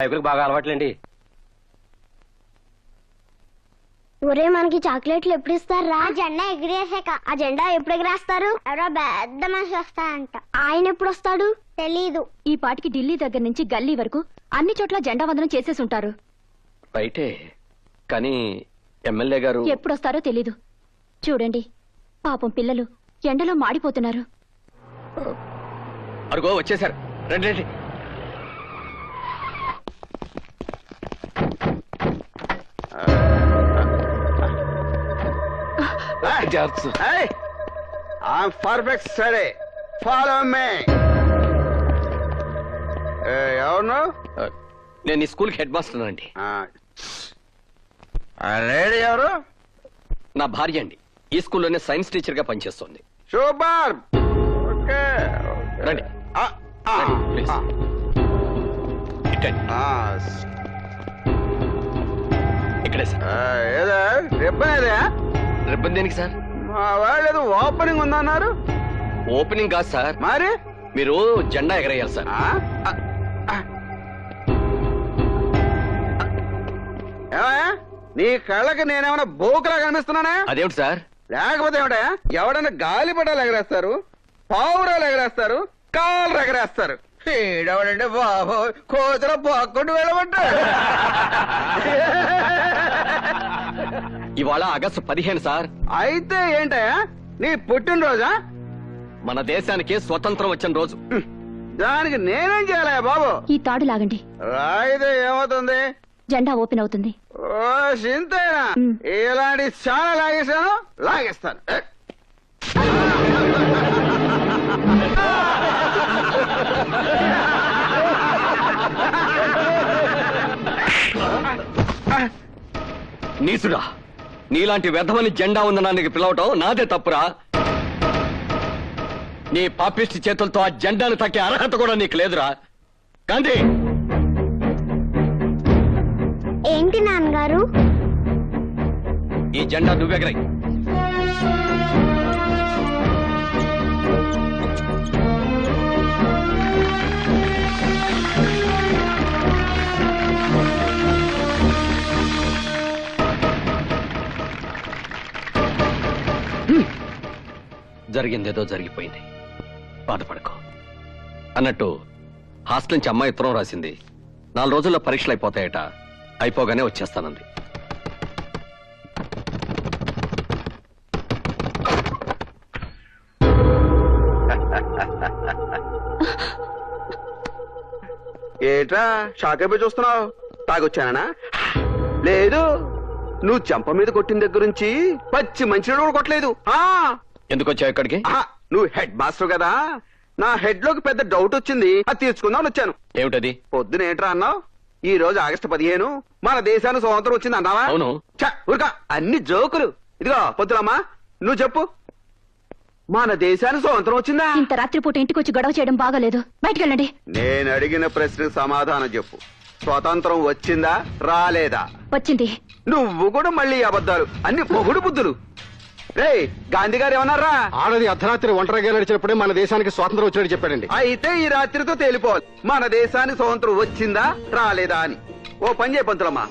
బైకులకు బాగా అలవాట్లేండి. ఒరే మనకి చాక్లెట్లు ఎప్పుడు ఇస్తారా? జెండా ఎగిరేసాక. ఆ జెండా ఎప్పుడు ఎగిరేస్తారు? ఎవరో పెద్ద మనిషి వస్తాడంట. ఆయన ఎప్పుడు వస్తాడు తెలీదు. ఈ పాటికి ఢిల్లీ దగ్గర నుంచి గల్లీ వరకు అన్ని చోట్ల జెండా వందనం చేసేసుంటారు. రైటే, కానీ ఎమ్మెల్యే గారు ఎప్పుడొస్తారో తెలీదు. చూడండి, పాపం పిల్లలు ఎండలో మాడిపోతున్నారు. అరుగో వచ్చేసారు. రండి రండి. Hey, I'm perfect steady. Follow me. ఎవరు? నేను ఈ స్కూల్కి హెడ్ మాస్టర్ అండి. లేడీ ఎవరు? నా భార్య అండి. ఈ స్కూల్లోనే సైన్స్ టీచర్ గా పనిచేస్తోంది. సూపర్. ఓకే రండి. ప్లీజ్ ఇటండి. ఇక్కడే సార్. ఏదా రిబ్బన్ ఏదా? రిబ్బన్ దేనికి సార్? మా వాళ్ళు ఏదో ఓపెనింగ్ ఉందన్నారు. ఓపెనింగ్ కాదు సార్, మరి మీరు జెండా ఎగరేయాలి సార్. ఏమయ్యా, నీ కళ్ళకి నేనేమైనా బోకులా కనిపిస్తున్నానా? అదేమిటి సార్? లేకపోతే ఏమిటా, ఎవడన్నా గాలిపటాలు ఎగరేస్తారు, పావురాలు ఎగరేస్తారు, కాళ్ళు ఎగరేస్తారు. ఈడవడంటే బాబు కోతుల పోక్కుంటూ వెళ్ళమంటాడు. ఇవాళ ఆగస్టు 15 సార్. అయితే ఏంటయ్యా నీ పుట్టినరోజా? మన దేశానికి స్వతంత్రం వచ్చిన రోజు. దానికి నేనేం చేయాలా బాబు? ఈ తాడు లాగండి, రాయితే ఏమవుతుంది? జెండా ఓపెన్ అవుతుంది. ఓ సింతేనా? ఇలాంటి చాలా లాగేశాను, లాగేస్తాను. నీసుడా, నీలాంటి వ్యధమని జెండా ఉందనానికి పిలవటం నాదే తప్పురా. నీ పాపిష్టి చేతులతో ఆ జెండాను తక్కే అర్హత కూడా నీకు లేదురా. గాంధీ, ఏంటి నాన్నగారు? ఈ జెండా నువ్వెగరై. జరిగిందేదో జరిగిపోయింది, బాధపడకో. అన్నట్టు హాస్టల్ నుంచి అమ్మాయి ఉత్తరం రాసింది. 4 రోజుల్లో పరీక్షలు అయిపోతాయట. అయిపోగానే వచ్చేస్తానంది. ఏట్రా షాక్ అయిపోయి చూస్తున్నావు? తాగొచ్చానా? లేదు, నువ్వు చెంప మీద కొట్టిన దగ్గర నుంచి పచ్చి మంచినీళ్ళు కూడా కొట్టలేదు. ఎందుకు వచ్చావు ఇక్కడికి? నువ్వు హెడ్ మాస్టర్ కదా, నా హెడ్ లోకి పెద్ద డౌట్ వచ్చింది, అది తీర్చుకుందామని వచ్చాను. ఏమిటది? పొద్దున ఏంట్రా అన్నావు? ఈ రోజు ఆగస్టు 15 మన దేశానికి స్వాతంత్రం వచ్చింది అన్నావా? అవును. ఊరుకా, అన్ని జోకులు. ఇదిగో పొద్దులమ్మా, నువ్వు చెప్పు, మన దేశానికి స్వాతంత్రం వచ్చిందా? ఇంత రాత్రిపూట ఇంటికి వచ్చి గొడవ చేయడం బాగాలేదు. బయటికి వెళ్ళండి. నేను అడిగిన ప్రశ్నకు సమాధానం చెప్పు. స్వాతంత్రం వచ్చిందా రాలేదా? వచ్చింది. నువ్వు కూడా మళ్ళీ అబద్ధాలు, అన్ని పొగుడు బుద్ధులు. రే, గాంధీ గారు ఏమన్నారా? ఆడది అర్ధరాత్రి ఒంటరిగా నడిచినప్పుడే మన దేశానికి స్వాతంత్రం వచ్చినట్టు చెప్పాడండి. అయితే ఈ రాత్రితో తేలిపోవాలి మన దేశానికి స్వాతంత్రం వచ్చిందా రాలేదా అని. ఓ పని చేయ పంతులమ్మా,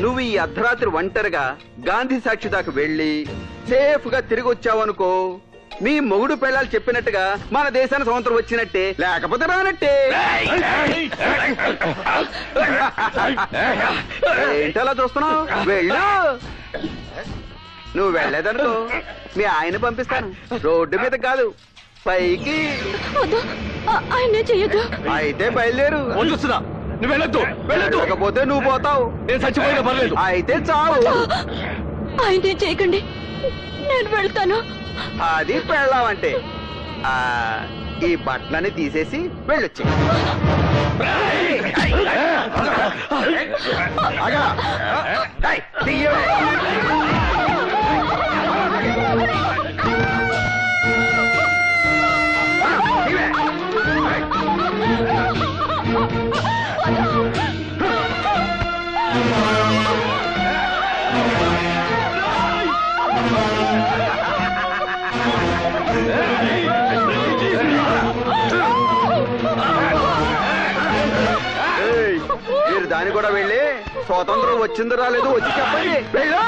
నువ్వు ఈ అర్ధరాత్రి ఒంటరిగా గాంధీ సాక్షి దాకా వెళ్లి సేఫ్ గా తిరిగి వచ్చావనుకో, మీ మొగుడు పెళ్ళాలు చెప్పినట్టుగా మన దేశానికి స్వాతంత్రం వచ్చినట్టే, లేకపోతే రానట్టే. ఏంటలా చూస్తున్నావు? వెళ్ళు. నువ్వు వెళ్ళేదనుకో, మీ ఆయన పంపిస్తాను. రోడ్డు మీద కాదు, పైకి. ఆయన చెయ్యొద్దు. అయితే బయలుదేరు. నువ్వు వెళ్ళొద్దు. వెళ్ళకపోతే నువ్వు పోతావు. నేను చచ్చిపోయినా పర్లేదు. అయితే చావు. ఆయన చేయకండి, నేను వెళ్తాను. అది పెళ్ళావంటే. ఈ బట్టలని తీసేసి వెళ్ళొచ్చి. మీరు దాన్ని కూడా వెళ్ళి స్వాతంత్రం వచ్చిందో రాలేదు వచ్చి చెప్పండి. వెళ్ళు.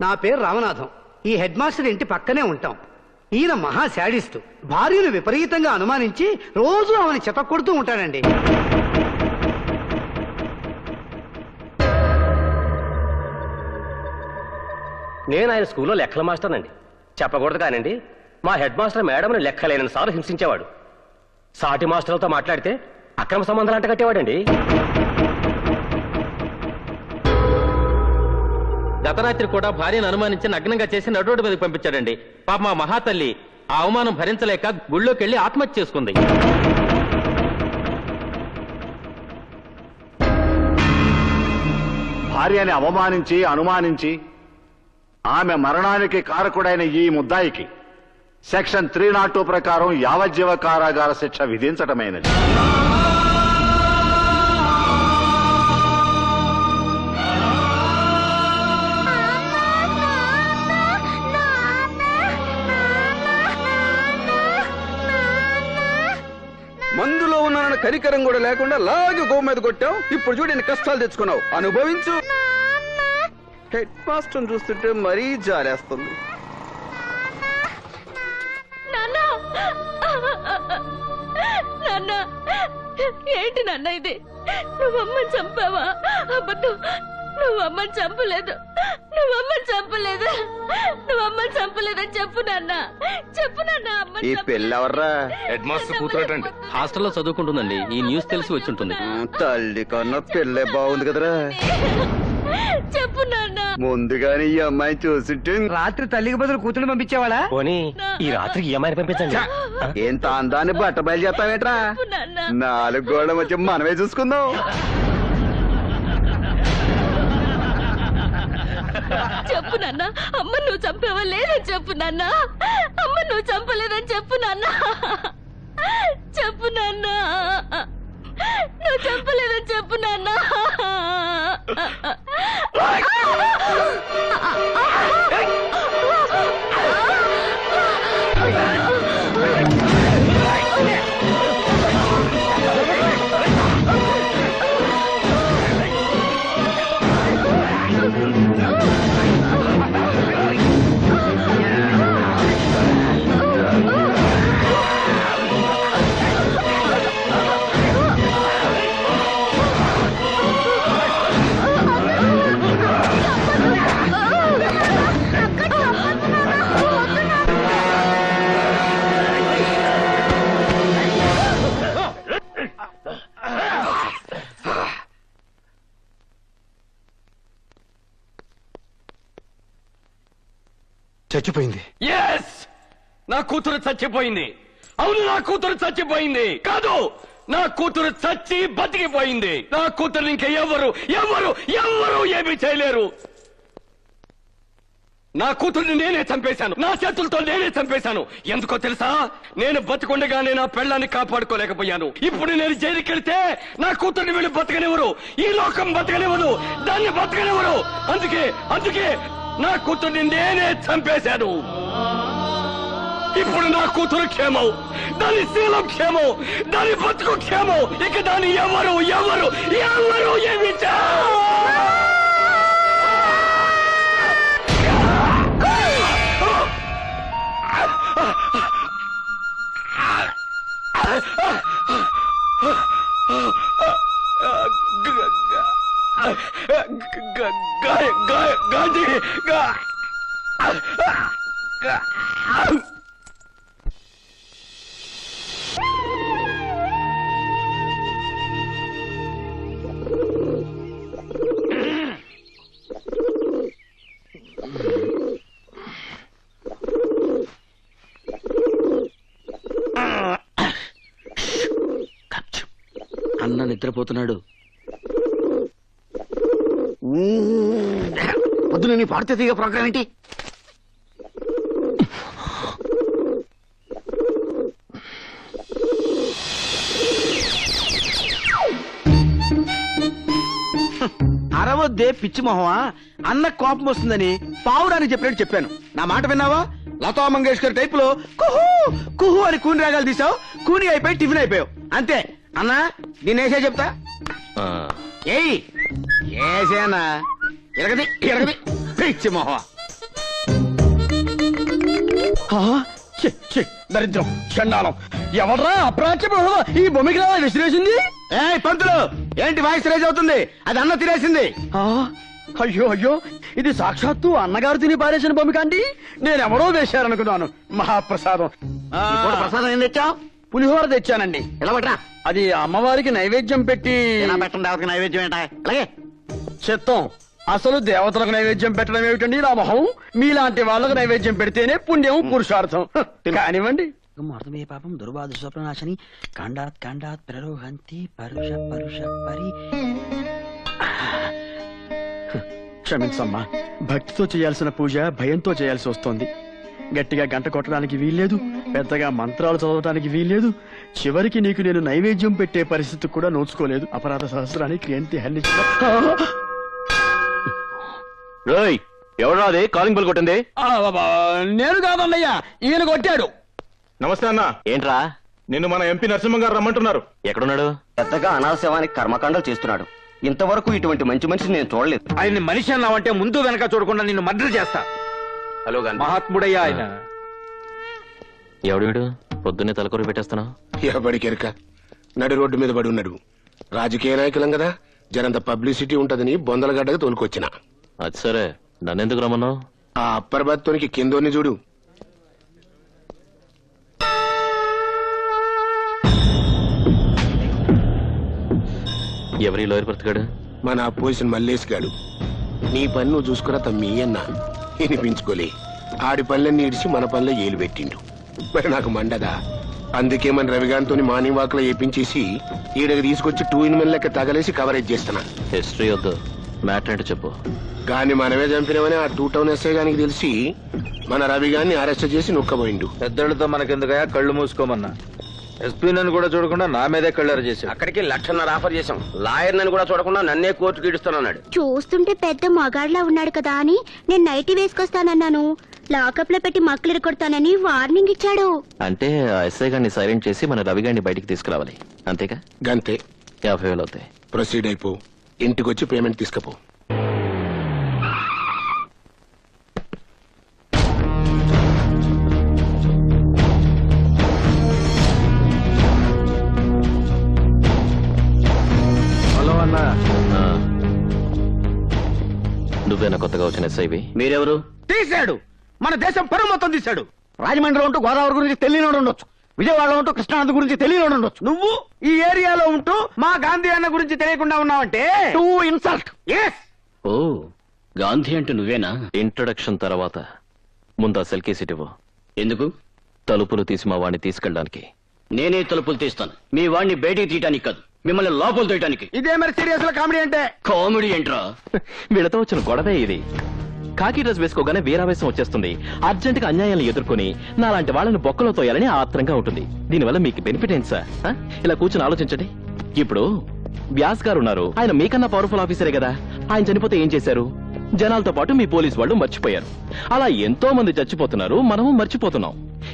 నా పేరు రామనాథం. ఈ హెడ్ మాస్టర్ ఇంటి పక్కనే ఉంటాం. ఈయన మహా శాడిస్టు. భార్యను విపరీతంగా అనుమానించి రోజు ఆమెను చెతకొడుతూ ఉంటాడండి. నేను ఆయన స్కూల్లో లెక్కల మాస్టర్ అండి. చెప్పకూడదు కానండి, మా హెడ్ మాస్టర్ మేడంని లెక్కలేని సార్లు హింసించేవాడు. సాటి మాస్టర్లతో మాట్లాడితే అక్రమ సంబంధాలు అంటగట్టేవాడండి. గతరాత్రి కూడా భార్యను అనుమానించి నగ్నంగా చేసి నడురోడ్డు మీదకి పంపించాడండి. పాప మా మహాతల్లి ఆ అవమానం భరించలేక గుళ్ళోకి వెళ్లి ఆత్మహత్య చేసుకుంది. భార్యని అవమానించి అనుమానించి ఆమె మరణానికి కారకుడైన ఈ ముద్దాయికి సెక్షన్ 302 ప్రకారం యావజ్జీవ కారాగార శిక్ష విధించటమైనది. మందులో ఉన్న కనికరం కూడా లేకుండా లాగి గో మీద కొట్టావు. ఇప్పుడు చూడు ఎన్ని కష్టాలు తెచ్చుకున్నావు. అనుభవించు. హెడ్ మాస్టర్ చూస్తుంటే మరీ జాలేస్తుంది. నాన్న, ఏంటి నాన్న ఇది? నువ్వమ్మని చంపావా? అబద్ధం. నువ్వమ్మని చంపలేదు. నువ్వమ్మని చంపలేదు. నువ్వమ్మని చంపలేదని చెప్పు నాన్న. చెప్పు నాన్న. ఈ పెళ్ళెవర్రా? Head master కూతురటండి. హాస్టల్లో చదువుకుంటుందండి. ఈ న్యూస్ తెలిసి వచ్చి ఉంటుంది. తల్లి కన్నా పెళ్ళే బాగుంది కదరా. చెప్పు నాన్న. ముందుగానే ఈ అమ్మాయి చూసింటే రాత్రి తల్లికి బదులు కూతురు పంపించేవాడా? పోనీ ఈ రాత్రికి ఈ అమ్మాయిని పంపించండి. ఏంత అందాన్ని బట్ట బయలు చేస్తావేట్రా? నాన్న 4 గోళ్ల మధ్య మనమే చూసుకుందాం. చెప్పు నాన్న. అమ్మ నువ్వు చంపావా లేదని చెప్పు నాన్న. అమ్మ నువ్వు చంపలేదని చెప్పు నాన్న. చెప్పు నాన్న. నువ్వు చంపలేదని చెప్పు నాన్న. చచ్చిపోయింది. ఎస్, నా కూతురు చచ్చిపోయింది. అవును, నా కూతురు చచ్చిపోయింది. కాదు, నా కూతురు చచ్చి బతికిపోయింది. నా కూతురు ఇంకా ఎవరు ఎవరు ఎవరు ఏమీ చేయలేరు. నా కూతుర్ని నేనే చంపేశాను, నా చేతులతో నేనే చంపేశాను. ఎందుకో తెలుసా? నేను బతికుండగానే నా పెళ్ళాన్ని కాపాడుకోలేకపోయాను. ఇప్పుడు నేను జైలుకి వెళ్తే నా కూతుర్ని వీళ్ళు బతకనివ్వరు, ఈ లోకం బతకనివ్వదు, దాన్ని బతకనివ్వరు. అందుకే అందుకే నా కూతుర్ని నేనే చంపేశాను. ఇప్పుడు నా కూతురు క్షేమం, దాని శీలం క్షేమం, దాని బతుకు క్షేమం. ఇక దాన్ని ఎవరు ఎవరు ఎవరు ఏమి గాంధీ అన్న నిద్రపోతున్నాడు. పొద్దున నీ పాడితే తీగ ప్రోగ్రామ్ ఏంటి? అరవద్దే పిచ్చి మొహమా, అన్న కోపం వస్తుందని పావురానికి చెప్పినట్టు చెప్పాను. నా మాట విన్నావా? లతా మంగేష్కర్ టైప్ లో కుహు కుహు అని కూని రాగాలు తీసావు, కూని అయిపోయి టిఫిన్ అయిపోయావు. అంతే అన్నా, నేనేసే చెప్తా. ఏయ్ ఏసేనా, ఎరగది ఎరగది పిచ్చి మొహమా. దరిద్రం చండాలం, ఎవర్రా అప్రాచ్య ఈ భూమికి విసిరేసింది? ఏ పంతులు, ఏంటి వాయిస్ రైజ్ అవుతుంది? అది అన్న తినేసింది. అయ్యో అయ్యో, ఇది సాక్షాత్తు అన్నగారు తిని పారేసిన భూమిక అండి. నేనెవరో వేశారనుకున్నాను. మహాప్రసాదం. ప్రసాదం ఏం తెచ్చావు? పులిహోర తెచ్చానండి. ఎలా పట్రా? అది అమ్మవారికి నైవేద్యం పెట్టి. పెట్టండి నైవేద్యం ఏంటా? అలాగే చిత్తం. అసలు దేవతలకు నైవేద్యం పెట్టడం ఏమిటండి నా మొహం? మీలాంటి వాళ్ళకు నైవేద్యం పెడితేనే పుణ్యం పురుషార్థం. కానివ్వండి. అర్థమే పాపం దుర్వాదు స్వప్నాశని కాండాత్ కాండాత్ ప్రరోహంతి పరుష పరుష పరి. క్షమించమ్మా, భక్తితో చేయాల్సిన పూజ భయంతో చేయాల్సి వస్తోంది. గట్టిగా గంట కొట్టడానికి వీల్లేదు, పెద్దగా మంత్రాలు చదవడానికి వీల్లేదు. చివరికి నీకు నేను నైవేద్యం పెట్టే పరిస్థితి కూడా నోచుకోలేదు. అపరాధ సహస్రానికి ఏంటి హెల్లించిన. ఎవరా అది కాలింగ్ బెల్ కొట్టింది? నేను కాదన్నయ్యా, ఈయన కొట్టాడు. నమస్తే అన్న. ఏంట్రా? నిన్ను మన ఎంపీ నరసింహం గారు రమ్మంటున్నారు. ఎక్కడున్నాడు? పెద్దగా అనాశవానికి కర్మకాండలు చేస్తున్నాడు. ఇంతవరకు ఇటువంటి మంచి మనిషిని నేను చూడలేదు. ఆయన మనిషి అన్నావంటే ముందు వెనక చూడకుండా నిన్ను మర్డర్ చేస్తా. హలో మహాత్ముడయ్యా ఆయన. ఎవడు వీడు? పొద్దున్నే తలకొరి పెట్టేస్తున్నావు. ఎవడికెరక నడి రోడ్డు మీద పడి ఉన్నాడు. రాజకీయ నాయకులం కదా, జరంత పబ్లిసిటీ ఉంటదని బొందలగడ్డగా తోలుకొచ్చిన. అది సరే, నన్నెందుకు రమ్మన్నావు? ఆ అప్పర్ బత్తోనికి కిందోని చూడు. ఎవరి లోయర్ బ్రతకాడు? మన అపోజిషన్ మల్లేష్ గాడు. నీ పని నువ్వు చూసుకురా తమ్మి అన్నా. వినిపించుకోలే. ఆడి పనులన్నీ ఇడిచి మన పనిలో ఏలు పెట్టిండు. మరి నాకు మండదా? అందుకే మన రవిగాంతో మార్నింగ్ వాక్ లో వేపించేసి ఈడకి తీసుకొచ్చి 2 in 1 లెక్క తగలేసి కవరేజ్ చేస్తున్నా. హిస్టరీ వద్దు, మ్యాటర్ అంటే చెప్పు. గాని మనమే చంపినవని ఆ 2 టౌన్ ఎస్ఐ గానికి తెలిసి మన రవిగాన్ని అరెస్ట్ చేసి నొక్కబోయిండు. పెద్దలతో మనకెందుకయా, కళ్ళు మూసుకోమన్నా. ఎస్పీ నన్ను కూడా చూడకుండా నా మీదే కళ్ళారు చేశాడు. అక్కడికి 1,00,000 ఆఫర్ చేశాం. లాయర్ నన్ను కూడా చూడకుండా నన్నే కోర్టుకి ఇడుస్తానన్నాడు. చూస్తుంటే పెద్ద మగాడ్లా ఉన్నాడు కదా అని నేను నైటీ వేసుకొస్తానన్నాను. లాకప్ లో పెట్టి మక్కలు కొడతానని వార్నింగ్ ఇచ్చాడు. అంటే ఆ ఎస్ఐ గారిని సైలెంట్ చేసి మన రవి గారిని బయటికి తీసుకురావాలి, అంతేగా? గంతే. 50,000 అవుతాయి. ప్రొసీడ్ అయిపో, ఇంటికొచ్చి పేమెంట్ తీసుకపో. హలో అన్నా. నువ్వేనా కొత్తగా వచ్చిన ఎస్ఐవి? మీరెవరు? తీశాడు, మన దేశం పరువు మొత్తం తీశాడు. రాజమండ్రిలో ఉంటూ గోదావరి గురించి తెలియనోడు ఉండొచ్చు, విజయవాడలో ఉంటూ కృష్ణానది గురించి తెలియనోడు ఉండొచ్చు. నువ్వు ఈ ఏరియాలో ఉంటూ మా గాంధీ అన్న గురించి తెలియకుండా ఉన్నావంటే టూ ఇన్సల్ట్. ఓ, గాంధీ అంటే నువ్వేనా? ఇంట్రొడక్షన్ తర్వాత ముందు ఆ సెల్ కేసు ఇవ్వు. ఎందుకు? తలుపులు తీసి మా వాడిని తీసుకెళ్ళడానికి. నేనే తలుపులు తీస్తాను, మీ వాడిని బయటికి తీయటానికి కాదు, మిమ్మల్ని లోపల తీయటానికి. ఇదే మరి సీరియస్ లో కామెడీ అంటే? కామెడీ ఏంట్రా? వీళ్ళతో వచ్చిన గొడవే ఇది. కాకి డ్రెస్ వేసుకోగానే వీరావేశం వచ్చేస్తుంది. అర్జెంట్ గా అన్యాయాలను ఎదుర్కొని నాలాంటి వాళ్ళని బొక్కలో తోయాలని ఆత్రంగా ఉంటుంది. దీనివల్ల మీకు బెనిఫిట్ ఏంటి సార్? ఇలా కూర్చొని ఆలోచించండి. ఇప్పుడు వ్యాస్ గారు ఉన్నారు, ఆయన మీకన్నా పవర్ఫుల్ ఆఫీసరే కదా. ఆయన చనిపోతే ఏం చేశారు? జనాలతో పాటు మీ పోలీసు వాళ్ళు మర్చిపోయారు. అలా ఎంతో మంది చచ్చిపోతున్నారు, మనము మర్చిపోతున్నాం.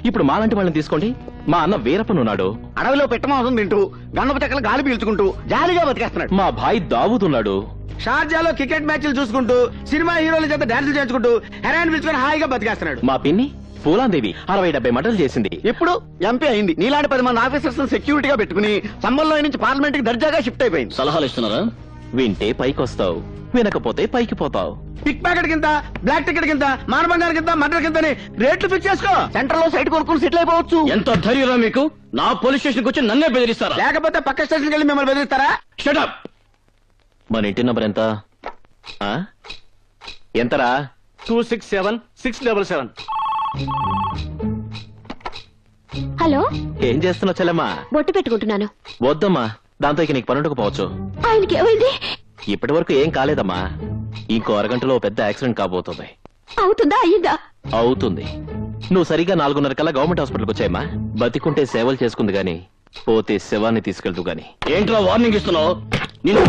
ఇప్పుడు మాలాంటి వాళ్ళని తీసుకోండి. మా అన్న వీరప్పన్ ఉన్నాడు, అడవిలో పెట్టమాసం తింటూ గణపతి చెక్కలు గాలి పీల్చుకుంటూ జాలీగా బతికేస్తున్నాడు. మా భాయ్ దావుతున్నాడు, షార్జాలో క్రికెట్ మ్యాచ్లు చూసుకుంటూ సినిమా హీరోల చేత డాన్సులు చేసుకుంటూ హెరాయిన్ పిలుచుకొని హాయిగా బతికేస్తున్నాడు. మా పిన్ని పూలాందేవి 60-70 మటలు చేసింది. ఇప్పుడు ఎంపీ అయింది. నీలాంటి 10 మంది ఆఫీసర్స్ సెక్యూరిటీగా పెట్టుకుని సంబంలో నుంచి పార్లమెంట్ కి దర్జాగా షిఫ్ట్ అయిపోయింది. సలహాలు ఇస్తున్నారా? వింటే పైకొస్తావు, వినకపోతే పైకి పోతావు. పిక్ ప్యాకెట్ కింద, బ్లాక్ టికెట్ కింద, మానబంగారం కింద, మర్డర్ కింద రేట్లు ఫిక్స్ చేసుకో. సెంటర్ లో సైట్ కొనుక్కుని సెటిల్ అయిపోవచ్చు. ఎంత ధైర్యం మీకు? నా పోలీస్ స్టేషన్ వచ్చి నన్నే బెదిరిస్తారా? లేకపోతే పక్క స్టేషన్కి వెళ్ళి మిమ్మల్ని బెదిరిస్తారా? షటప్. మన ఇంటి నంబర్ ఎంత? ఎంతరా? 267-677. హలో, ఏం చేస్తున్నావు చెల్లమ్మా? బొట్టు పెట్టుకుంటున్నాను. వద్దమ్మా, దాంతో ఇక నీకు పనుండకపోవచ్చు. ఆయనకి ఏమైంది? ఇప్పటి వరకు ఏం కాలేదమ్మా. ఇంకో అరగంటలో పెద్ద యాక్సిడెంట్ కాబోతుంది. అవుతుందా? అయ్యిందా? అవుతుంది. నువ్వు సరిగా 4:30 కల్లా గవర్నమెంట్ హాస్పిటల్కి వచ్చాయమ్మా. బతికుంటే సేవలు చేసుకుంది గాని, పోతే శవాన్ని తీసుకెళ్తూ గాని. ఏంట్రా వార్నింగ్ ఇస్తున్నావు? నేను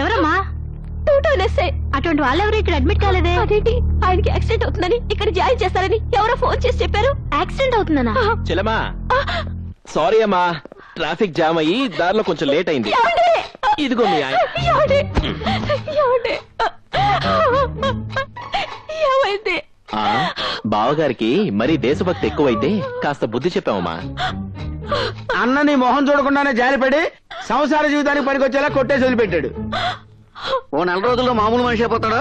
ఎవరమ్మా? అటువంటి వాళ్ళెవరు ఇక్కడ అడ్మిట్ కాలేదే? అదేంటి, ఆయనకి యాక్సిడెంట్ అవుతుందని ఇక్కడ జాయిన్ చేస్తారని ఎవరో ఫోన్ చేసి చెప్పారు. యాక్సిడెంట్ అవుతుందనా? చెల్లమ్మా సారీ అమ్మా, ట్రాఫిక్ జామ్ అయ్యి దారిలో కొంచెం లేట్ అయింది. ఇదిగో మీ ఆయన. బావగారికి మరీ దేశభక్తి ఎక్కువైతే కాస్త బుద్ధి చెప్పావమ్మా. అన్న నీ మొహం చూడకుండానే జారిపడి సంసార జీవితానికి పనికొచ్చేలా కొట్టేసి వదిలిపెట్టాడు. ఓ 4 రోజుల్లో మామూలు మనిషి అయిపోతాడు.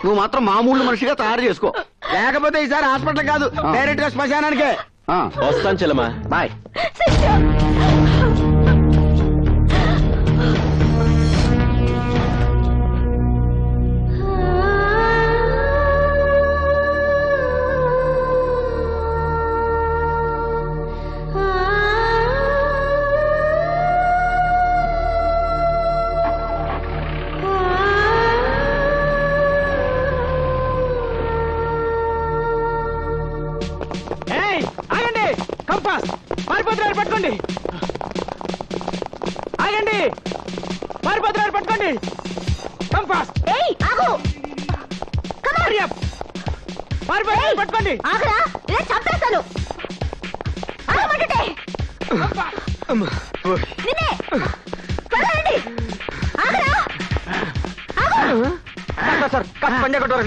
నువ్వు మాత్రం మామూలు మనిషిగా తయారు చేసుకో. లేకపోతే ఈసారి హాస్పిటల్ కాదు, డైరెక్ట్ గా శ్మశానానికే. వస్తాను చెల్లమ్మా, బాయ్. ఆగండి, కంపాస్ పారిపోతున్నారు, పట్టుకోండి. ఆగండి, పారిపోతున్నారు, పట్టుకోండి. కంపాస్ పారిపోతున్నారు, పట్టుకోండి. ఆగరా, ఇలా చంపేస్తాను.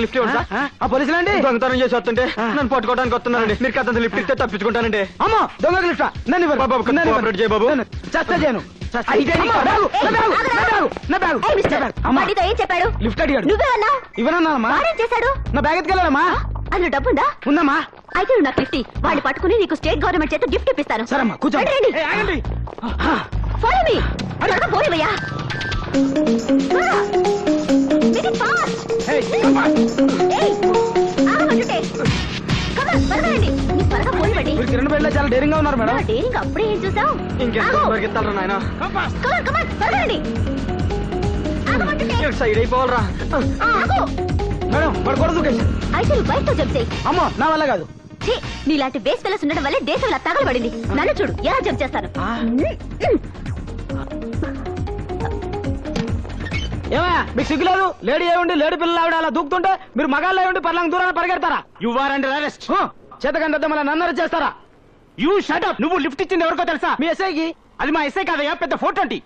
లిఫ్ట్ ఇవ్వండి సార్. ఆ పోలీసులు అండి దొంగతనం చేసి వస్తుంటే నన్ను పట్టుకోవడానికి వస్తున్నానండి. మీరు కథ లిఫ్ట్ ఇస్తే తప్పించుకుంటానండి. అమ్మా, దొంగ లిఫ్ట్ చేస్తా చేయను. ఏం చెప్పాడు? లిఫ్ట్ అడిగాడు. నువ్వేమన్నా? ఇవ్వనన్నా చేశాడు? నా బ్యాగ్ ఎత్తుకెళ్ళాలమ్మా. అందులో డబ్బుందా? ఉందమ్మా. అయితే నువ్వు నాకు 50 వాడిని పట్టుకుని నీకు స్టేట్ గవర్నమెంట్ చేత గిఫ్ట్ ఇప్పిస్తాను. సరమ్మా, కూర్చోండి. ఆగండి, ఫాలో మీ. పోనివయ్యా. కిరణ్ బయట చాలా డేరింగ్ గా ఉన్నారు మేడం. డేరింగ్ అప్పుడే ఏం చూసావు? ఇంకెంత నాయన సైడ్ అయిపోవాలరా మేడం. పడకూడదు. అయితే నువ్వు బయటతో చెప్తే. అమ్మో, నా వల్ల కాదు. నీలాంటి బేస్ పిల్లస్ ఉండడం వల్లే దేశం ఇలా తగలబడింది. నన్ను చూడు ఎలా జంప్ చేస్తాను. ఏమయ్యా, మీకు సిగ్గులేదు? లేడీ ఏముండి లేడీ పిల్లలు ఆవిడ అలా దూకుతుంటే మీరు మగాళ్ళు ఏముండి పర్లంగా దూరాన్ని పరిగెడతారా? యువారండి అరెస్ట్. చేతకంటే మళ్ళీ నన్ను అరెస్ట్ చేస్తారా? You shut up. నువ్వు లిఫ్ట్ ఇచ్చింది ఎవరికో తెలుసా? మీ ఎస్ఐకి. అది మా ఎస్ఐ కాదయ్యా, పెద్ద 420.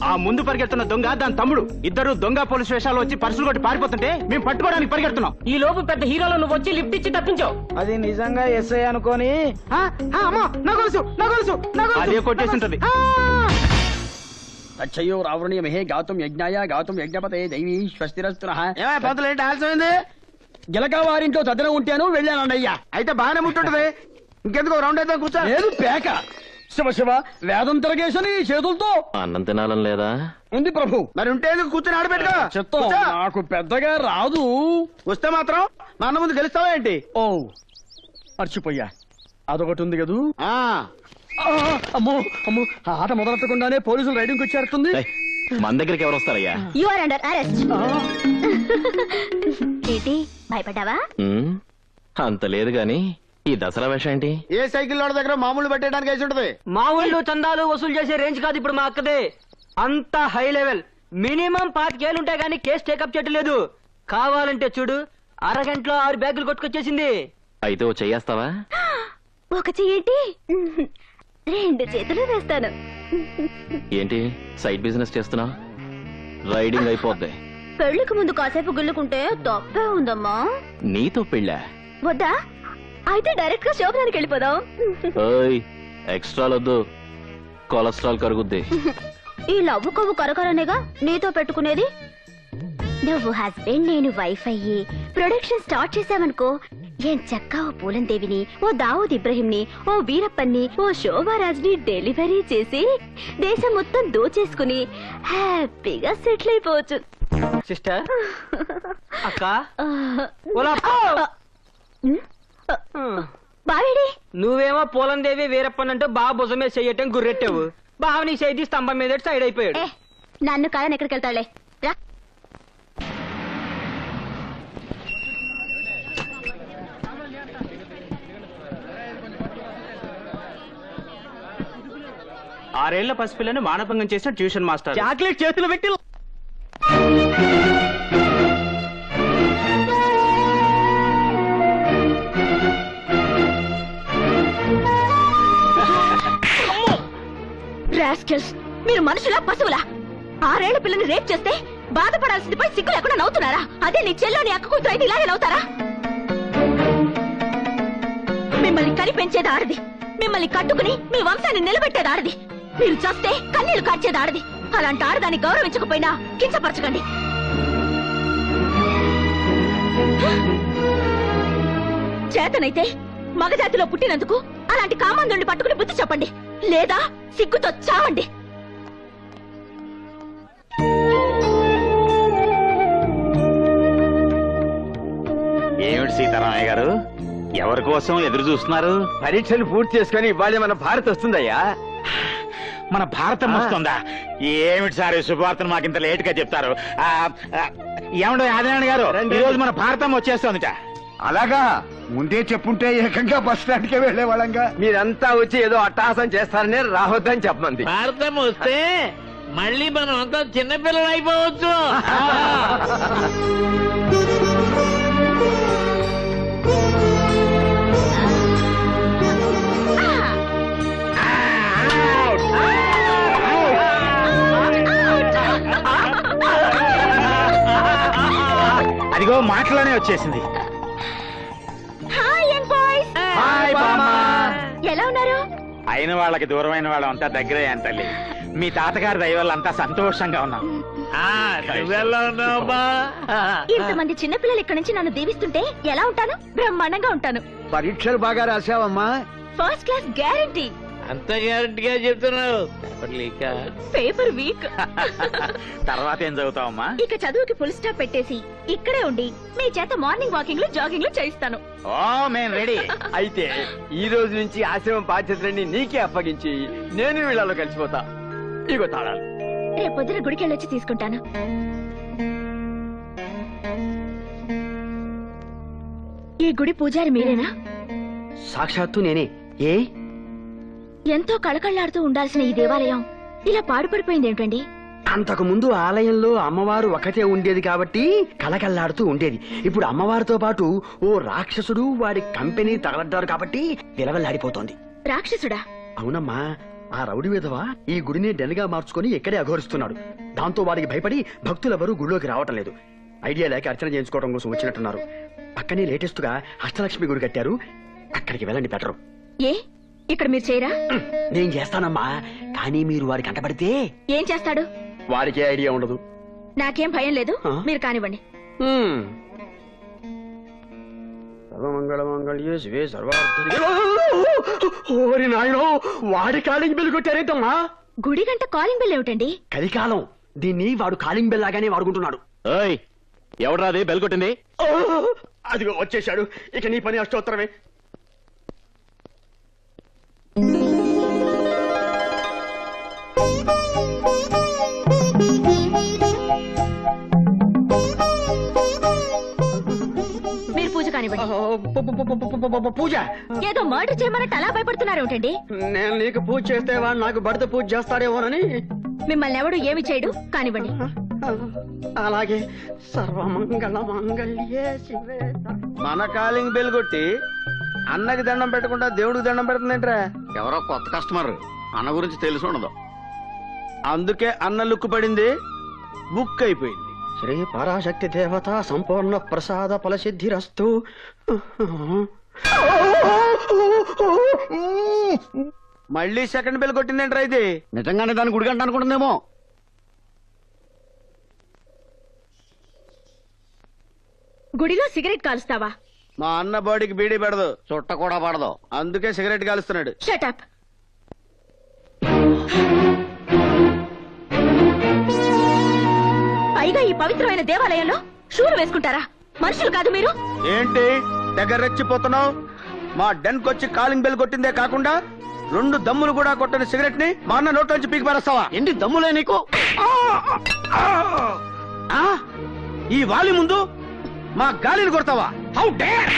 ఆ ముందు పరిగెడుతున్న దొంగ దాని తమ్ముడు. ఇద్దరు దొంగ పోలీస్ వేషాలు వచ్చి పర్సులు కొట్టి పారిపోతుంటే మేము పట్టుకోవడానికి పరిగెడుతున్నాం. ఈ లోపు పెద్ద హీరోలో నువ్వు వచ్చి లిఫ్ట్ ఇచ్చి తప్పించావు. అది నిజంగా ఎస్ఐ అనుకోని అదే కొట్టేసి ఉంటది. అచ్చయ్యో రావణీయమహే గాతుం యజ్ఞాయ గాతుం యజ్ఞపతే దైవీ స్వస్తిరస్తునః. ఏమయ్య, పంతులు ఏంటి ఆలస్యమైంది? గిలక వారింట్లో చదన ఉంటాను వెళ్ళానయ్యా. అయితే బాగానే ముట్టుంటది. ఇంకెందుకు రౌండ్ అయితే కూర్చో. లేదు పేక. శివ శివ వేదం తిరగేసని చేతులతో అన్నం తినాలని లేదా? ఉంది ప్రభు. మరి ఉంటే ఎందుకు కూర్చొని ఆడబెట్టుకో. చెత్తం నాకు పెద్దగా రాదు. వస్తే మాత్రం మా అన్న ముందు గెలుస్తావా ఏంటి? ఓ మర్చిపోయా, అదొకటి ఉంది కదూ. ఆ, అమ్మో అమ్మో, ఆ ఆట మొదలెట్టకుండానే పోలీసులు రైడింగ్ వచ్చేస్తుంది. ఏయ్, మన దగ్గరికి ఎవరు వస్తారయ్యా? You are under arrest. ఏంటి భయపడ్డావా? అంత లేదు గాని ఈ దసరా వేషం ఏంటి? ఏ సైకిల్ లోడ్ దగ్గర మామూలు పెట్టడానికి వేసి ఉంటది. మా ఊళ్ళో చందాలు వసూలు చేసే రేంజ్ కాదు ఇప్పుడు మా అక్కదే. అంత హై లెవెల్. మినిమం 5 ఏళ్ళు ఉంటాయి కానీ కేసు టేకప్ చేయట్లేదు. కావాలంటే చూడు, అరగంటలో 6 బ్యాగులు కొట్టుకొచ్చేసింది. అయితే ఓ చెయ్యేస్తావా? ఒక చెయ్యేంటి, 2 చేతులు వేస్తాను. ఏంటి సైడ్ బిజినెస్ చేస్తున్నావు? రైడింగ్ అయిపోద్ది. పెళ్లికి ముందు కాసేపు గుల్లుకుంటే తప్పే ఉందమ్మా. నీతో పెళ్ళా? వద్దా? అయితే డైరెక్ట్ గా శోభనానికి వెళ్ళిపోదాం. ఓయ్, ఎక్స్ట్రాలొద్దు, కొలెస్ట్రాల్ కరుగుద్ది. ఈ లవ్వు కొవ్వు కరకరనేగా నీతో పెట్టుకునేది. నువ్వు హస్బెండ్, నేను వైఫ్ అయ్యి ప్రొడక్షన్ స్టార్ట్ చేసావనుకో, ఏం చక్కా ఓ పూలందేవిని, ఓ దావూద్ ఇబ్రహీంని, ఓ వీరప్పన్ని, ఓ శోభారాజ్ని డెలివరీ చేసి దేశం మొత్తం దోచేసుకుని హ్యాపీగా సెటిల్ అయిపోవచ్చు. సిస్టర్, అక్క, బావేడి? నువ్వేమో పూలందేవి వీరప్పనంటూ బాగా భుజమే చెయ్యటం గుర్రెట్టావు. బావ నీ చేతి స్తంభం మీద సైడ్ అయిపోయాడు. నన్ను కాదని ఎక్కడికి వెళ్తాడులే. రా. ఆరేళ్ల పసిపిల్లని మానభంగం చేసిన ట్యూషన్ మాస్టర్ చాక్లెట్ చేతులు పెట్టి రాస్కెల్స్, మీరు మనుషులా పశువులా? 6 ఏళ్ల పిల్లని రేప్ చేస్తే బాధపడాల్సింది పోయి సిగ్గు లేకుండా నవ్వుతున్నారా? అదే నీ చెల్లోని అక్క కూతురు అయితే ఇలాగే నవ్వుతారా? మిమ్మల్ని కని పెంచేది ఆడది, మిమ్మల్ని కట్టుకుని మీ వంశాన్ని నిలబెట్టేది ఆడది, మీరు చేస్తే కన్నీళ్లు కార్చేది ఆడది. అలాంటి ఆడదాన్ని గౌరవించకపోయినా కించపరచకండి. చేతనైతే మగజాతిలో పుట్టినందుకు అలాంటి కామందుల్ని పట్టుకుని బుద్ధి చెప్పండి, లేదా సిగ్గుతో చావండి. ఏమిటి సీతారామయ్య గారు, ఎవరి కోసం ఎదురు చూస్తున్నారు? పరీక్షలు పూర్తి చేసుకుని ఇవాళ మన భారత్ వస్తుందయ్యా. మన భారతం వస్తుందా? ఏమిటి సార్ ఈ శుభవార్తను మాకు ఇంత లేట్ గా చెప్తారు? ఏమండో ఆదినారాయణ గారు, ఈ రోజు మన భారతం వచ్చేస్తుందిట. అలాగా ముందే చెప్పుంటే ఏకంగా బస్ స్టాండ్ కే వెళ్లే వాళ్ళంగా. మీరంతా వచ్చి ఏదో అట్టహాసం చేస్తారని రావద్దని చెప్పమంది. భారతం వస్తే మళ్ళీ మనం అంతా చిన్నపిల్లలు అయిపోవచ్చు. అదిగో మాటలోనే వచ్చేసింది. హాయ్ బామ్మా. ఎలా ఉన్నారు? అయిన వాళ్ళకి దూరమైన వాళ్ళం అంతా దగ్గరే తల్లి. మీ తాతగారి దయ వల్ల అంతా సంతోషంగా ఉన్నాం. ఇంతమంది చిన్నపిల్లలు ఇక్కడి నుంచి నన్ను దీవిస్తుంటే ఎలా ఉంటాను? బ్రహ్మాండంగా ఉంటాను. పరీక్షలు బాగా రాసావమ్మా? First class guarantee. అంత గ్యారెంటీగా చెప్తున్నావు. Paper week. తర్వాత ఏం చదువుతావమ్మా? ఇక చదువుకి ఫుల్ స్టాప్ పెట్టేసి ఇక్కడే ఉండి మీ చేత మార్నింగ్ వాకింగ్ లో జాగింగ్ లో చేయిస్తాను. ఓ మేము రెడీ. అయితే ఈ రోజు నుంచి ఆశ్రమం బాధ్యతలన్నీ నీకే అప్పగించి నేను వీళ్ళలో కలిసిపోతా. ఇగో తాళాలు. రేపు పొద్దున గుడికి వెళ్ళొచ్చి తీసుకుంటాను. ఈ గుడి పూజారి మీరేనా? సాక్షాత్తు నేనే. ఏ ఎంతో కళకళ్లాడుతూ ఉండాల్సిన ఈ దేవాలయం ఇలా పాడుపడిపోయింది ఏమిటండి? అంతకు ముందు ఆలయంలో అమ్మవారు ఒకటే ఉండేది కాబట్టి కళకళ్లాడుతూ ఉండేది. ఇప్పుడు అమ్మవారితో పాటు ఓ రాక్షసుడు వాడి కంపెనీ తగలడ్డారు కాబట్టి విలవల్లాడిపోతోంది. రాక్షసుడా? అవునమ్మా, ఆ రౌడీ విధవ ఈ గుడిని డెన్గా మార్చుకుని ఇక్కడే అఘోరిస్తున్నాడు. దాంతో వాడికి భయపడి భక్తులెవరూ గుడిలోకి రావటం లేదు. ఐడియా లేక అర్చన చేయించుకోవడం కోసం వచ్చినట్టున్నారు. పక్కనే లేటెస్ట్ గా అష్టలక్ష్మి గుడి కట్టారు, అక్కడికి వెళ్ళండి బెటరు. ఏ ఇక్కడ మీరు చేయరా? నేను చేస్తానమ్మా, కానీ మీరు వాడికి అంటపడితే ఏం చేస్తాడు? వాడికే ఐడియా ఉండదు. నాకేం భయం లేదు, మీరు కానివ్వండి. సర్వమంగళ మంగళ్యే శివే సర్వార్థ. ఓరి నాయనో, వాడి కాలింగ్ బెల్ కొట్టారేంటమ్మా? గుడి గంట కాలింగ్ బెల్ ఏమిటండి? కలికాలం దీన్ని వాడు కాలింగ్ బెల్ లాగానే వాడుకుంటున్నాడు. ఎవడ్రాది బెల్ కొట్టింది? అదిగో వచ్చేశాడు. ఇక నీ పని అష్టోత్తరమే. మీరు పూజ కానివ్వండి. పూజ? ఏదో మర్డర్ చేయమన్నట్టు అలా భయపడుతున్నారు ఏమిటండి? నేను నీకు పూజ చేస్తే వాడు నాకు బడత పూజ చేస్తాడేమోనని. మిమ్మల్ని ఎవడు ఏమి చేయడు, కానివ్వండి. అలాగే సర్వమంగళ మంగళ్యే శివే. మన కాలింగ్ బెల్ కొట్టి అన్నకి దండం పెట్టకుండా దేవుడికి దండం పెడుతుందేంట్రా? ఎవరో కొత్త కస్టమర్, అన్న గురించి తెలిసి ఉండదు. అందుకే అన్న లుక్కు పడింది, బుక్ అయిపోయింది. శ్రీ పరాశక్తి దేవత సంపూర్ణ ప్రసాద ఫలసిద్ధిరస్తు. మళ్ళీ సెకండ్ బెల్ కొట్టిందేంట్రా ఇది? నిజంగానే దాని గుడిగంట అనుకుంటుందేమో. గుడిలో సిగరెట్ కాలుస్తావా? మా అన్న బాడీకి బీడీ పెడదు, చుట్ట కూడా పడదు. అందుకే సిగరెట్ కాలుస్తున్నాడు. షటప్. పైగా ఈ పవిత్రమైన దేవాలయంలో షూలు వేసుకుంటారా? మనుషులు కాదు మీరు. ఏంటి దగ్గర రెచ్చిపోతున్నావు? మా డెన్ కొచ్చి కాలింగ్ బెల్ కొట్టిందే కాకుండా 2 దమ్ములు కూడా కొట్టని సిగరెట్ ని మా అన్న నోట్లోంచి పీకి పారేస్తావా? ఏంటి దమ్ములే నీకు? ఈ వాలి ముందు మా గాలిని కొడతావా? How dare!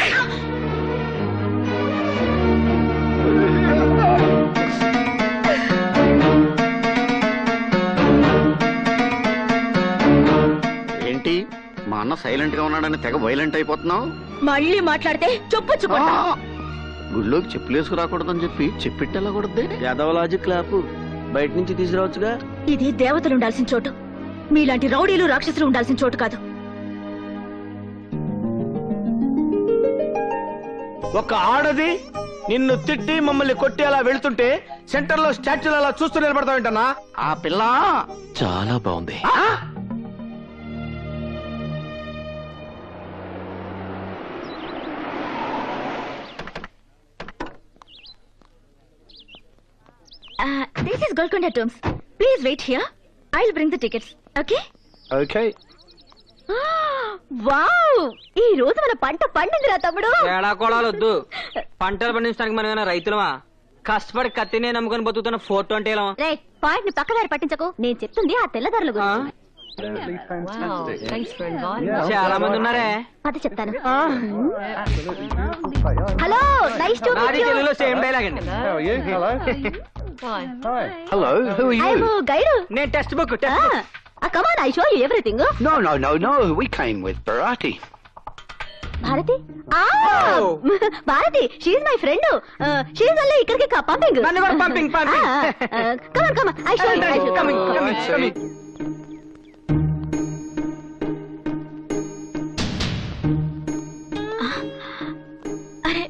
ఏంటి మా అన్న సైలెంట్ గా ఉన్నాడని తెగ వైలెంట్ అయిపోతున్నావు? మళ్ళీ మాట్లాడితే చొప్పుచ్చుకుంటా. గుళ్ళోకి చెప్పులేసుకు రాకూడదని చెప్పి చెప్పిట్టెళ్ళకూడదే. యాదవలాజిక్ క్లాప్ బయట నుంచి తీసుకురావచ్చుగా. ఇది దేవతలు ఉండాల్సిన చోటు, మీలాంటి రౌడీలు రాక్షసులు ఉండాల్సిన చోటు కాదు. ఒక ఆడది నిన్ను తిట్టి మమ్మల్ని కొట్టి అలా వెళ్తుంటే సెంటర్ లో స్టాచ్యూలు అలా చూస్తూ నిలబడతావేంటన్నా? ఆ పిల్ల చాలా బాగుంది. This is Golconda Tombs. Please wait here. I'll bring the tickets. Okay? Okay. Wow! ఈ రోజు మన పంట పండిందిరా తమ్ముడు. ఏడాకోళాలొద్దు. పంటలు పండించడానికి మనం ఏమైనా రైతులమా? కష్టపడి కత్తినే నమ్ముకొని బతుకుతున్న ఫోటో అంటే ఎలా? రే, పాయింట్ ని పక్కదారి పట్టించకు. నేను చెప్తుంది ఆ తెల్లదారుల గురించి. చాలా మంది ఉన్నారే. అది చెప్తాను. Hello, nice to meet you. తెలుగులో సేమ్ డైలాగ్ అండి. Hello, who are you? Guide. నేను text book. Come on, I show you everything. No. We came with Bharati. Bharati? Bharati, she my friend. She only ఇక్కడికి పంపింగ్. నన్ను కూడా పంపింగ్. Come on, I show you. Coming. అరే,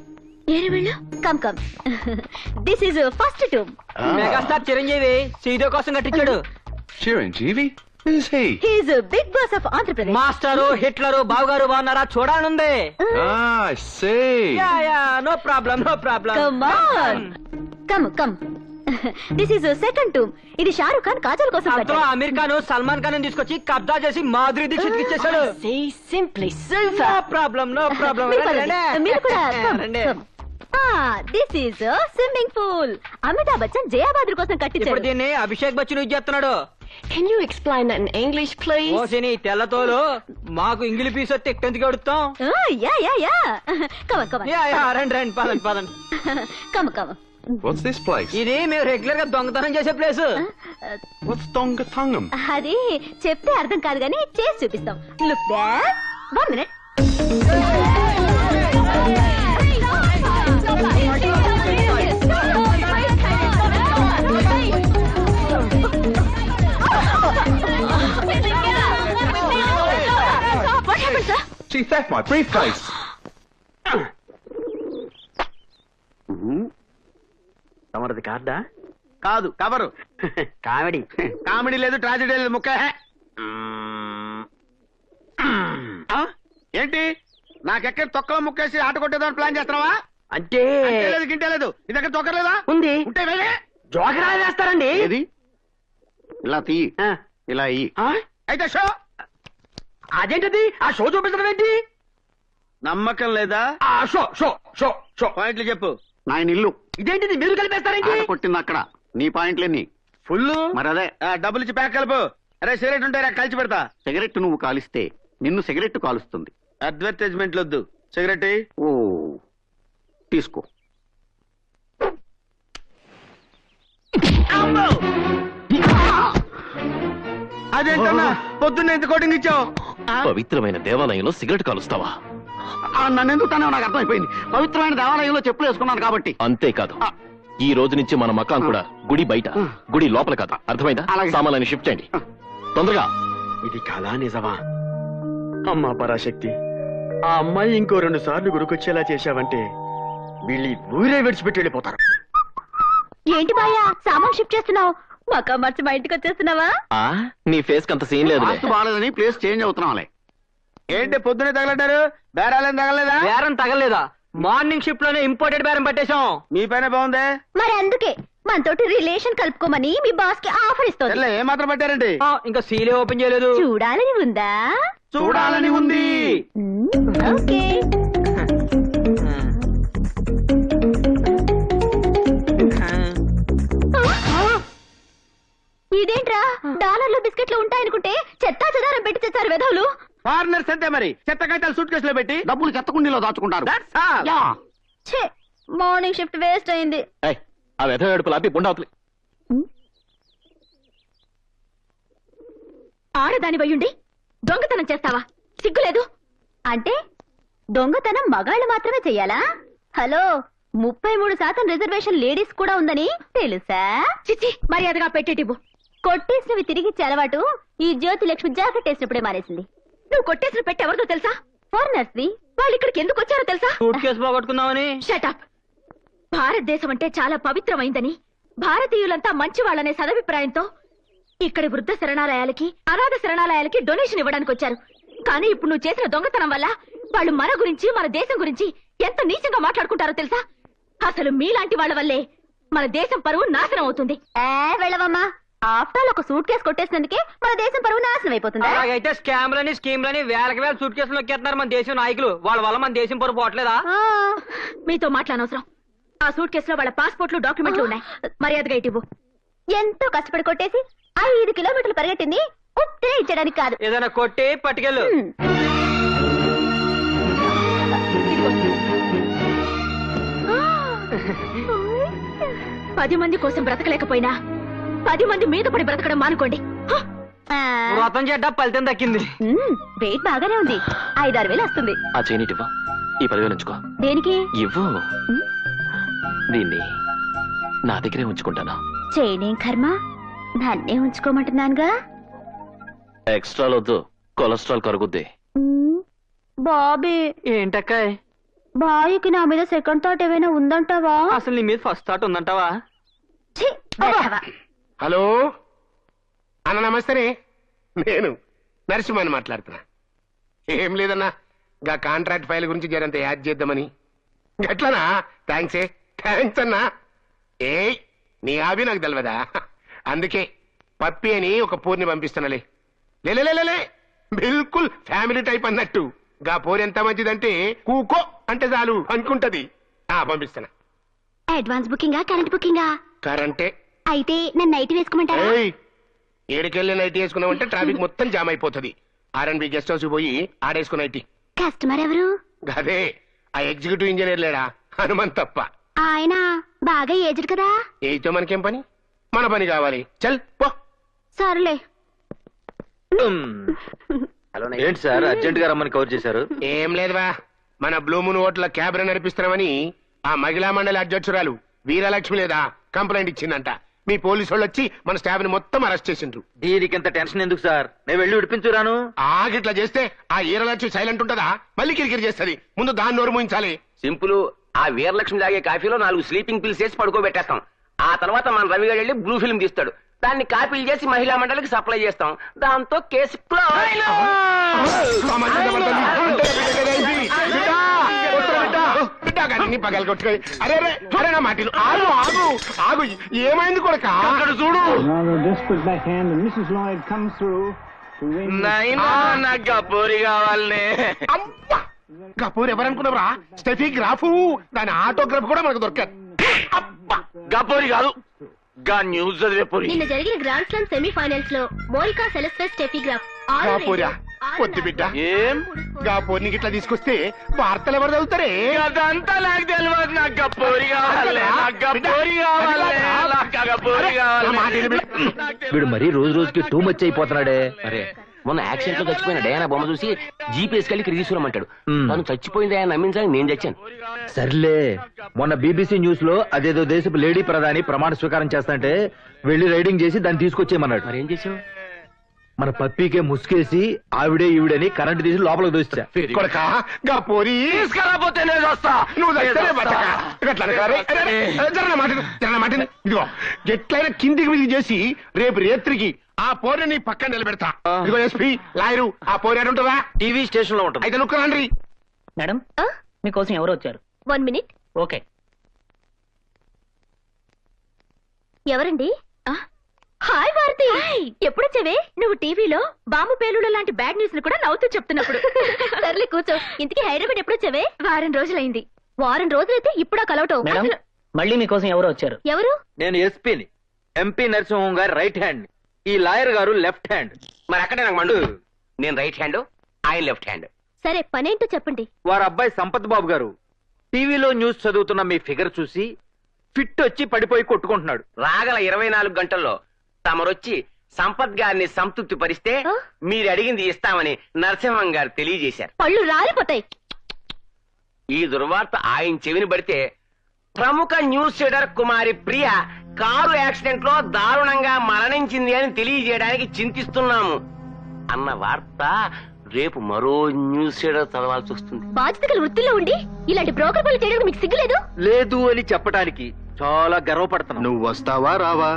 ఏరే వెళ్ళు. Come. This is first tomb. Megastar Chiranjeevi సీదో కోసం కట్టించాడు. Chiranjeevi? Who's he? He is big boss of Andhra Pradesh. Master, Hitler, బావగారు బాగున్నారా? చూడాలనుంది. I see. Yeah, no problem. Come on. Come. This is second tomb. ఇది షారుఖ్ ఖాన్ కాజల్ కోసం అందులో అమీర్ ఖాన్, సల్మాన్ ఖాన్ తీసుకొచ్చి కబ్జా చేసి మాధురి దీక్షిత్ ఇచ్చేసాడు. No problem. మీరు కూడా come. This is swimming pool. Amitabh Bachchan Jaya Bhaduri కోసం ఇప్పుడు కట్టించాడు. దీన్ని అభిషేక్ బచ్చన్ యూజ్ చేస్తున్నాడు. Can you explain that in English, please? ఓ సిని తెల్లతోలు మాకు ఇంగిలి పీస్ వస్తే ఎందుకు అడుగుతాం? Yeah. Come on. యా, రండి పదండి. Come. What's this place? ఇది మేము రెగ్యులర్ గా దొంగతనం చేసే ప్లేస్. What's Dongatungam? అది చెప్తే అర్థం కాదు కానీ చేసి చూపిస్తాం. Look back. 1 minute. What happened, sir? She theft my briefcase. తమరది కార్డా? కాదు, కవరు. కామెడీ లేదు, ట్రాజెడీ లేదు, ముక్క. ఏంటి నాకెక్కడ తొక్కలో ముక్కేసి ఆట కొట్టేదాన్ని ప్లాన్ చేస్తున్నావా? అంటే లేదు గింటే లేదు నీ దగ్గర తొక్కలేదా? ఉంది. ఉంటే వేరే జోకరా వేస్తారండి. ఏది ఇలా తీ, ఇలా అయ్యి. అయితే షో. అదేంటది? ఆ షో చూపించడం ఏంటి? నమ్మకం లేదా? ఆ షో షో షో షో పాయింట్లు చెప్పు. నాయన ఇల్లు ఇదేంటిది? మీరు కలిపేస్తారేంటి? ఆట కొట్టింది అక్కడ. నీ పాయింట్లెన్ని? ఫుల్. మరి అదే డబ్బులు ఇచ్చి ప్యాక్ కలుపు. అరే సిగరెట్ ఉంటారా కలిసి పెడతా. సిగరెట్ నువ్వు కాలిస్తే నిన్ను సిగరెట్ కాలుస్తుంది. అడ్వర్టైజ్మెంట్లు వద్దు. సిగరెట్ ఓ తీసుకో. అదేంటన్నా పొద్దున్న ఎంత కోటింగ్ ఇచ్చావు? పవిత్రమైన దేవాలయంలో సిగరెట్ కాలుస్తావా? నన్ను ఎందుకు తానే నాకు అర్థమైపోయింది. పవిత్రమైన దేవాలయంలో చెప్పులు వేసుకున్నాను కాబట్టి. అంతేకాదు, ఈ రోజు నుంచి మన మకాం కూడా గుడి బయట, గుడి లోపల కాదు. అర్థమైందా? అలాగే. సామాన్యాన్ని షిఫ్ట్ చేయండి తొందరగా. ఇది కళా నిజమా? అమ్మా పరాశక్తి, ఆ అమ్మాయి ఇంకో 2 సార్లు గుడికొచ్చేలా చేశావంటే వీళ్ళు ఊరే విడిచిపెట్టి వెళ్ళిపోతారు. ఏంటి బాయా సామాన్ షిఫ్ట్ చేస్తున్నావు? మకా మార్చి మా ఇంటికి వచ్చేస్తున్నావా? ఆ నీ ఫేస్ కి అంత సీన్ లేదు. వాస్తు బాగాలేదని ప్లేస్ చేంజ్ అవుతున్నాంలే. ఏంటి పొద్దునే తగలడ్డారు? బేరాలేం తగలలేదా? బేరం తగలేదా? మార్నింగ్ షిఫ్ట్ లోనే ఇంపోర్టెడ్ బేరం పట్టేశాం. మీ పైన బాగుందే. మరి అందుకే మనతోటి రిలేషన్ కలుపుకోమని మీ బాస్ కి ఆఫర్ ఇస్తుంది. ఏం మాత్రం పట్టారండి? ఇంకా సీలే ఓపెన్ చేయలేదు. చూడాలని ఉందా? చూడాలని ఉంది. ఓకే. ఇదేంట్రా డాలర్లు బిస్కెట్లు ఉంటాయనుకుంటే చెత్తా చెదారం పెట్టి తెచ్చారు వెధవులు. ఫారినర్స్ అంతే మరి. చెత్త కాగితాలు సూట్ కేసులో పెట్టి డబ్బులు చెత్తకుండీలో దాచుకుంటారు. యా. ఛే, మార్నింగ్ షిఫ్ట్ వేస్ట్ అయింది. ఏయ్, ఆ వెధ ఏడుపులు ఆపి బుండావుతులు. ఆడదాని వయ్యుండి దొంగతనం చేస్తావా? సిగ్గులేదు? అంటే దొంగతనం మగాళ్ళు మాత్రమే చెయ్యాలా? హలో, 33% రిజర్వేషన్ లేడీస్ కూడా ఉందని తెలుసా? చిచ్చి, మర్యాదగా పెట్టేటివ్వు. కొట్టేసినవి తిరిగి అలవాటు ఈ జ్యోతి లక్ష్మి జాకెట్ వేసినప్పుడే మానేసింది. నువ్వు కొట్టేసిన పెట్టి ఎవరితో తెలుసా? ఫారినర్స్ ని. వాళ్ళు ఇక్కడికి ఎందుకు వచ్చారో తెలుసా? సూట్ కేసు పోగొట్టుకుందామని. షటప్. భారతదేశం అంటే చాలా పవిత్రమైందని, భారతీయులంతా మంచి వాళ్ళనే సదభిప్రాయంతో ఇక్కడి వృద్ధ శరణాలయాలకి, అనాథ శరణాలయాలకి డొనేషన్ ఇవ్వడానికి వచ్చారు. కానీ ఇప్పుడు నువ్వు చేసిన దొంగతనం వల్ల వాళ్ళు మన గురించి, మన దేశం గురించి ఎంత నీచంగా మాట్లాడుకుంటారో తెలుసా? అసలు మీలాంటి వాళ్ళ వల్లే మన దేశం పరువు నాశనం అవుతుంది. వెళ్ళవమ్మా. ఆఫ్టర్ ఒక సూట్ కేసు కొట్టేసినందుకే మన దేశం పరువు నాశనం అయిపోతుంది. అలాగైతే స్కామ్లని స్కీమ్లని వేలకి వేల సూట్ కేసులు నొక్కేస్తున్నారు మన దేశం నాయకులు. వాళ్ళ వల్ల మన దేశం పరువు పోవట్లేదా? మీతో మాట్లాడనవసరం. ఆ సూట్ కేసులో వాళ్ళ పాస్పోర్ట్లు, డాక్యుమెంట్లు ఉన్నాయి. మర్యాదగా ఇటివ్వు. ఎంతో కష్టపడి కొట్టేసి 5 కిలోమీటర్లు పరిగెట్టింది ఉత్తే ఇచ్చడానికి కాదు. ఏదైనా కొట్టి పట్టుకెళ్ళు. 10 మంది కోసం బ్రతకలేకపోయినా 10 మంది మీద పడి బ్రతకడం మానుకోండి. వ్రతం చేద్దా ఫలితం దక్కింది. వెయిట్ బాగానే ఉంది. 5-6 వేలు వస్తుంది. ఆ చేయనిటివ్వు. ఈ 10,000 ఉంచుకో. దేనికి? ఇవ్వు. దీన్ని నా దగ్గరే ఉంచుకుంటాను. చేయనేం కర్మ, నన్నే ఉంచుకోమంటున్నానుగా. ఎక్స్ట్రా వద్దు, కొలెస్ట్రాల్ కరుగుద్ది. బాబీ. ఏంటక్కాయ్? బాయ్కి నా మీద సెకండ్ థాట్ ఏమైనా ఉందంటావా? అసలు నీ మీద ఫస్ట్ థాట్ ఉందంటావా? హలో అన్న, నమస్తే. నేను నరసింహని మాట్లాడుతున్నా. ఏం లేదన్నా, గా కాంట్రాక్ట్ ఫైల్ గురించి జరంత యాడ్ చేద్దామని. గట్లనా? థ్యాంక్స్ అన్నా. ఏ నీ ఆవి నాకు తెలియదా? అందుకే పప్పి అని ఒక పూర్ని పంపిస్తున్నాలే. లేలే బిల్కుల్ ఫ్యామిలీ టైప్ అన్నట్టు. గా పోరు ఎంత మంచిదంటే కూకో అంటే చాలు అనుకుంటది. పంపిస్తున్నా. Advance బుకింగా, current బుకింగా? కరెంటే. అయితే నన్ను నైట్ వేసుకోమంటారా? ఏడుకెళ్ళి నైట్ వేసుకున్నామంటే ట్రాఫిక్ మొత్తం జామ్ అయిపోతుంది. R&B గెస్ట్ హౌస్ పోయి ఆడేసుకున్న నైట్. కస్టమర్ ఎవరు? అదే ఆ ఎగ్జిక్యూటివ్ ఇంజనీర్ లేడా, హనుమంత్ తప్ప. ఆయన బాగా ఏజ్డ్ కదా. ఏతో మనకేం పని, మన పని కావాలి. చల్ పో. సర్లే. ఏంటి సార్ అర్జెంట్ గా రమ్మని కవర్ చేశారు? ఏం లేదువా, మన బ్లూమూన్ హోటల్ క్యాబ్ నడిపిస్తున్నామని ఆ మహిళా మండలి అధ్యక్షురాలు వీరలక్ష్మి లేదా కంప్లైంట్ ఇచ్చిందంట. మీ పోలీసు వాళ్ళు వచ్చి మన స్టాఫ్ ని మొత్తం అరెస్ట్ చేసిండ్రు. దీనికి ఎంత టెన్షన్ ఎందుకు సార్, నేను వెళ్ళి విడిపించురాను. ఆగిట్లా చేస్తే ఆ వీరలక్ష్మి సైలెంట్ ఉంటదా? మళ్ళీ కిరికిరి చేస్తుంది. ముందు దాన్ని నోరు మూయించాలి. సింపుల్. ఆ వీరలక్ష్మి తాగే కాఫీలో 4 స్లీపింగ్ పిల్స్ వేసి పడుకోబెట్టేస్తాం. ఆ తర్వాత మన రవి గారు వెళ్ళి బ్లూ ఫిల్మ్ తీస్తాడు. దాన్ని కాపీలు చేసి మహిళా మండలికి సప్లై చేస్తాం. దాంతో కేసు క్లోజ్. ఏమైంది కొడుక చూడు. నాకు గపూరి కావాలనే. గపూర్ ఎవరనుకున్నావురా? Steffi Graf. దాని ఆటోగ్రాఫ్ కూడా మనకు దొరకదు. గపూరి కాదు, గా న్యూస్ చదివే పూరి. నిన్న జరిగిన గ్రాండ్ స్లామ్ సెమీఫైనల్స్ లో మోనికా సెలెస్టస్ స్టెఫీ గ్రాఫ్ గాపూరా పొద్దు బిడ్డ. ఏం గాపూర్ని గిట్లా తీసుకొస్తే వార్తలు ఎవరు చదువుతారే? అదంతా నాకు తెలియదు. నాకు గపూరి కావాలి, నాకు గపూరి కావాలి, నాకు గపూరి కావాలి. వీడు మరీ రోజు రోజుకి టూ మచ్ అయిపోతున్నాడే. అరే మొన్న యాక్సిడెంట్ లో చచ్చిపోయిన డయానా బొమ్మ చూసి జీపీఎస్ కలిగి ఇక్కడ తీసుకురమ్మంటాడు. తను చచ్చిపోయింది ఆయన నమ్మించడానికి నేను చచ్చాను. సర్లే, మొన్న బీబీసీ న్యూస్ లో అదేదో దేశపు లేడీ ప్రధాని ప్రమాణ స్వీకారం చేస్తాంటే వెళ్లి రైడింగ్ చేసి దాన్ని తీసుకొచ్చేయమన్నాడు. మరి ఏం చేసావు? మన పప్పీకే ముసుకేసి ఆవిడే ఈవిడని కరెంట్ తీసి లోపలికి దోస్తా. కొడకా గాపూరి తీసుకురాపోతే నేను వస్తా. నువ్వు ఇదిగో ఎట్లయినా కిందికి మీదికి చేసి రేపు రేత్రికి ఆ పోరని పక్కన నిలబెడతా. ఇదిగో ఎస్పీ లాయరు ఆ పోరే ఉంటుందా? టీవీ స్టేషన్ లో ఉంటుంది. అయితే నువ్వు రండి. మేడం మీకోసం ఎవరు వచ్చారు? 1 minute. ఓకే. ఎవరండి? హాయ్ భారతి, ఎప్పుడొచ్చావే? నువ్వు టీవీలో బాంబు పేలుడు లాంటి బ్యాడ్ న్యూస్ ని కూడా నవ్వుతూ చెప్తున్నప్పుడు. సర్లే కూర్చో. ఇంతకీ హైదరాబాద్ ఎప్పుడొచ్చావే? వారం రోజులైంది. వారం రోజులైతే ఇప్పుడా కలవటం? మేడం మళ్ళీ మీకోసం ఎవరు వచ్చారు? ఎవరు? నేను ఎస్పీని, ఎంపీ నరసింహం గారు రైట్ హ్యాండ్, ఈ లాయర్ గారు లెఫ్ట్ హ్యాండ్. మరి అక్కడే నాకు మండు. నేను రైట్ హ్యాండ్, ఆయన లెఫ్ట్ హ్యాండ్. సరే పనేంటో చెప్పండి. వారి అబ్బాయి సంపత్ బాబు గారు టీవీలో న్యూస్ చదువుతున్న మీ ఫిగర్ చూసి ఫిట్ వచ్చి పడిపోయి కొట్టుకుంటున్నాడు. రాగల 24 గంటల్లో తమరొచ్చి సంపత్ గారిని సంతృప్తి పరిస్తే మీరు అడిగింది ఇస్తామని నరసింహం గారు తెలియజేశారు. పళ్ళు రాలిపోతాయి. ఈ దుర్వార్త ఆయన చెవిని పడితే ప్రముఖ న్యూస్ రీడర్ కుమారి ప్రియ కారు యాక్సిడెంట్ లో దారుణంగా మరణించింది అని తెలియజేయడానికి చింతిస్తున్నాము అన్న వార్త రేపు మరో న్యూస్ రీడర్ చదవాల్సి వస్తుంది. బాధ్యత గల వృత్తిలో ఉండి ఇలాంటి బ్రోకర్ పనులు చేయడానికి మీకు సిగ్గులేదు? లేదు అని చెప్పడానికి చాలా గర్వపడుతున్నా. నువ్వు వస్తావా రావా?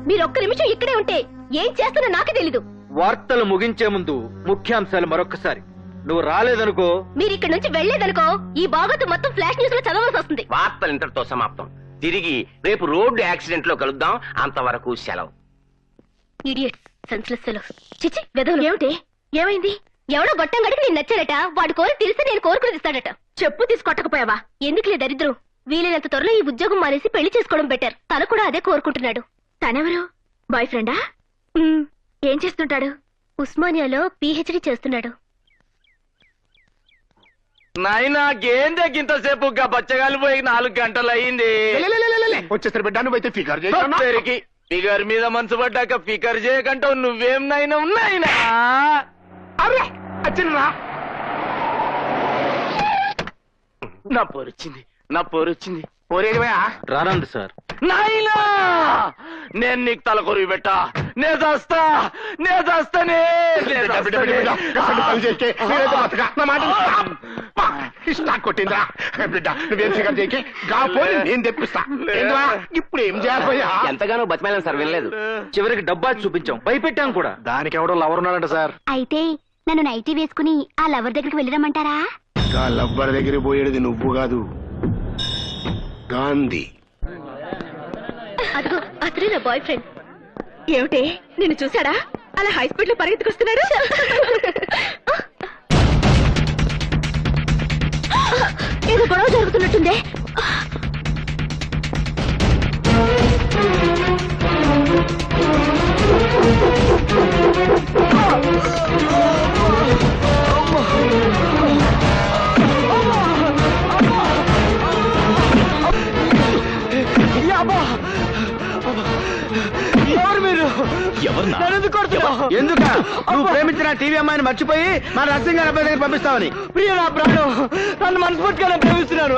మీరు ఒక్క నిమిషం ఇక్కడే ఉంటే ఏం చేస్తున్నా నాకే తెలీదు. వార్తలు ముగించే ముందు ముఖ్యాంశాలు మరొక్కసారి. నువ్వు రాలేదనుకో, మీరు ఇక్కడ నుంచి వెళ్లేదనుకో, ఈ బాగోతు మొత్తం ఫ్లాష్ న్యూస్ లో చదవాల్సి వస్తుంది. వార్తలు ఇంతటితో సమాప్తం. తిరిగి రేపు రోడ్డు యాక్సిడెంట్ లో కలుద్దాం. అంతవరకు సెలవు. Idiots, senseless fellows. చిచి వెదవులు. ఏమిటి? ఏమైంది? ఎవడో గొట్టం గడికి నేను నచ్చాడట. వాడు కోరి తెలిసి నేను కోరుకుని ఇస్తాడట. చెప్పు తీసి కొట్టకపోయావా? ఎందుకులే దరిద్రం. వీలైనంత త్వరలో ఈ ఉద్యోగం మానేసి పెళ్లి చేసుకోవడం బెటర్. తను కూడా అదే కోరుకుంటున్నాడు. తనెవరు? బాయ్ ఫ్రెండా? ఏం చేస్తుంటాడు? ఉస్మానియాలో PhD చేస్తున్నాడు. నాయనా గేందే ఇంతసేపు బచ్చగాలు పోయి 4 గంటలు అయింది. వచ్చేసరి బిడ్డ నువ్వైతే ఫిగర్ చేసి ఫిగర్ మీద మనసు పడ్డాక ఫిగర్ చేయకంటావు. నువ్వేం నాయన ఉన్నాయినా? అరే వచ్చిందిరా. నా పొరొచ్చింది, నా పొరొచ్చింది. పోరేదివయా? రానండి సార్. నాయనా నేను నీకు తలకొరివి పెట్టా. నేస్తానే కొట్టిందా బిడ్డ? నువ్వేం ఫిగర్ చేయకే గాపోని నేను తెప్పిస్తా. ఇప్పుడు ఏం చేయాలి? ఎంతగానో బతిమాలను సార్, వినలేదు. చివరికి డబ్బా చూపించాం, భయపెట్టాం కూడా. దానికి ఎవడో లవర్ ఉన్నాడంట సార్. అయితే నన్ను నైటీ వేసుకుని ఆ లవర్ దగ్గరికి వెళ్ళిరమ్మంటారా? లవ్వర్ దగ్గరికి పోయేది నువ్వు కాదు, గాంధీ. అదిగో అతనే నా బాయ్ ఫ్రెండ్. ఏమిటి? నిన్ను చూసాడా? అలా హై స్పీడ్ లో పరిగెత్తుకొస్తున్నాడు. ఏదో గొడవ జరుగుతున్నట్టుందే. ఎందుక నువ్వు ప్రేమించిన టీవీ అమ్మాయిని మర్చిపోయి మన నర్సింగ్ గారి అబ్బాయి దగ్గర పంపిస్తావని? ప్రియ నా ప్రాణం, నన్ను మనస్ఫూర్తిగా ప్రేమిస్తున్నాను.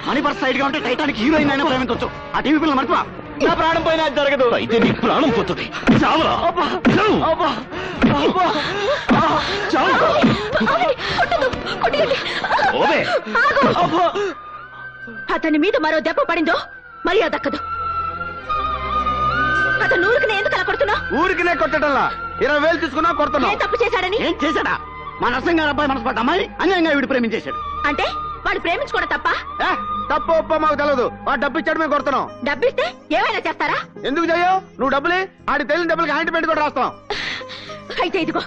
మనీ పర్స్ సైడ్ గా ఉంటే టైటానిక్ హీరోయిన్ అయినా ప్రేమించవచ్చు. ఆ టీవీ పిల్లలు మర్చిపో. నా ప్రాణం పోయినా జరగదు. అయితే నీ ప్రాణం పోతుంది. చావరా. అతని మీద మరో దెబ్బ పడిందో మర్యాద దక్కదు. అతను ఊరికి ఎందుకు అలా కొడుతున్నావు? ఊరికినే కొట్టడంలా 20,000 తీసుకున్నా కొడుతున్నా. ఏం తప్పు చేశాడని? ఏం చేశాడా? మా నర్సం గారు అబ్బాయి మనసు పడ్డ అమ్మాయి అన్యాయంగా వీడు ప్రేమించేశాడు. అంటే వాడు ప్రేమించుకోవడం తప్ప? తప్పు ఒప్ప మాకు తెలియదు. వాడు డబ్బు ఇచ్చాడు, మేము కొడుతున్నాం. డబ్బిస్తే ఏమైనా చేస్తారా? ఎందుకు చెయ్యవు? నువ్వు డబ్బులే ఆడి తెలియని డబ్బులకి హ్యాండ్ పెట్టి కూడా రాస్తాం. అయితే ఇదిగో,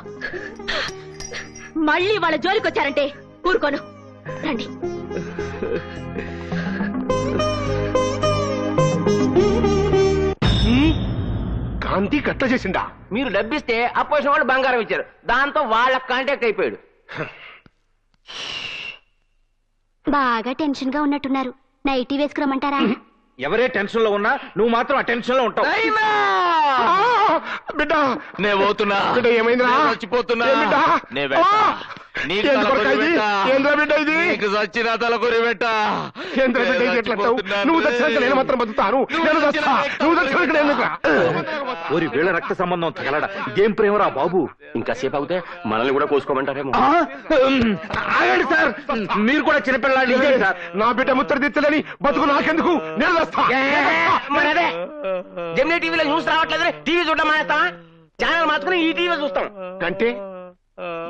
మళ్ళీ వాళ్ళ జోలికి వచ్చారంటే ఊరుకోను. రండి. కాంతి కట్ట చేసిందా? మీరు డబ్బిస్తే అపోజిషన్ వాళ్ళు బంగారం ఇచ్చారు, దాంతో వాళ్ళ కాంటాక్ట్ అయిపోయాడు. బాగా టెన్షన్ గా ఉన్నట్టున్నారు. నైటీ వేసుకురమ్మంటారా? ఎవరే టెన్షన్ లో ఉన్నా నువ్వు మాత్రం ఆ టెన్షన్ లో ఉంటావు. బిడ్డ నే పోతున్నా. బిడ్డ ఏమైందిరా? చచ్చిపోతున్నా. ఏ బిడ్డ? నే వెళ్తా. నీకు ఏంది తలకొరి కొరకా ఇది? పెట్టా. ఏంద్రా బిడ్డ ఇది? నీకు చచ్చిన తలకొరి పెట్టా. ఏంద్రా బిడ్డ ఇది ఎట్లా అంటావు? నువ్వు చచ్చినాక నేను మాత్రం బతుకుతాను. నేను చస్తా. నువ్వు చచ్చినాక నేను ఎందుకురా? ఓరి వీళ్ళ రక్త సంబంధం తగలడా? ఇదేం ప్రేమరా బాబు? ఇంకా సేపు అవుతే మనల్ని కూడా కోసుకోమంటారేమో. ఆగండి సార్, మీరు కూడా చిన్నపిల్లాడి సార్. నా బిడ్డ ముత్తర తెచ్చలేని బతుకు నాకెందుకు? నేను చస్తా. మరదే జెమినీ టీవీలో న్యూస్ రావట్లేదు, టీవీ చూడడం మానేస్తావా? ఛానల్ మార్చుకుని ఈ టీవీ చూస్తాం. అంటే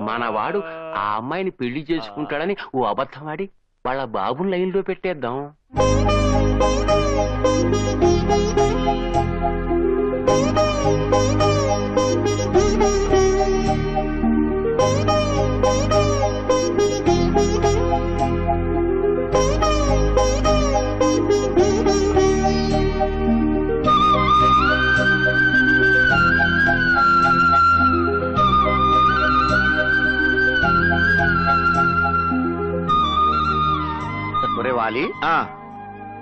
మనవాడు ఆ అమ్మాయిని పెళ్లి చేసుకుంటాడని ఓ అబద్ధం ఆడి వాళ్ళ బాబుని లైన్ లో పెట్టేద్దాం. ఒరే వాలి,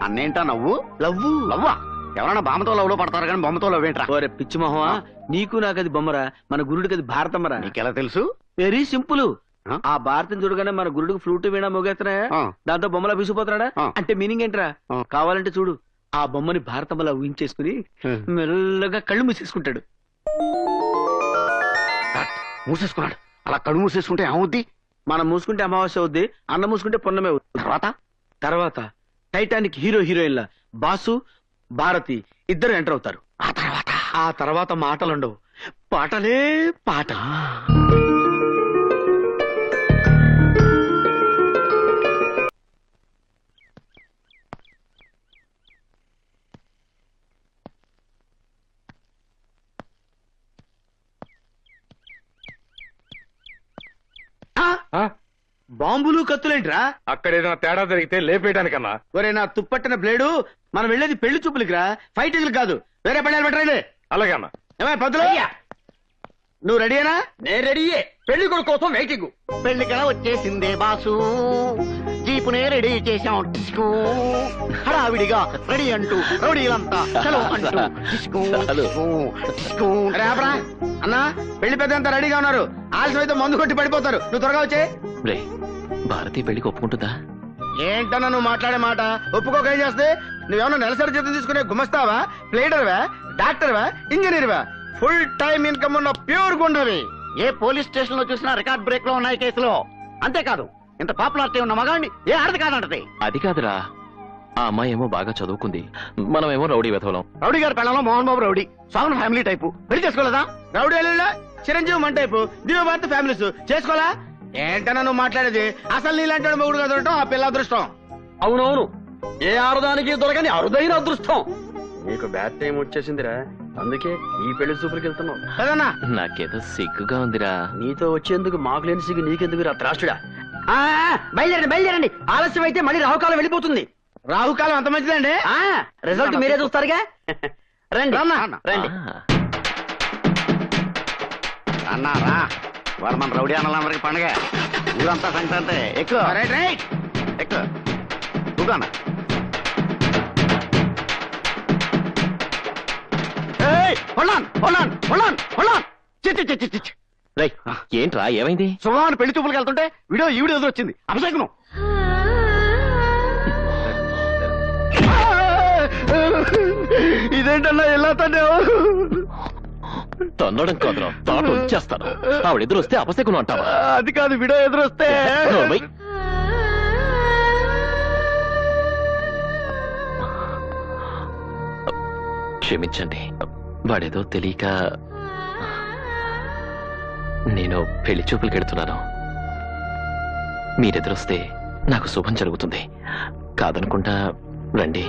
అన్నేంటా నవ్వు? లవ్వా? ఎవరైనా బామ్మతో లవ్ లో పడతారు కానీ బొమ్మతో లవ్ ఏంట్రా? ఓరే పిచ్చి మొహమా, నీకు నాకది బొమ్మరా, మన గురుడికి అది భారతమ్మరా. నీకెలా తెలుసు? Very simple. ఆ భారతం చూడగానే మన గురుడికి ఫ్లూట్ వీణా మోగేస్తున్నాయా, దాంతో బొమ్మలా విసిపోతున్నాడా అంటే మీనింగ్ ఏంట్రా? కావాలంటే చూడు, ఆ బొమ్మని భారతమ్మలా ఊహించేసుకుని మెల్లగా కళ్ళు మూసేసుకుంటాడు. మూసేసుకున్నాడు. అలా కళ్ళు మూసేసుకుంటే ఏమవుద్ది? మనం మూసుకుంటే అమావాస్య అవుద్ది, అన్న మూసుకుంటే పున్నమే అవుద్ది. తర్వాత టైటానిక్ హీరో హీరోయిన్ల బాసు భారతి ఇద్దరు ఎంటర్ అవుతారు. ఆ తర్వాత మాటలుండవు, పాటలే పాట. బాంబులు కత్తులేంట్రా? అక్కడ ఏదైనా తేడా జరిగితే లేపేయడానికన్నా. ఒరే నా తుప్పట్టిన బ్లేడు, మనం వెళ్ళేది పెళ్లి చూపులకి రా, ఫైటింగ్లు కాదు. వేరే పని పెట్టరండి. అలాగే అన్న. ఏమై పద్దులు, నువ్వు రెడీనా? నేను రెడీయే. పెళ్లి కొడుకు కోసం వెయిటింగ్. పెళ్లిగా వచ్చేసిందే బాసు, జీపునే రెడీ చేశాం. డిస్కో హడావిడిగా రెడీ అంటూ రౌడీలంతా చలో అంటూ డిస్కో డిస్కో డిస్కో. రేపరా అన్నా, పెళ్లి పెద్ద అంతా రెడీగా ఉన్నారు. ఆలస్యం అయితే మందు కొట్టి పడిపోతారు. నువ్వు త్వరగా వచ్చే. భారతి పెళ్లికి ఒప్పుకుంటుందా? ఏంటన్నా నువ్వు మాట్లాడే మాట? ఒప్పుకోక ఏం చేస్తే? నువ్వేమన్నా నెలసరి జీతం తీసుకునే గుమస్తావా, ప్లేడర్వా, డాక్టర్వా, ఇంజనీర్వా? ఫుల్ టైం ఇన్కమ్ ఉన్న ప్యూర్ గుండవి. ఏ పోలీస్ స్టేషన్ లో చూసినా రికార్డ్ బ్రేక్ లో ఉన్నాయి కేసులో. అంతేకాదు, ఇంత పాపులారిటీ ఉన్న మగాండి ఏ ఆడది కాదంటది. అది కాదురా, ఆ అమ్మాయి ఏమో బాగా చదువుకుంది, మనమేమో రౌడీ వెధవలం. రౌడీ గారి పెళ్ళలో Mohan Babu rowdy, సాగున్ family type. పెళ్లి చేసుకోలేదా? రౌడీ అల్లుళ్ళ చిరంజీవి మన టైపు, దివ్యభారత ఫ్యామిలీస్. చేసుకోవాలా? ఏంటన్నా నువ్వు మాట్లాడేది? అసలు నీలాంటి మొగుడుగా దొరకటం ఆ పిల్ల అదృష్టం. అవునవును, ఏ ఆరుదానికి దొరకని అరుదైన అదృష్టం. నీకు బ్యాడ్ టైం వచ్చేసిందిరా, అందుకే ఈ పెళ్లి చూపులకి వెళ్తున్నావు కదన్నా? నాకేదో సిగ్గుగా ఉందిరా. నీతో వచ్చేందుకు మాకు లేని సిగ్గు నీకెందుకు రా త్రాష్టుడా? బయలుదేరండి బయలుదేరండి, ఆలస్యం అయితే మళ్ళీ రాహుకాలం వెళ్ళిపోతుంది. రాహుకాలం అంత మంచిదండి. రిజల్ట్ మీరే చూస్తారుగా. రండి రండి అన్నారా? వాడు మన రౌడీ అన్నలందరికి పండగ, ఊరంతా సంక్రాంతి. ఎక్కువ ఎక్కువ కూడానా? ఏంట్రా ఏమైంది? శుభాన్ని పెళ్లి చూపులకు వెళ్తుంటే వీడియో ఈ వీడియో ఎదురొచ్చింది. అభిషేకం ఇదేంటన్నా ఎలా తన్నడం కాదురా, తాట వచ్చేస్తాను. ఆవిడ ఎదురు వస్తే అపశకును అంటావా? అది కాదు, వీడియో ఎదురొస్తే. క్షమించండి, వాడేదో తెలియక నేను పెళ్లి చూపులకు వెళ్తున్నాను. మీరెదురొస్తే నాకు శుభం జరుగుతుంది. కాదనుకుంటా రండి.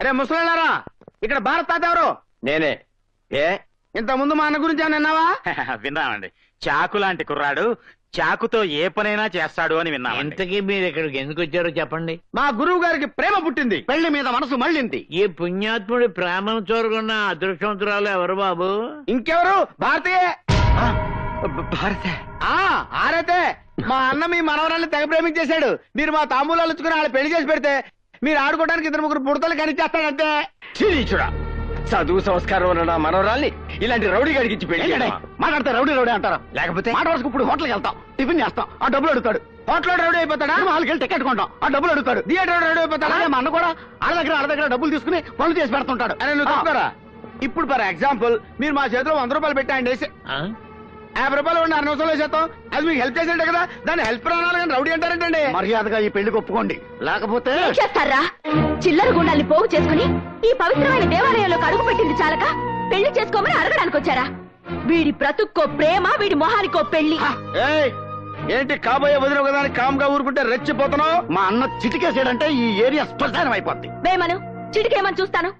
అరే ముసలారా, ఇక్కడ భారత్ తాత ఎవరు? నేనే. ఏ ఇంత ముందు మా అన్న గురించి ఏమన్నా విన్నావా? విన్నామండి. చాకు లాంటి కుర్రాడు చాకుతో ఏ పనైనా చేస్తాడు అని విన్నాం. ఇంతకీ మీరు ఇక్కడికి ఎందుకు వచ్చారో చెప్పండి. మా గురువు గారికి ప్రేమ పుట్టింది, పెళ్లి మీద మనసు మళ్ళింది. ఈ పుణ్యాత్ముడి ప్రేమను చూరకున్న అదృష్టవంతురాలు ఎవరు బాబు? ఇంకెవరు? భారతీయే. భారత ఆరైతే మా అన్న మీ మనవరాన్ని తెగ ప్రేమించేశాడు. మీరు మా తాంబూలాలు ఇచ్చుకుని వాళ్ళు పెళ్లి చేసి పెడితే మీరు ఆడుకోవడానికి 2-3 బుడతలు కనిచేస్తాడంతే. చూడా, చదువు సంస్కారం ఉన్న నా మనవరాల్ని ఇలాంటి రౌడీ గడికి పెళ్లి మాట్లాడితే రౌడీ రౌడీ అంటారా? లేకపోతే మాట వరకు ఇప్పుడు హోటల్కి వెళ్తాం, టిఫిన్ చేస్తాం, ఆ డబ్బులు అడుగుతాడు. హోటల్లో రౌడీ అయిపోతాడా? వాళ్ళకి వెళ్ళి టికెట్ కొంటాం, ఆ డబ్బులు అడుగుతాడు. థియేటర్ రౌడీ అయిపోతాడా? అలాగే మా అన్న కూడా ఆడ దగ్గర డబ్బులు తీసుకుని పనులు చేసి పెడుతుంటాడు. అరే నువ్వు తప్పుకోరా. ఇప్పుడు ఫర్ ఎగ్జాంపుల్ మీరు మా చేతిలో 100 రూపాయలు పెట్టండి, 50 రూపాయలు ఉండి 6 నిమిషాలు వేసేస్తాం. అది మీకు హెల్ప్ చేసేట్టే కదా, దాన్ని హెల్ప్ రావాలి కానీ రౌడీ అంటారంటండి. మర్యాదగా ఈ పెళ్లికి ఒప్పుకోండి, లేకపోతే చేస్తారా? చిల్లర గుండాల్ని పోగు చేసుకుని ఈ పవిత్రమైన దేవాలయంలోకి అడుగు పెట్టింది చాలక పెళ్లి చేసుకోమని అడగడానికి వచ్చారా? వీడి బ్రతుక్కో ప్రేమ, వీడి మొహానికో పెళ్లి. ఏంటి కాబోయే వదిన కదా అని కామ్గా ఊరుకుంటే రెచ్చిపోతున్నావు? మా అన్న చిటికేసాడంటే ఈ ఏరియా శ్మశానం అయిపోద్ది. వేమను చిటికేమని చూస్తాను.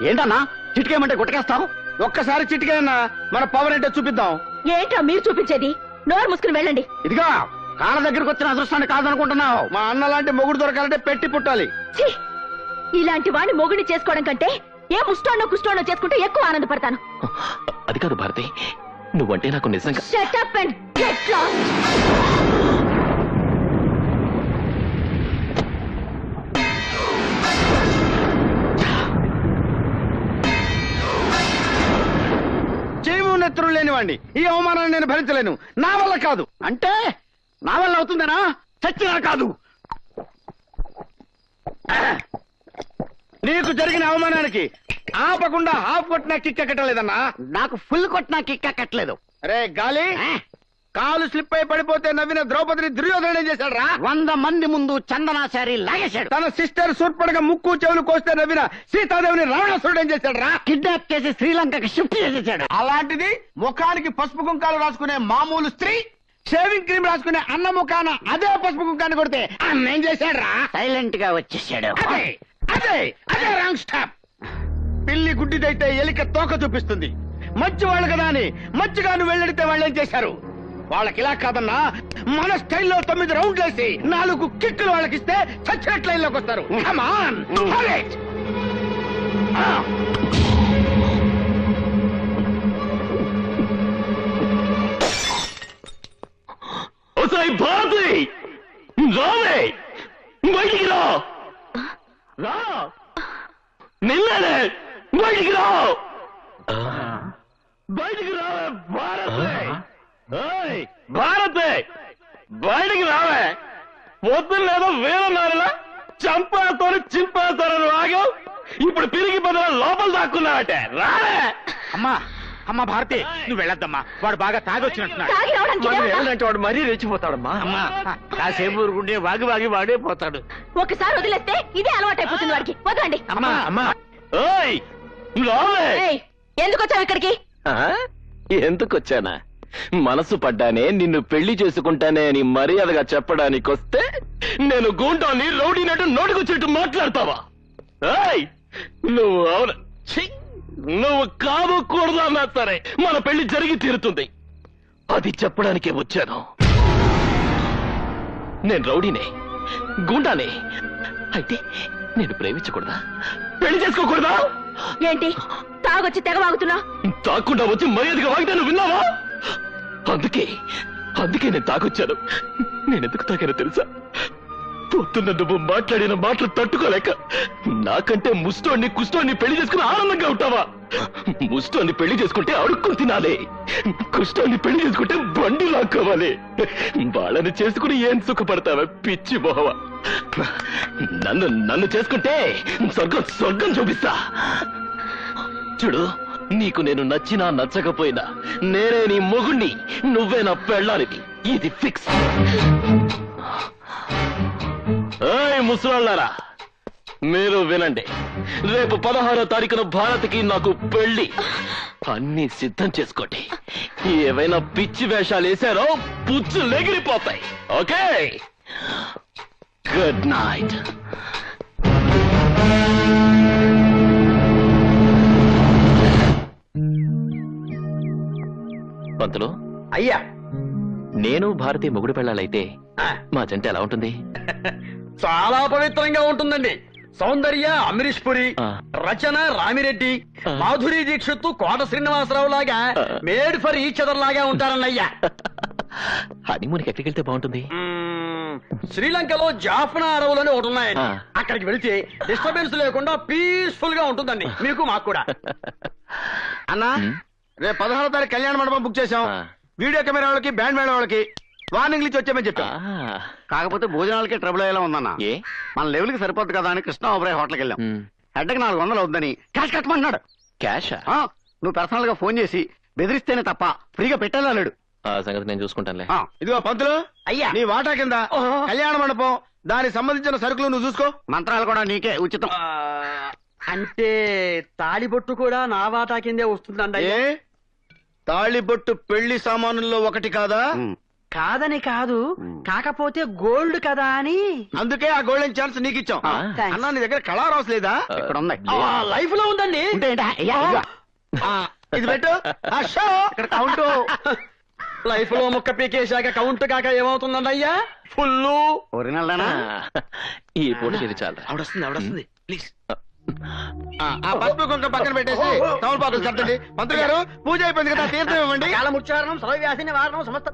ఏంటన్నా చిటికేయమంటే గుట్టకేస్తావు? ఒక్కసారి చిటికేయన్నా మన పవర్ ఏంటో చూపిద్దాం. ఏంట్రా మీరు చూపించేది? నోరు మూసుకుని వెళ్ళండి. ఇదిగా కాళ్ళ దగ్గరకు వచ్చిన అదృష్టాన్ని కాదనుకుంటున్నావు. మా అన్న లాంటి మొగుడు దొరకాలంటే పెట్టి పుట్టాలి. ఛీ! ఇలాంటి వాడిని మొగుడిని చేసుకోవడం కంటే ఏ ముష్టోనో కుష్టోనో చేసుకుంటే ఎక్కువ ఆనందపడతాను. అది కాదు భారతి, నువ్వంటే నాకు నిజంగా. Shut up and get lost. నెత్తురు లేనివాడిని ఈ అవమానాన్ని నేను భరించలేను. నా వల్ల కాదు. అంటే నా వల్ల అవుతుందనా? చచ్చినా కాదు. నీకు జరిగిన అవమానానికి ఆపకుండా హాఫ్ కొట్టినా కిక్ ఎక్కట్లేదన్నా. నాకు ఫుల్ కొట్టినా కిక్ ఎక్కట్లేదు. అరే గాలి, కాలు స్లిప్ అయి పడిపోతే నవ్విన ద్రౌపదిని దుర్యోధన ఏం చేశాడు రా? 100 మంది ముందు చందనాచారి లాగేశాడు. తన సిస్టర్ సూర్పడగా ముక్కు చెవులు కోస్తే నవ్విన సీతాదేవిని రావణాసురుడు ఏం చేశాడు రా? కిడ్నాప్ చేసి శ్రీలంకకి షిఫ్ట్ చేసేసాడు. అలాంటిది ముఖానికి పసుపు కుంకాలు రాసుకునే మామూలు స్త్రీ షేవింగ్ క్రీమ్ రాసుకునే అన్న ముఖాన అదే పసుపు కుంకాన్ని కొడితే అన్న ఏం చేశాడు రా? సైలెంట్ గా వచ్చేసాడు. అదే రాంగ్ స్టాప్. పిల్లి గుడ్డిదైతే ఎలిక తోక చూపిస్తుంది. మంచి వాళ్ళు కదా అని మంచిగా నువ్వు వెళ్ళడితే వాళ్ళు ఏం చేశారు? వాళ్ళకి ఇలా కాదన్నా, మన స్టైల్లో 9 రౌండ్లు వేసి 4 కిక్కులు వాళ్ళకిస్తే చచ్చినట్టు లైన్లోకి వస్తారు. Come on, hold it. Bharati రావే, బయటికి రా. నిన్ననే బయటికి రా. బయటికి రావే భారతే, బయటికి రావే. పొద్దున్న లేదో వేరన్నారులా చంపేస్తాను చింపేస్తారని ఆగావు. ఇప్పుడు పిరిగి బదులు లోపల దాక్కున్నావటే. రావే. అమ్మా భారతి, నువ్వు వెళ్ళొద్దమ్మా, వాడు బాగా తాగొచ్చినట్టున్నాడు. వెళ్ళంటే వాడు మరీ రెచ్చిపోతాడమ్మా. అమ్మా కాసేపు ఊరుకుంటే వాగి వాడే పోతాడు. ఒకసారి వదిలేస్తే ఇదే అలవాటైపోతుంది వాడికి. వదలండి. ఎందుకు వచ్చావు ఇక్కడికి? ఎందుకొచ్చానా? మనసు పడ్డానే నిన్ను పెళ్లి చేసుకుంటానే అని మర్యాదగా చెప్పడానికి వస్తే నేను గూంటాన్ని రౌడీనట్టు నోటికొచ్చేట్టు మాట్లాడతావా? నువ్వు అవును, నువ్వు కాదు కూడదు అన్నా సరే మన పెళ్లి జరిగి తీరుతుంది. అది చెప్పడానికే వచ్చాను. నేను రౌడీనే, గూండానే. అయితే నేను ప్రేమించకూడదా? పెళ్లి చేసుకోకూడదా? ఏంటి తాగొచ్చి తెగ వాగుతున్నా? తాకుండా వచ్చి మర్యాదగా వాగితే నువ్వు విన్నావా? అందుకే నేను తాగొచ్చాను. నేనెందుకు తాగానో తెలుసా? పొద్దున్న నువ్వు మాట్లాడిన మాటలు తట్టుకోలేక నాకంటే ముష్టోడిని కుష్టోడిని పెళ్లి చేసుకుని ఆనందంగా ఉంటావా? ముష్టాన్ని పెళ్లి చేసుకుంటే అడుక్కుని తినాలి, కుష్టాన్ని పెళ్లి చేసుకుంటే బండి లాక్కోవాలి. వాళ్ళని చేసుకుని ఏం సుఖపడతావా పిచ్చి మొహవ? నన్ను చేసుకుంటే స్వర్గం చూపిస్తా. చూడు, నీకు నేను నచ్చినా నచ్చకపోయినా నేనే నీ మొగుణ్ణి, నువ్వే నా పెళ్ళానివి. ఇది ఫిక్స్. ఏయ్ ముసలాళ్ళారా, మీరు వినండి. రేపు 16వ తారీఖున భారత్కి నాకు పెళ్లి. అన్ని సిద్ధం చేసుకోండి. ఏవైనా పిచ్చి వేషాలు వేశారో పుచ్చులు ఎగిరిపోతాయి. Okay, good night. పంతులు అయ్యా, నేను భారతీయ మొగుడు పెళ్ళాలైతే మా జంట ఎలా ఉంటుంది? చాలా పవిత్రంగా ఉంటుందండి. సౌందర్య అమరీష్ పురి, రచన రామిరెడ్డి, మాధురి దీక్షిత్ కోట శ్రీనివాసరావు లాగా మేడ్ ఫర్ ఈచ్ అదర్ లాగా ఉంటారన్నయ్యా. హనీమూన్కి ఎక్కడికి వెళ్తే బాగుంటుంది? శ్రీలంకలో జాఫ్నా అడవులని ఒకటి ఉన్నాయండి. అక్కడికి వెళితే డిస్టర్బెన్స్ లేకుండా పీస్ఫుల్ గా ఉంటుందండి, మీకు మాకు కూడా. అన్నా, రేపు 16వ తారీఖు కళ్యాణ మండపం బుక్ చేశాం. వీడియో కెమెరా వాళ్ళకి, బ్యాండ్ మేళ వాళ్ళకి వార్నింగ్లు ఇచ్చి వచ్చామని చెప్పా. కాకపోతే భోజనాలకి ట్రబుల్ అయ్యేలా ఉందన్న. మన లెవెల్ కి సరిపోద్ది కదా అని కృష్ణ ఓబరాయ్ హోటల్కి వెళ్ళాం. హెడ్కి 400 అవుద్దని క్యాష్ కట్టమంటున్నాడు. క్యాష్? నువ్వు పర్సనల్ గా ఫోన్ చేసి బెదిరిస్తేనే తప్ప ఫ్రీగా పెట్టాలన్నాడు. ఆ సంగతి నేను చూసుకుంటానులే. ఇదిగో పంతులు, అయ్యా నీ వాటా కింద కళ్యాణ మండపం, దానికి సంబంధించిన సరుకులు నువ్వు చూసుకో. మంత్రాలు కూడా నీకే ఉచితం. అంటే తాళిబొట్టు కూడా నా వాటా కిందే వస్తుందండి. తాళిబొట్టు పెళ్లి సామానుల్లో ఒకటి కాదా? కాదని కాదు, కాకపోతే గోల్డ్ కదా అని. అందుకే ఆ గోల్డెన్ ఛాన్స్ నీకు ఇచ్చాం. అన్నా, నీ దగ్గర కళారాస్ లేదా? ఇక్కడ ఉంది. లైఫ్ లో ఉందండి. ఇది పెట్టు. ఇక్కడ కౌంట్. లైఫ్ లో ముక్క పీకేశాక కౌంట్ కాక ఏమవుతుందండి అయ్యా? Full original. ఈ పూట ఇది చాలు. ఆవిడొస్తుంది ప్లీజ్. ఆ పసుపు కుంకుమ పక్కన పెట్టేసి తమలపాకులు కట్టండి. మంత్రి గారు, పూజ అయిపోయింది కదా, తీర్థం ఇవ్వండి. కాలముచ్చారణం సర్వవ్యాధిని వారణం సమస్త.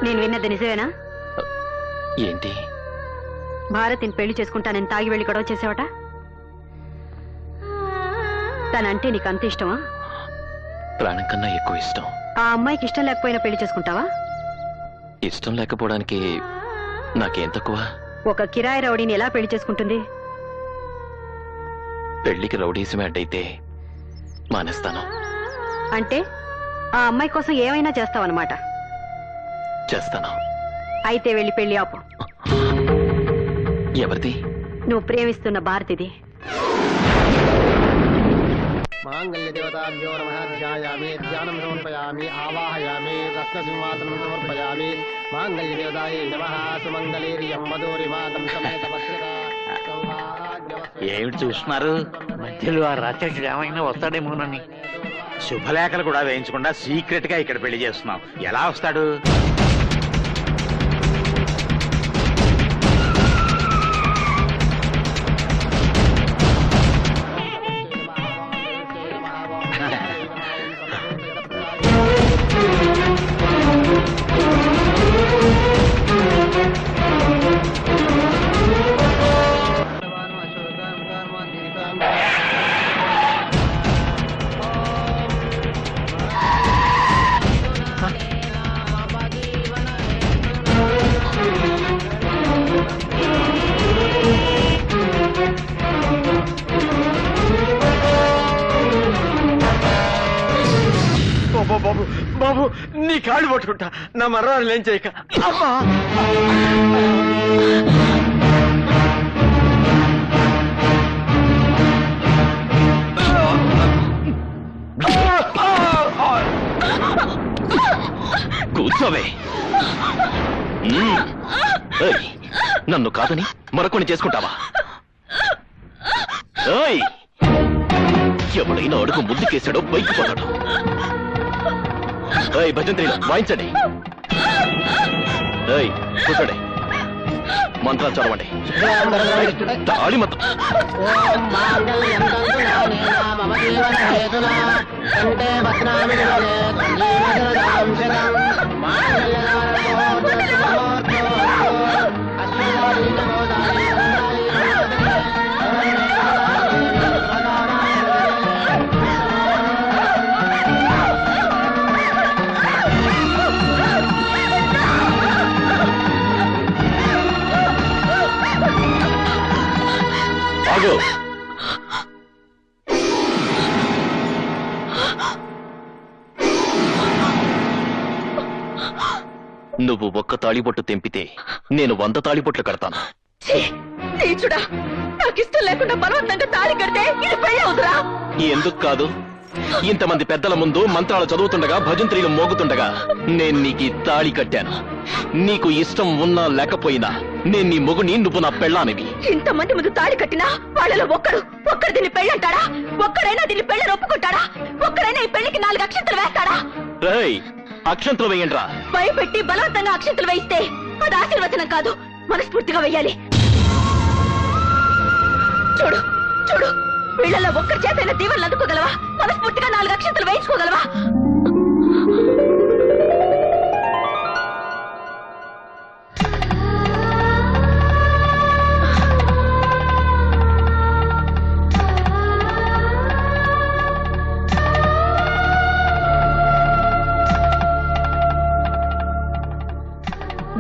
నేను విన్నది నిజమేనా? ఏంటి? భారతిని పెళ్లి చేసుకుంటానని తాగి వెళ్లి గొడవ చేసావట. తనంటే నీకు అంత ఇష్టమా? ప్రాణం కన్నా ఎక్కువ ఇష్టం. ఆ అమ్మాయికి ఇష్టం లేకపోయినా పెళ్లి చేసుకుంటావా? ఇష్టం లేకపోవడానికి నాకేం తక్కువ? ఒక కిరాయి రౌడీని ఎలా పెళ్లి చేసుకుంటుంది? పెళ్లికి రౌడీసమే అడ్డైతే మానేస్తాను. అంటే ఆ అమ్మాయి కోసం ఏమైనా చేస్తావన్నమాట. చేస్తాను. అయితే వెళ్ళి పెళ్లి ఆపు. ఎవరిది? నువ్వు ప్రేమిస్తున్న భారతిది. మాంగళ్య దేవతాభ్యో నమః. ధ్యాయామి, ధ్యానం సమర్పయామి, ఆవాహయామి, రత్నసింహాసనం సమర్పయామి. మాంగళ్య దేవతాయే నమః. సుమంగళీర్యం మధురిమాతం సమేత భద్రతా. ఏమిటి చూస్తున్నారు? మధ్యలో ఆ రాక్షసుడు ఏమైనా వస్తాడేమోనని. శుభలేఖలు కూడా వేయించకుండా సీక్రెట్ గా ఇక్కడ పెళ్లి చేస్తున్నాం. ఎలా వస్తాడు? బాబు బాబు, నీ కాళ్ళు పట్టుకుంటా, నా మర్రాలు ఏం చేయక. అమ్మా, కూర్చోవే. నన్ను కాదని మరొకని చేసుకుంటావా? ఎవడైనా అడుగు ముందుకేసాడో బైక్ పోతాడు. భజంత్రిలో వాయించండి. కూర్చోండి. మంత్రాలు చదవండి. తాళి మొత్తం. నువ్వు ఒక్క తాళిబొట్టు తెంపితే నేను 100 తాళిబొట్లు కడతాను. నీచుడా, నాకు ఇష్టం లేకుండా బలవంతంగా తాళి కడితే ఇది పెళ్లి అవుతురా? ఎందుకు కాదు? ఇంతమంది పెద్దల ముందు మంత్రాలు చదువుతుండగా భజంత్రీలు మోగుతుండగా నేను నీకు తాళి కట్టాను. నీకు ఇష్టం ఉన్నా లేకపోయినా నేను నీ మొగుని, నువ్వు నా పెళ్ళానివి. ఇంతమంది ముందు తాళి కట్టినా వాళ్ళలో ఒక్కడు దీన్ని పెళ్ళంటాడా? ఒక్కడైనా దీన్ని పెళ్ళని ఒప్పుకుంటాడా? ఒక్కడైనా ఈ పెళ్లికి 4 అక్షంతలు వేస్తాడా? రేయ్, అక్షంతలు వేయండ్రా. భయపెట్టి బలవంతంగా అక్షంతలు వేయిస్తే అది ఆశీర్వచనం కాదు, మనస్ఫూర్తిగా వెయ్యాలి. చూడు చూడు, వీళ్ళలో ఒక్కరి చేతైనా దీవెనలు అందుకోగలవా? మనస్ఫూర్తిగా 4 అక్షంతలు వేయించుకోగలవా?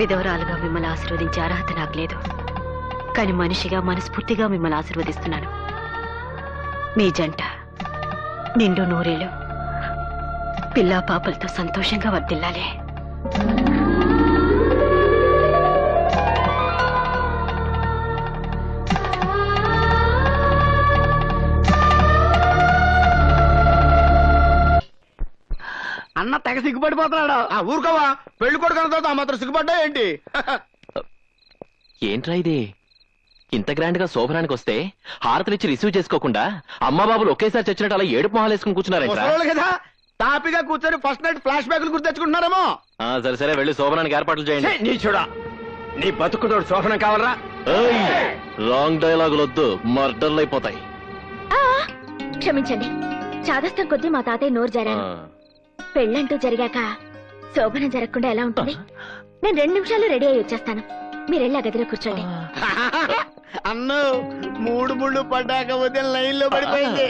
విధవరాలుగా మిమ్మల్ని ఆశీర్వదించే అర్హత నాకు లేదు, కానీ మనిషిగా మనస్ఫూర్తిగా మిమ్మల్ని ఆశీర్వదిస్తున్నాను. మీ జంట నిండు నూరేళ్ళు పిల్లా పాపలతో సంతోషంగా వర్ధిల్లాలి. అన్న తెగ సిగ్గుపడిపోతున్నాడు. ఊరుకోవా, పెళ్లి కొడుకు అన్న తర్వాత మాత్రం సిగ్గుపడ్డా ఏంటి? ఏంట్రా ఇది? ఇంత గ్రాండ్ గా శోభనానికి వస్తే హారతలిచ్చి రిసీవ్ చేసుకోకుండా అమ్మా బాబులు ఒకేసారి చచ్చినట్టు అలా ఏడుపు మొహాలు వేసుకుని కూర్చున్నారంట కదా, తాపిగా కూర్చొని ఫస్ట్ నైట్ ఫ్లాష్ బ్యాక్లు గుర్తు తెచ్చుకుంటున్నారేమో. సరే సరే, వెళ్ళి శోభనానికి ఏర్పాట్లు చేయండి. నీ చూడా, నీ బతుకుతోడు శోభనం కావాలరా? రాంగ్ డైలాగులు వద్దు, మర్డర్లు అయిపోతాయి. క్షమించండి, చాదస్తం కొద్దీ మా తాతయ్య నోరు జారాను. పెళ్ళంటూ జరిగాక శోభనం జరగకుండా ఎలా ఉంటుంది? నేను 2 నిమిషాలు రెడీ అయ్యి వచ్చేస్తాను. మీరెళ్ళి ఆ గదిలో కూర్చోండి. అన్ను 3 ముళ్ళు పడ్డాక ఉదయం లైన్ లో పడిపోయింది.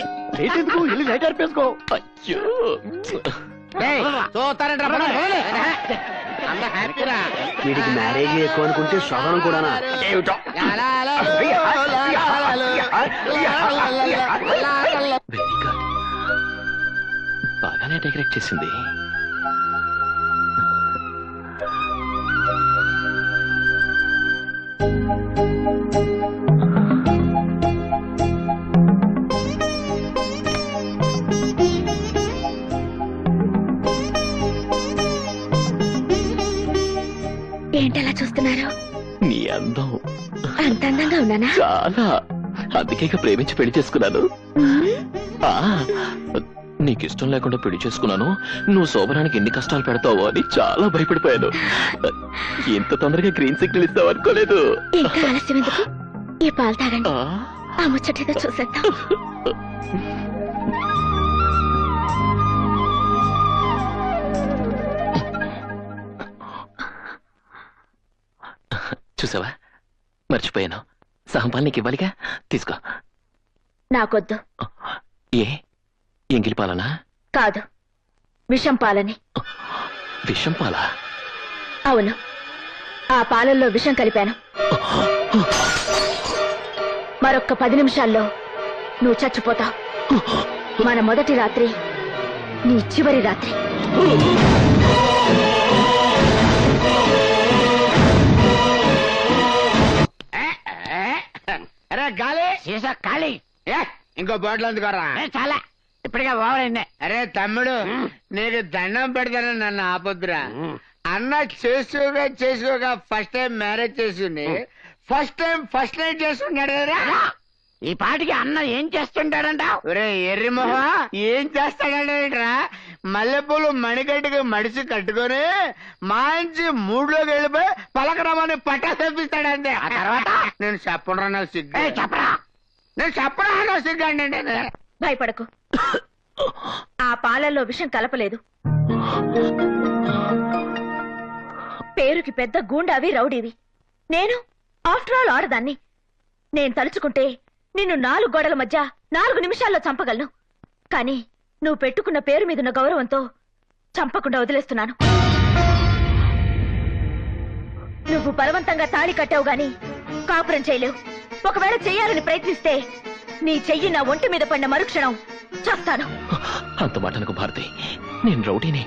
వీడికి మ్యారేజ్ ఎక్కువ అనుకుంటే శోభనం కూడానా? బాగానే డెకరేట్ చేసింది. ఏంటలా చూస్తున్నారు? నీ అందం అంత అందంగా ఉన్నానా? చాలా, అందుకే ప్రేమించి పెళ్లి చేసుకున్నాను. నీకు ఇష్టం లేకుండా పెళ్లి చేసుకున్నాను. నువ్వు శోభనానికి ఎన్ని కష్టాలు పెడతావో అని చాలా భయపడిపోయాను. ఇంత తొందరగా గ్రీన్ సిగ్నల్ ఇస్తావు అనుకోలేదు. ఇంకా ఆలస్యం ఎందుకు? ఈ పాలు తాగండి, ఆ ముచ్చటేదో చూసేద్దాం. చూసావా, మర్చిపోయాను. సహపాలు నీకు ఇవ్వాలిగా, తీసుకో. నాకొద్దు. ఏ, ఎంగిలి పాలనా? కాదు, విషం పాలని. విషం పాలా? అవును, ఆ పాలల్లో విషం కలిపాను. మరొక్క 10 నిమిషాల్లో నువ్వు చచ్చిపోతావు. మన మొదటి రాత్రి నీ చివరి రాత్రి. అరే గాలి సీసా ఖాళీ. ఇంకో బాటిల్ అందుకోరా? చాలా, ఇప్పటికే ఓవరైంది. అరే తమ్ముడు, నీకు దండం పెడతాను, నన్ను ఆపొద్దురా. అన్న చేసుకోగా ఫస్ట్ టైం మ్యారేజ్ చేసింది, ఫస్ట్ నైట్ చేసుకున్నాడు కదా. ఈ పాటికి అన్న ఏం చేస్తుంటాడంట? ఒరే ఎర్రి మొహా, ఏం చేస్తాడంటరా? మల్లెపూలు మణికట్టుకు మడిసి కట్టుకొని మంచి మూడ్లోకి వెళ్ళిపోయి పలకరమని పట్టా తెప్పిస్తాడంతే. ఆ తర్వాత నేను చెప్పరా, నాకు సిగ్గు. చెప్పరా, నేను చెప్పరా, నాకు సిగ్గు అంటే. భయపడకు, ఆ పాలల్లో విషం కలపలేదు. పేరుకి పెద్ద గూండావి, రౌడీవి. నేను ఆఫ్టర్ ఆల్ ఆడదాన్ని. నేను తలుచుకుంటే నిన్ను 4 గోడల మధ్య 4 నిమిషాల్లో చంపగలను. కానీ నువ్వు పెట్టుకున్న పేరు మీదున్న గౌరవంతో చంపకుండా వదిలేస్తున్నాను. నువ్వు బలవంతంగా తాళి కట్టావు గాని కాపురం చేయలేవు. ఒకవేళ చెయ్యాలని ప్రయత్నిస్తే నీ చెయ్యి నా ఒంటి మీద పడిన మరుక్షణం చస్తాను. అంత మాట అనుకో భారతి, నేను రౌడీని,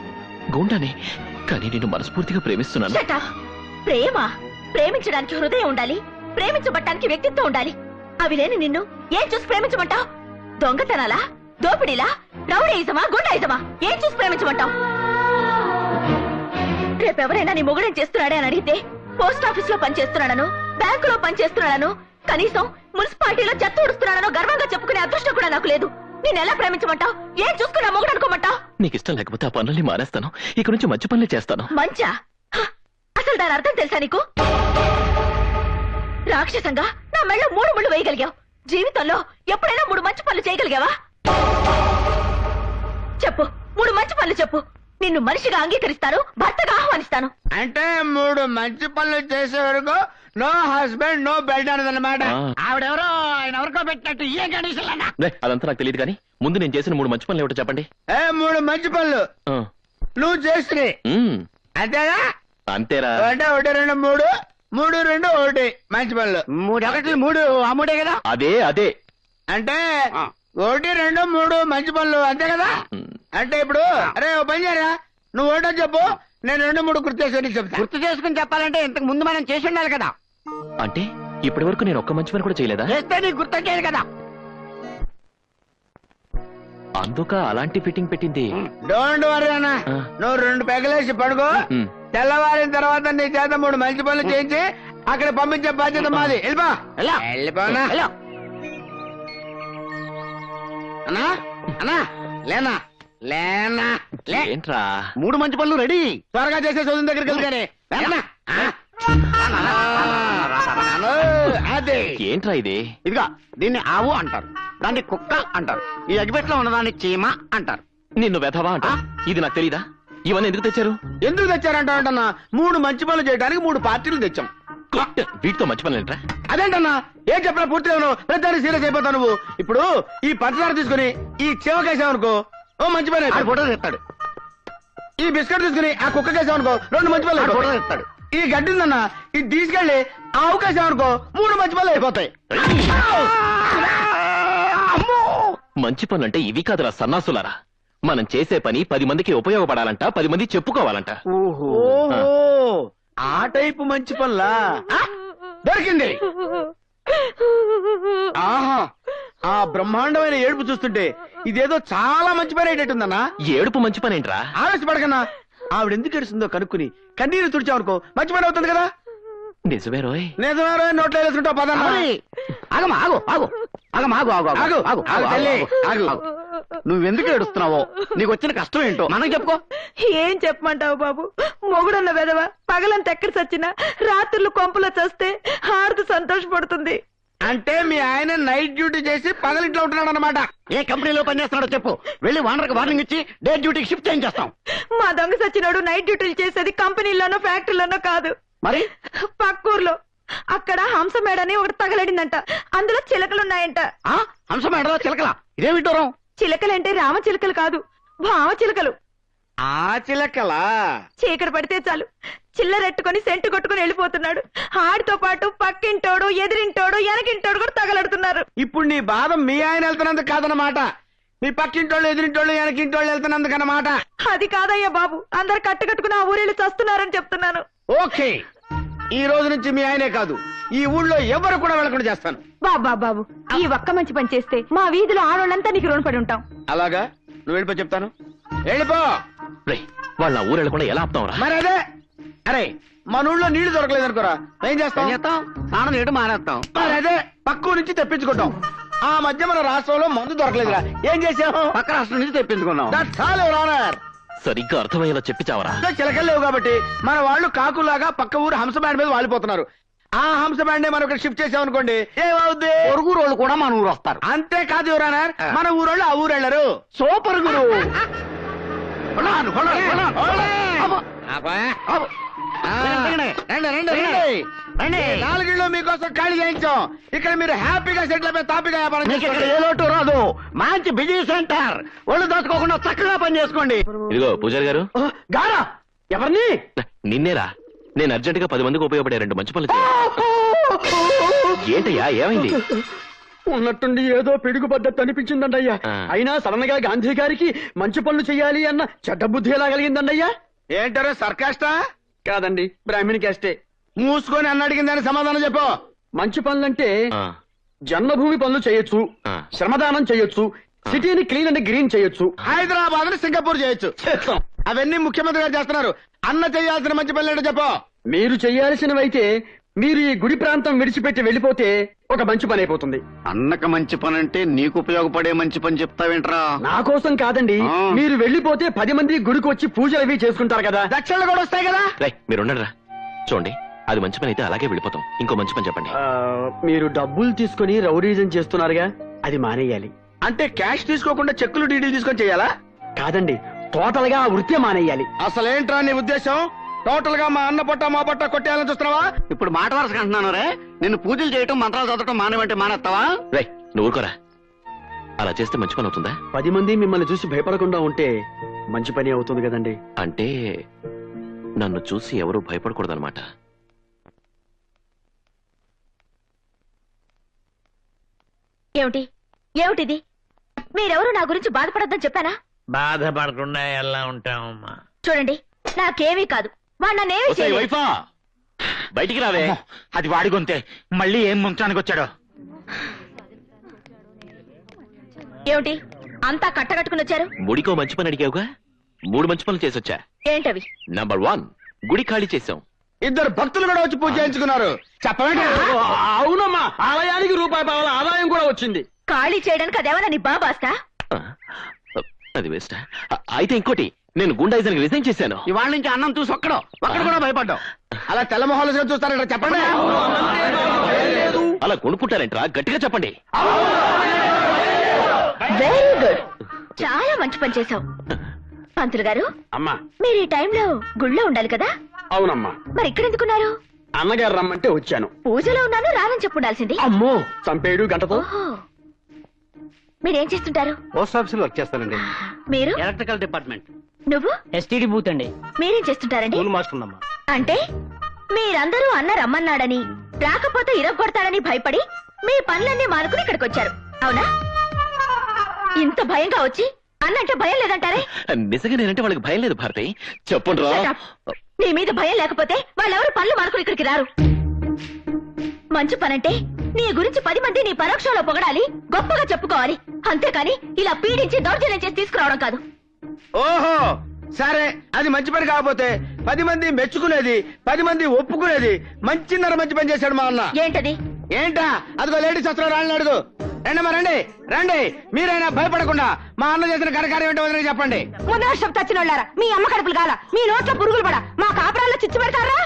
గూండాని. కానీ నేను మనస్ఫూర్తిగా ప్రేమిస్తున్నాను. Shut up. ప్రేమ ప్రేమించడానికి హృదయం ఉండాలి, ప్రేమించబట్టానికి వ్యక్తిత్వం ఉండాలి. అవి లేని నిన్ను ఏం చూసి ప్రేమించమంటావు? దొంగతనాలా, దోపిడీలా, రౌడీయిజమా, గుండాయిజమా? ఏం చూసి ప్రేమించమంటావు? రేపెవరైనా నీ మొగుడేం చేస్తున్నాడే అని అడిగితే పోస్ట్ ఆఫీస్ లో పనిచేస్తున్నాడను, బ్యాంకులో పనిచేస్తున్నాడను, కనీసం మున్సిపాలిటీలో చెత్త ఊడుస్తున్నాడనో గర్వంగా చెప్పుకునే అదృష్టం కూడా నాకు లేదు. నేను ఎలా ప్రేమించమంటావు? ఏం చూసుకున్నా మొగుడు అనుకోమంటావు? నీకు ఇష్టం లేకపోతే ఆ పనుల్ని మానేస్తాను. ఇక నుంచి మంచి పనులే చేస్తాను. మంచా? అసలు దాని అర్థం తెలుసా నీకు? రాక్షసంగా నా మెళ్ళ 3 ముళ్ళు వేయగలిగావు. జీవితంలో ఎప్పుడైనా 3 మంచి పనులు చేయగలిగావా? చెప్పు, 3 మంచి పనులు చెప్పు. నిన్ను మనిషిగా అంగీకరిస్తాను, భర్తగా ఆహ్వానిస్తాను. అంటే 3 మంచి పనులు చేసే వరకు నో హస్బెండ్ నో బెడ్ అన్నదన్నమాట. ఆవిడెవరో ఆయన ఎవరికో పెట్టినట్టు ఏ కండిషన్ అన్నా అదంతా నాకు తెలియదు కానీ ముందు నేను చేసిన 3 మంచి పనులు ఏమిటో చెప్పండి. 3 మంచి పనులు నువ్వు చేస్తే అంతేగా? అంతేరా? అంటే 1 2 3 3 2 1 మంచి పనులు. 3 1 3 ఆ 3 కదా? అదే అదే. అంటే 1 2 3 మంచి పనులు అంతే కదా? అంటే ఇప్పుడు అరే ఓ పని చేయరా, నువ్వు 1 చెప్పు, నేను 2 3 గుర్తు చేసుకుని చెప్తా. గుర్తు చేసుకుని చెప్పాలంటే ఇంతకు ముందు మనం చేసి ఉండాలి కదా. అంటే ఇప్పటి వరకు నేను ఒక్క మంచి పని కూడా చేయలేదా? చేస్తే నీకు గుర్తొచ్చేది కదా. అందుక అలాంటి ఫిట్టింగ్ పెట్టింది. డోంట్ వరీ అన్న, నువ్వు 2 పెగలేసి పడుకో. తెల్లవారిన తర్వాత నీ చేత 3 మంచి పనులు చేయించి అక్కడ పంపించే బాధ్యత మాది. వెళ్ళిపోనా అన్నా? అన్నా లేనా లేనా ఏంట్రా? 3 మంచి పనులు రెడీ. త్వరగా చేసే చదువు దగ్గరికి వెళ్తానే. అదే ఏంట్రా ఇది? ఇదిగా దీన్ని ఆవు అంటారు, దాన్ని కుక్క అంటారు, ఈ అగ్గిపెట్లో ఉన్నదాన్ని చీమ అంటారు. నిన్ను వెధవా అంట. ఇది నాకు తెలీదా? ఇవన్నీ ఎందుకు తెచ్చారు? ఎందుకు తెచ్చారంటా? 3 మంచి పనులు చేయడానికి 3 పార్టీలు తెచ్చాం. వీటితో మంచి పనులు ఏంట్రా? అదేంటన్నా ఏం చెప్పినా పూర్తిగా ప్రతి సీరియస్ అయిపోతావు నువ్వు. ఇప్పుడు ఈ పంచదార తీసుకుని ఈ చెవకేసావనుకో ఓ మంచి పని ఫోటో తెస్తాడు. ఈ బిస్కెట్ తీసుకుని ఆ కుక్కకేసావనుకో 2 మంచి పనులు ఫోటో తెస్తాడు. ఈ గడ్డి ఉందన్నా ఇది తీసుకెళ్లి ఆ అవకాశం 3 మంచి పనులు అయిపోతాయి. మంచి పనులంటే ఇవి కాదురా సన్నాసులారా. మనం చేసే పని 10 మందికి ఉపయోగపడాలంట, 10 మంది చెప్పుకోవాలంట. ఓహో ఆ టైపు మంచి పనులా? దొరికింది. ఆహా ఆ బ్రహ్మాండమైన ఏడుపు చూస్తుంటే ఇదేదో చాలా మంచి పని అయ్యేటట్టుందన్నా. ఏడుపు మంచి పని ఏంట్రా? ఆవేశపడకన్నా, ఆవిడ ఎందుకు ఏడుస్తుందో కనుక్కుని కన్నీరు తుడిచావనుకో మంచి పని అవుతుంది కదా. నిజమే రోయ్. నిజమే రోయ్. నోట్లో వేసుకుంటావు పదన్నా. ఆగమా ఆగు ఆగు ఆగమా ఆగు ఆగు ఆగు ఆగు ఆగు. నువ్వెందుకు ఏడుస్తున్నావో, నీకు వచ్చిన కష్టం ఏంటో మనకు చెప్పుకో. ఏం చెప్పమంటావు బాబు? మొగుడన్న వెదవ పగలంత ఎక్కడ చచ్చినా రాత్రులు కొంపలో చస్తే హారతి సంతోషపడుతుంది. అంటే మీ ఆయన నైట్ డ్యూటీ చేసి పగలింట్లో ఉంటున్నాడు అన్నమాట. ఏ కంపెనీలో పనిచేస్తున్నాడో చెప్పు, వెళ్ళి వానర్కి వార్నింగ్ ఇచ్చి డే డ్యూటీకి షిఫ్ట్ చేయించేస్తాం. మా దొంగ సచ్చినోడు నైట్ డ్యూటీలు చేసేది కంపెనీలోనో ఫ్యాక్టరీలోనో కాదు, మరి పక్కూర్లో. అక్కడ హంసమేడని ఒకటి తగలడిందంట, అందులో చిలకలున్నాయంట. హంసమేడలో చిలకలా? ఇదే విడ్డూరం. చిలకలంటే రామ చిలకలు కాదు, భావ చిలకలు. ఆ చిలకలా? చీకటి పడితే చాలు చిల్లరెట్టుకుని సెంటు కొట్టుకుని వెళ్ళిపోతున్నాడు. ఆడితో పాటు పక్కింటోడు, ఎదిరింటోడు, వెనకింటోడు కూడా తగలడుతున్నారు. ఇప్పుడు నీ బాధ మీ ఆయన వెళ్తున్నందుకు కాదన్నమాట, మీ పక్కింటోళ్ళు, ఎదిరింటోళ్ళు, వెనకింటోళ్ళు వెళ్తున్నందుకు అన్నమాట. అది కాదయ్యా బాబు, అందరు కట్టుకట్టుకుని ఆ ఊరేళ్ళు చస్తున్నారని చెప్తున్నాను. ఓకే, ఈ రోజు నుంచి మీ ఆయనే కాదు ఈ ఊళ్ళో ఎవరు కూడా వెళ్ళకుండా చేస్తాను. బాబా బాబు, ఈ ఒక్క మంచి పని చేస్తే మా వీధిలో ఆడోళ్ళంతా నీకు రుణపడి ఉంటాం. అలాగా? నువ్వు వెళ్ళిపో చెప్తాను. వెళ్ళిపో. వాళ్ళ ఊరు వెళ్ళకుండా ఎలా ఆపుతాం రా? మరి అదే. అరే మన ఊళ్ళో నీళ్లు దొరకలేదు అనుకోరా, ఏం చేస్తాం? స్నానం చేయడం మానేస్తాం. మరి అదే పక్క నుంచి తెప్పించుకుంటాం. ఆ మధ్య మన రాష్ట్రంలో మందు దొరకలేదురా, ఏం చేసాము? పక్క రాష్ట్రం నుంచి తెప్పించుకున్నాం. సరిగ్గా అర్థమయ్యేలా చెప్పి చావరా. చిలకలు లేవు కాబట్టి మన వాళ్ళు కాకులాగా పక్క ఊరు హంస బ్యాండ్ మీద వాలిపోతున్నారు. ఆ హంస బ్యాండ్ మనం ఇక్కడ షిఫ్ట్ చేసామనుకోండి, ఏమవుద్ది? పొరుగు రోళ్ళు కూడా మన ఊరు వస్తారు. అంతేకాదు యువరానర్, మన ఊరోళ్ళు ఆ ఊరు వెళ్ళరు. సూపర్ గురు. నాలుగిళ్ళు మీకోసం ఖాళీ చేయించాం. ఇక్కడ మీరు హ్యాపీగా సెటిల్ అయిపోయి తాపిగా వ్యాపారం చేసుకోండి. ఏ లోటు రాదు. మంచి బిజీ సెంటర్, ఒళ్ళు దాచుకోకుండా చక్కగా పని చేసుకోండి. ఇదిగో పూజారి గారు. గారా? ఎవరిని? నిన్నేరా. నేను అర్జెంట్ గా 10 మందికి ఉపయోగపడే 2 మంచి పనులు ఏంటయ్యా, ఏమైంది? ఉన్నట్టుండి ఏదో పిడుగు పద్ధతి అనిపించిందండి అయ్యా. అయినా సడన్ గా గాంధీ గారికి మంచి పనులు చెయ్యాలి అన్న చెడ్డ బుద్ధి ఎలా కలిగిందండి అయ్యా? ఏంటారో సర్కాస్టా? కాదండి, బ్రాహ్మణి క్యాస్టే. మూసుకొని అన్న అడిగిన దానికి సమాధానం చెప్పు. మంచి పనులంటే జన్మభూమి పనులు చేయొచ్చు, శ్రమదానం చేయొచ్చు, సిటీని క్లీన్ అండ్ గ్రీన్ చేయొచ్చు, హైదరాబాద్ ని సింగపూర్ చేయొచ్చు. అవన్నీ ముఖ్యమంత్రి గారు చేస్తున్నారు. అన్న చేయాల్సిన మంచి పనులు ఏంటో చెప్పు. మీరు చేయాల్సినవైతే మీరు ఈ గుడి ప్రాంతం విడిచిపెట్టి వెళ్ళిపోతే ఒక మంచి పని అయిపోతుంది. అన్నక మంచి పని అంటే నీకు ఉపయోగపడే మంచి పని చెప్తావేంట్రా? నా కోసం కాదండి, మీరు వెళ్ళిపోతే 10 మంది గుడికి వచ్చి పూజలు అవి చేసుకుంటారు కదా, దక్షిణలు కూడా వస్తాయి కదా. మీరు ఉండండిరా. చూడండి, అది మంచి పని అయితే అలాగే వెళ్ళిపోతాం. ఇంకో మంచి పని చెప్పండి. మీరు డబ్బులు తీసుకుని రౌడీజం చేస్తున్నారుగా, అది మానేయాలి. అంటే క్యాష్ తీసుకోకుండా చెక్కులు డీడీలు తీసుకొని చేయాలా? కాదండి, టోటల్ గా ఆ వృత్తి మానేయాలి. అసలేంట్రా నీ ఉద్దేశం? టోటల్ గా మా అన్న పొట్ట మా పొట్ట కొట్టేయాలని చూస్తున్నావా? ఇప్పుడు మాట వరుసగా అంటున్నాను రే, నిన్ను పూజలు చేయటం మంత్రాలు చదవటం మానేవంటే మానేస్తావా? రై, నువ్వు ఊరుకోరా. అలా చేస్తే మంచి పని అవుతుందా? 10 మంది మిమ్మల్ని చూసి భయపడకుండా ఉంటే మంచి పని అవుతుంది కదండి. అంటే నన్ను చూసి ఎవరూ భయపడకూడదన్నమాట. ఏమిటిది? మీరెవరు నా గురించి బాధపడద్దని చెప్పానా? బాధపడకుండా ఎలా ఉంటామమ్మా? చూడండి, నాకేమీ కాదు. వాడు నన్నేమీ చేయలేదు. వైఫా, బయటికి రావే. అది వాడి గొంతే. మళ్ళీ ఏం ముంచానికి వచ్చాడో. ఏమిటి అంతా కట్టగట్టుకుని వచ్చారు? ముడికో మంచి పని అడిగావుగా, 3 మంచి పనులు చేసొచ్చా. ఏంటవి? నంబర్ 1, గుడి ఖాళీ చేసాం. 2 భక్తులు కూడా వచ్చి పూజ చేయించుకున్నారు. చెప్పండి. అవునమ్మా, ఆలయానికి ₹1 ఆదాయం కూడా వచ్చింది. ఖాళీ చేయడానికి అదేమన్నా నీ బాబాస్తా? అది వేస్ట్. అయితే ఇంకోటి, నేను గుండాయిజానికి రిజైన్ చేశాను. ఇవాళ నుంచి అన్నం చూసి ఒక్కడు కూడా భయపడ్డావు. అలా తెల్లమొహాలుగా చూస్తారంట. చెప్పండి. అలా కొనుక్కుంటారేంట్రా? గట్టిగా చెప్పండి. వెరీ గుడ్, చాలా మంచి పని చేశావు. పంతులు గారు, అమ్మా, మీరు ఈ టైంలో గుళ్ళో ఉండాలి కదా? అవునమ్మా. మరి ఇక్కడ ఎందుకున్నారు? అన్నగారు రమ్మంటే వచ్చాను. పూజలో ఉన్నాను రానని చెప్పుండాల్సింది. అమ్మో, చంపేడు గంటతో. మీరేం చేస్తుంటారు? పోస్ట్ ఆఫీస్ లో వర్క్ చేస్తానండి. మీరు? Electrical department. నువ్వు? ఎస్టీడీ బూత్ అండి. మీరేం చేస్తుంటారండి? మార్చుకున్నామ్మా. అంటే మీరందరూ అన్న రమ్మన్నాడని, రాకపోతే ఇరగొడతాడని భయపడి మీ పనులన్నీ మానుకుని ఇక్కడికి వచ్చారు, అవునా? ఇంత భయంగా వచ్చి అన్నంటే భయం లేదంటారే? నిజంగా నేనంటే వాళ్ళకి భయం లేదు భారతి. చెప్పండి రా. నీ మీద భయం లేకపోతే వాళ్ళెవరు పనులు మానుకుని ఇక్కడికి రారు. మంచి పనంటే నీ గురించి 10 మంది నీ పరోక్షంలో పొగడాలి, గొప్పగా చెప్పుకోవాలి. అంతేకాని ఇలా పీడించి దౌర్జన్యం చేసి తీసుకురావడం కాదు. ఓహో, సరే, అది మంచి పని కాకపోతే 10 మంది మెచ్చుకునేది, 10 మంది ఒప్పుకునేది మంచిన్నర మంచి పని చేశాడు మా అన్న. ఏంటది? ఏంటా? అదిగో లేడీస్ వస్త్రం రాళ్ళని అడుగు. రండమ్మా, రండి రండి. మీరైనా భయపడకుండా మా అన్న చేసిన ఘనకార్యం ఏంటో వదిలేసి చెప్పండి. ముందు తచ్చిన వాళ్ళారా, మీ అమ్మ కడుపులు కాల, మీ నోట్లో పురుగులు పడ, మా కాపురాల్లో చిచ్చు పెడతారా?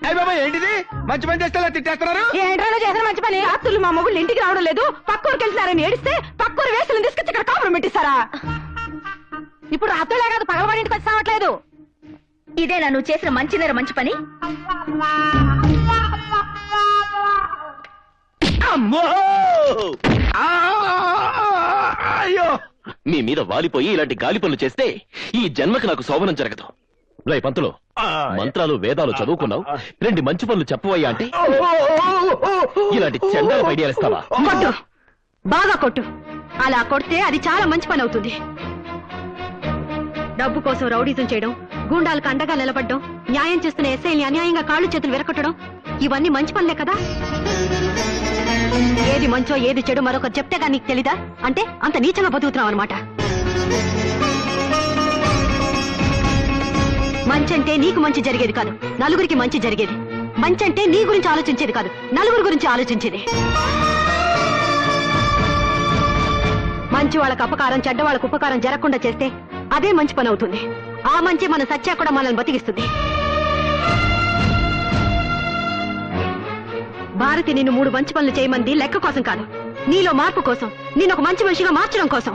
అయ్య బాబా, ఏంటిది? మంచి పని చేస్తే తిట్టేస్తున్నారు. ఏంటో చేసిన మంచి పని. రాత్రులు మా మొగుళ్ళు ఇంటికి రావడం లేదు, పక్కూరికి వెళ్తున్నారని ఏడిస్తే పక్కూరు వేసులను తీసుకొచ్చి ఇక్కడ కాపురం పెట్టిస్తారా? ఇప్పుడు రాత్రులే కాదు, పగలవాడి ఇంటికి వచ్చి రావట్లేదు. ఇదేనా నువ్వు చేసిన మంచి పని? అయ్యో, మీ మీద వాలిపోయి ఇలాంటి గాలి పనులు చేస్తే ఈ జన్మకి నాకు శోభనం జరగదు. రై పంతులు, మంత్రాలు వేదాలు చదువుకున్నావు, 2 మంచి పనులు చెప్పవయ్యా అంటే ఇలాంటి చెండాల ఐడియాలు ఇస్తావా? కొట్టు, బాగా కొట్టు. అలా కొడితే అది చాలా మంచి పని అవుతుంది. డబ్బు కోసం రౌడీజం చేయడం, గూండాలకు అండగా నిలబడడం, న్యాయం చేస్తున్న ఎస్ఐని అన్యాయంగా కాళ్ళు చేతులు విరగొట్టడం, ఇవన్నీ మంచి పనులే కదా? ఏది మంచో ఏది చెడు మరొకరు చెప్తేగా నీకు తెలీదా? అంటే అంత నీచంగా బతుకుతున్నావు అనమాట. మంచంటే నీకు మంచి జరిగేది కాదు, నలుగురికి మంచి జరిగేది. మంచంటే నీ గురించి ఆలోచించేది కాదు, నలుగురి గురించి ఆలోచించేది. మంచి వాళ్ళకు అపకారం, చెడ్డ వాళ్ళకు ఉపకారం జరగకుండా చేస్తే అదే మంచి పని అవుతుంది. ఆ మంచి మన సత్యా కూడా మనల్ని బతికిస్తుంది. భారతి నిన్ను 3 మంచి పనులు చేయమంది లెక్క కోసం కాదు, నీలో మార్పు కోసం, నేను ఒక మంచి మనిషిగా మార్చడం కోసం.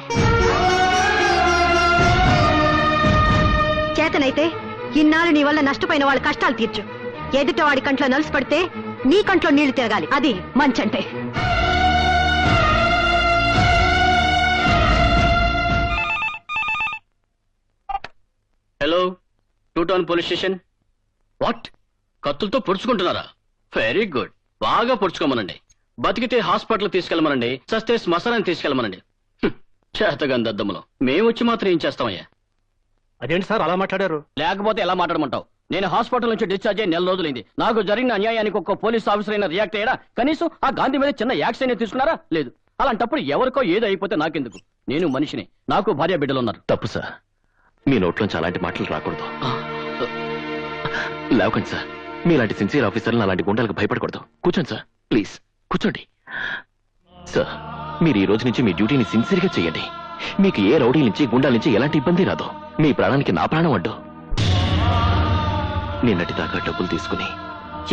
చేతనైతే ఇన్నాళ్ళు నీ వల్ల నష్టపోయిన వాళ్ళ కష్టాలు తీర్చు. ఎదుట వాడి కంట్లో నలుసు పడితే నీ కంట్లో నీళ్లు తిరగాలి, అది మంచంటే. Hello, 2 town police station. What? కత్తులతో పొడుచుకుంటున్నారా? వెరీ గుడ్, బాగా పొడుచుకోమనండి. బతికితే హాస్పిటల్ తీసుకెళ్ళమనండి, చస్తే శ్మశానాన్ని తీసుకెళ్ళమనండి. చేతగాని దద్దములో మేము వచ్చి మాత్రం ఏం చేస్తామయ్యా? అదేంటి సార్ అలా మాట్లాడారు? లేకపోతే ఎలా మాట్లాడమంటావు? నేను హాస్పిటల్ నుంచి డిశ్చార్జ్ అయ్యి 4 రోజులైంది. నాకు జరిగిన అన్యాయానికి ఒక్క పోలీస్ ఆఫీసర్ అయినా రియాక్ట్ అయ్యారా? కనీసం ఆ గాంధీ మీద చిన్న యాక్షన్ తీసుకున్నారా? లేదు. అలాంటప్పుడు ఎవరికో ఏదో అయిపోతే నాకెందుకు? నేను మనిషిని, నాకు భార్య బిడ్డలు ఉన్నారు. తప్పు సార్, మీ నోట్లోంచి అలాంటి మాటలు రాకూడదు. లేవకండి సార్, మీలాంటి సిన్సియర్ ఆఫీసర్లను అలాంటి గుండాలకు భయపడకూడదు. కూర్చోండి సార్, ప్లీజ్ కూర్చోండి. సార్, మీరు ఈ రోజు నుంచి మీ డ్యూటీని సిన్సియర్గా చేయండి. మీకు ఏ రౌడీ నుంచి గుండాల నుంచి ఎలాంటి ఇబ్బంది రాదు. మీ ప్రాణానికి నా ప్రాణం అడ్డు. నిన్నటి దాకా డబ్బులు తీసుకుని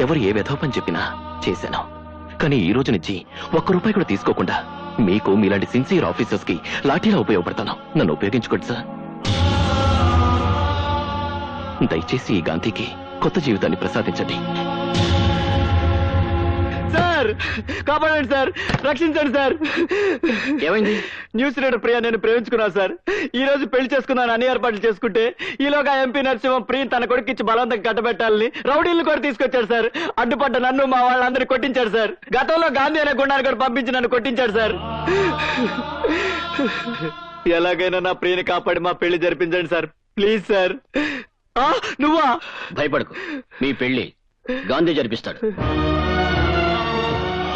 ఎవరు ఏ వెధోపని చెప్పినా చేశాను. కానీ ఈ రోజు నుంచి ₹1 కూడా తీసుకోకుండా మీకు మీలాంటి సిన్సియర్ ఆఫీసర్స్ కి లాఠీలా ఉపయోగపడతాను. నన్ను ఉపయోగించుకోండి సార్. దయచేసి ఈ గాంధీకి కొత్త జీవితాన్ని ప్రసాదించండి. సార్, కాపాడండి సార్, రక్షించండి సార్. ఏమైంది? న్యూస్ రీడర్ ప్రియా నేను ప్రేమించుకున్నాను సార్. ఈ రోజు పెళ్లి చేసుకున్నాను అన్ని ఏర్పాట్లు చేసుకుంటే ఈలోగా ఎంపీ నరసింహం ప్రియ తన కొడుకిచ్చి బలవంతం కట్టబెట్టాలని రౌడీలను కూడా తీసుకొచ్చాడు సార్. అడ్డుపడ్డ నన్ను మా వాళ్ళందరినీ కొట్టించాడు సార్. గతంలో గాంధీ అనే గుండాన్ని కూడా పంపించి నన్ను కొట్టించాడు సార్. ఎలాగైనా నా ప్రియని కాపాడి మా పెళ్లి జరిపించండి సార్, ప్లీజ్ సార్. నువ్వా? భయపడకు, మీ పెళ్లి గాంధీ జరిపిస్తాడు.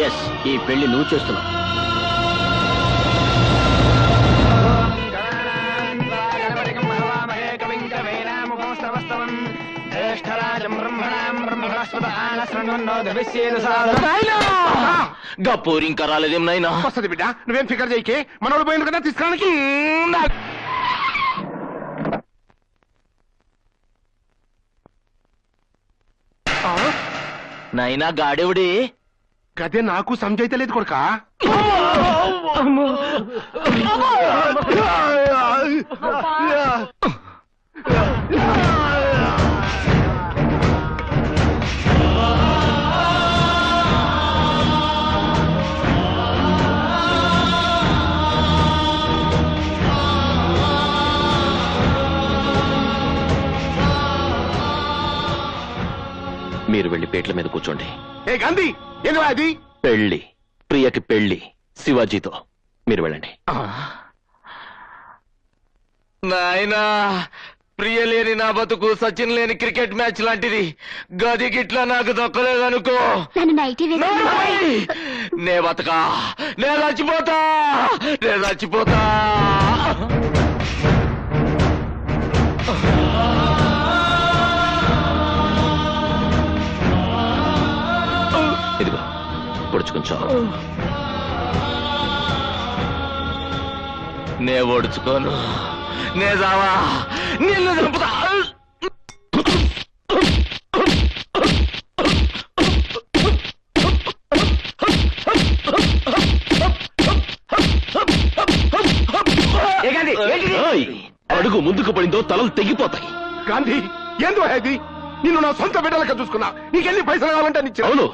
ఎస్, ఈ పెళ్లి నువ్వు చేస్తున్నావు. గప్పూరి ఇంకా రాలేదేం నాయనా? వస్తుంది బిడ్డ, నువ్వేం ఫికర్ చేయకే. మనోడు పోయింది కదా తీసుకురానికి. నాయనా గాడెవుడి? గదే నాకు సంజైతలేదు కొడుక. మీరు వెళ్ళి పేట్ల మీద కూర్చోండి. ఏ గాంధీ, ఏంది అది? పెళ్లి, ప్రియకి పెళ్లి శివాజీతో. మీరు వెళ్ళండి. నాయనా, ప్రియ లేని నా బతుకు సచిన్ లేని క్రికెట్ మ్యాచ్ లాంటిది. గది గిట్లా నాకు దక్కలేదనుకో, నే బతకా, నే చచ్చిపోతా, నే చచ్చిపోతా. ఇదిగో పొడుచుకుంచా. నే ఓడుచుకోను, నే జావా, నిన్ను చంపుతా. అడుగు ముందుకు పడిందో తలలు తెగిపోతాయి. గాంధీ, ఏందో అది? నిన్ను నా సొంత బిడ్డలక చూసుకున్నా. నీకెన్ని పైసలు కావాలంటే నీ అవును,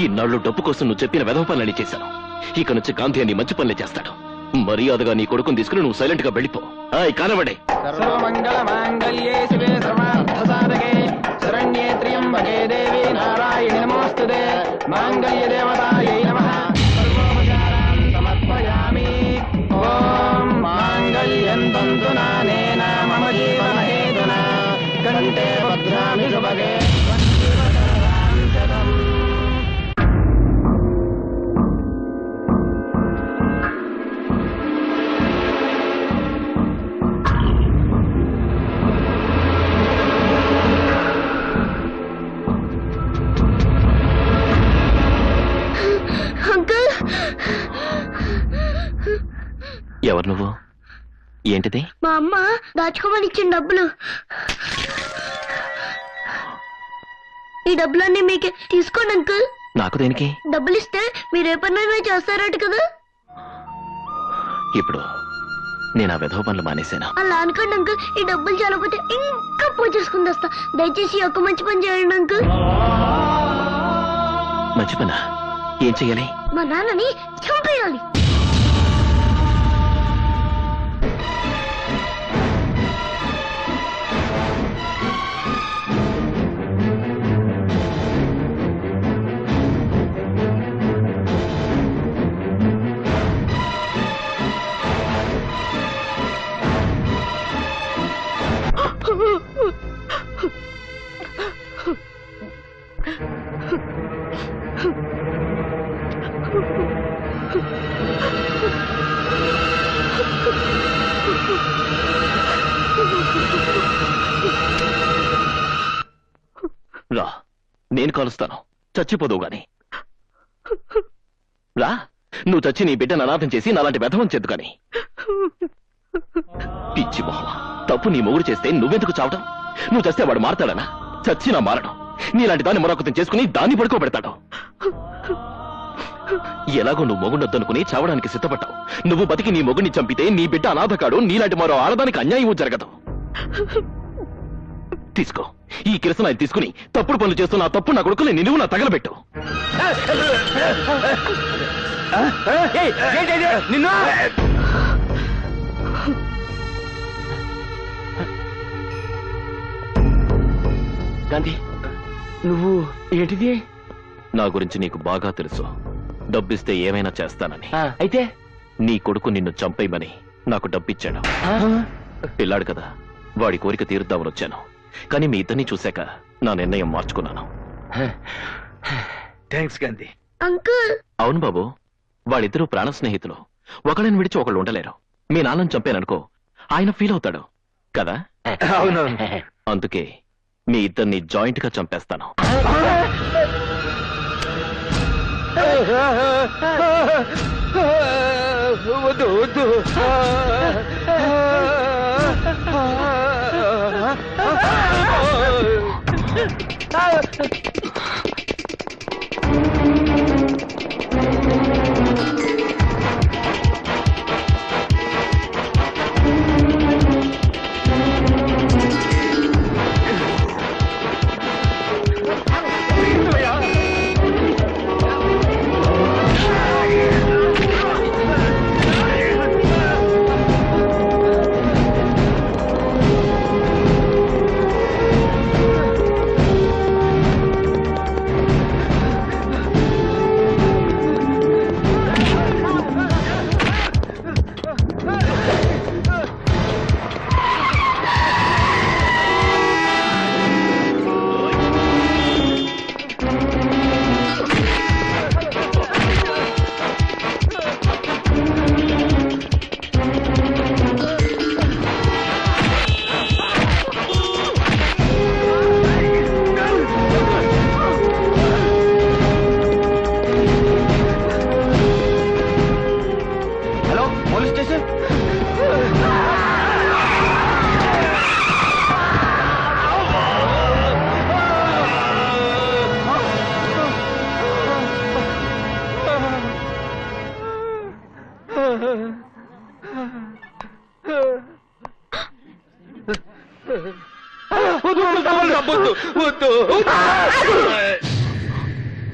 ఈనాళ్ళు డబ్బు కోసం నువ్వు చెప్పిన వెధవ పనులని చేశాను. ఇక నుంచి గాంధీ అని మంచి పనులే చేస్తాడు. మర్యాదగా నీ కొడుకుని తీసుకుని నువ్వు సైలెంట్ గా వెళ్ళిపో. కానబడే. సర్వమంగళ మాంగళ్యే శివే సర్వార్థ సాధకే శరణ్యే త్ర్యంబకే దేవి నారాయణి నమోస్తుతే మాంగళ్య దేవతాయై నమః. సర్వోపచారాన్ సమర్పయామి. ఓం మాంగళ్యం తంతు నానేన మమ జీవన హేతునా కంఠే భద్రామి శుభగే. ఎవరు నువ్వు? ఏంటిది? మా అమ్మ దాచుకోమని ఇచ్చిన డబ్బులు. ఈ డబ్బులన్నీ మీకే, తీసుకోండి అంకుల్. నాకు దేనికి? డబ్బులు ఇస్తే మీరు ఏ పనైనా చేస్తారట కదా. ఇప్పుడు నేను ఆ వెధవ పనులు మానేశాను. అలా అనుకోండి అంకుల్. ఈ డబ్బులు చాలకపోతే ఇంకా పూజ చేసుకుని వస్తా. దయచేసి ఒక మంచి పని చేయండి అంకుల్. మంచి పనా? ఏం చెయ్యాలి? మా నాన్నని చంపేయాలి. నేను కాలుస్తాను, చచ్చిపోదువు గాని. రా, నువ్వు చచ్చి నీ బిడ్డను అనాథం చేసి నాలాంటి వ్యధవం చేద్దు కానీ. పిచ్చి మొహమ, తప్పు నీ మొగుడు చేస్తే నువ్వెందుకు చావటం? నువ్వు చేస్తే వాడు మారతాడనా? చచ్చినా మారడం. నీలాంటి దాన్ని మరొకతం చేసుకుని దాన్ని పడుకోబెడతాడు. ఎలాగో నువ్వు మొగుడొద్దనుకుని చావడానికి సిద్ధపడ్డావు. నువ్వు బతికి నీ మొగుడిని చంపితే నీ బిడ్డ అనాథకాడు, నీలాంటి మరో ఆడదానికి అన్యాయం జరగదు. తీసుకో, ఈ కిరసనాయి తీసుకుని తప్పుడు పనులు చేస్తున్న ఆ తప్పు నా కొడుకుని నిలువు నా తగలబెట్టు. నిన్ను గాంధీ, నువ్వు ఏంటిది? నా గురించి నీకు బాగా తెలుసు. డబ్బిస్తే ఏమైనా చేస్తానని. అయితే నీ కొడుకు నిన్ను చంపేయమని నాకు డబ్బిచ్చాడు. పిల్లాడు కదా, వాడి కోరిక తీరుద్దామని వచ్చాను. కానీ మీ ఇద్దరిని చూశాక నా నిర్ణయం మార్చుకున్నాను. థ్యాంక్స్ గాంధీ. అంకుల్, అవును బాబు, వాళ్ళిద్దరూ ప్రాణ స్నేహితులు. ఒకళ్ళని విడిచి ఒకళ్ళు ఉండలేరు. మీ నాన్నని చంపాననుకో, ఆయన ఫీల్ అవుతాడు కదా. అవునవును. అందుకే మీ ఇద్దరిని జాయింట్ గా చంపేస్తాను. వద్దు వద్దు.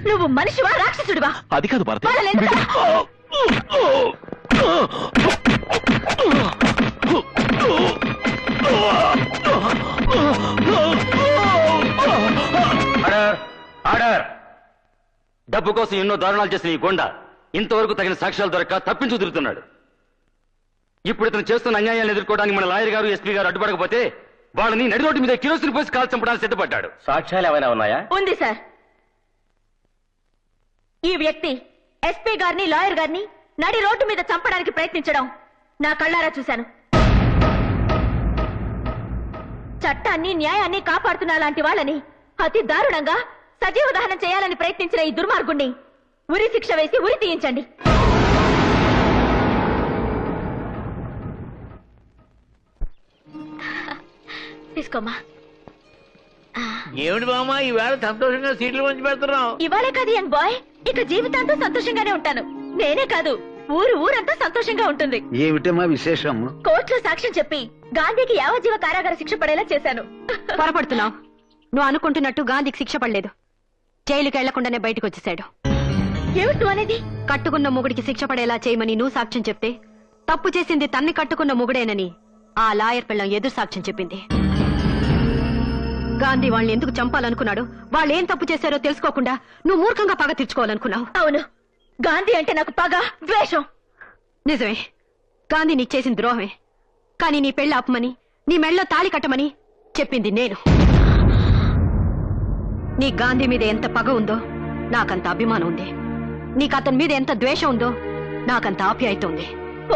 నువ్వు మనిషివా రాక్షసుడివా? అది కాదు భారతి. డబ్బు కోసం ఎన్నో దారుణాలు చేసిన ఈ కొండ ఇంతవరకు తగిన సాక్ష్యాలు దొరక్క తప్పించు తిరుగుతున్నాడు. ఇప్పుడు ఇతను చేస్తున్న అన్యాయాలను ఎదుర్కోవడానికి మన లాయర్ గారు, ఎస్పీ గారు అడ్డుపడకపోతే వాళ్ళని నడి రోడ్డు మీద కిరోసిన్ పోసి కాల్ చంపడానికి సిద్ధపడ్డాడు. సాక్ష్యాలు ఏమైనా ఉన్నాయా? ఉంది సార్. ఈ వ్యక్తి ఎస్పీ గారిని, లాయర్ గారిని నడి రోడ్డు మీద చంపడానికి ప్రయత్నించడం నా కళ్ళారా చూశాను. చట్టాన్ని, న్యాయాన్ని కాపాడుతున్న లాంటి వాళ్ళని అతి దారుణంగా సజీవ దహనం చేయాలని ప్రయత్నించిన ఈ దుర్మార్గుణ్ణి ఉరి శిక్ష వేసి ఉరి తీయించండి. తీసుకోమ్మా. ఏమిటి బామ్మ ఈవేళ సంతోషంగా సీట్లు పంచి పెడుతున్నావు? ఇవాళే కాదు యంగ్ బాయ్, ఇక జీవితాంతం సంతోషంగానే ఉంటాను. నేనే కాదు, ఊరంతా సంతోషంగా ఉంటుంది. ఏమిటమ్మా విశేషం? కోర్టులో సాక్ష్యం చెప్పి గాంధీకి యావజ్జీవ కారాగార శిక్ష పడేలా చేశాను. పొరపడుతున్నావు. నువ్వు అనుకుంటున్నట్టు గాంధీకి శిక్ష పడలేదు. జైలుకి వెళ్లకుండానే బయటకు వచ్చేసాడు. ఏమిటి నువ్వు అనేది? కట్టుకున్న మొగుడికి శిక్ష పడేలా చేయమని నువ్వు సాక్ష్యం చెప్తే తప్పు చేసింది తన్ని కట్టుకున్న మొగుడేనని ఆ లాయర్ పిల్లం ఎదురు సాక్ష్యం చెప్పింది. గాంధీ వాళ్ళని ఎందుకు చంపాలనుకున్నాడు, వాళ్ళు ఏం తప్పు చేశారో తెలుసుకోకుండా నువ్వు మూర్ఖంగా పగ తీర్చుకోవాలనుకున్నావు. అవును, గాంధీ అంటే నాకు పగ, ద్వేషం. నిజమే, గాంధీ నీకు చేసిన ద్రోహమే. కానీ నీ పెళ్లి ఆపమని, నీ మెళ్ళలో తాళి కట్టమని చెప్పింది నేను. నీ గాంధీ మీద ఎంత పగ ఉందో నాకంత అభిమానం ఉంది. నీకు అతని మీద ఎంత ద్వేషం ఉందో నాకంత ఆప్యాయత ఉంది.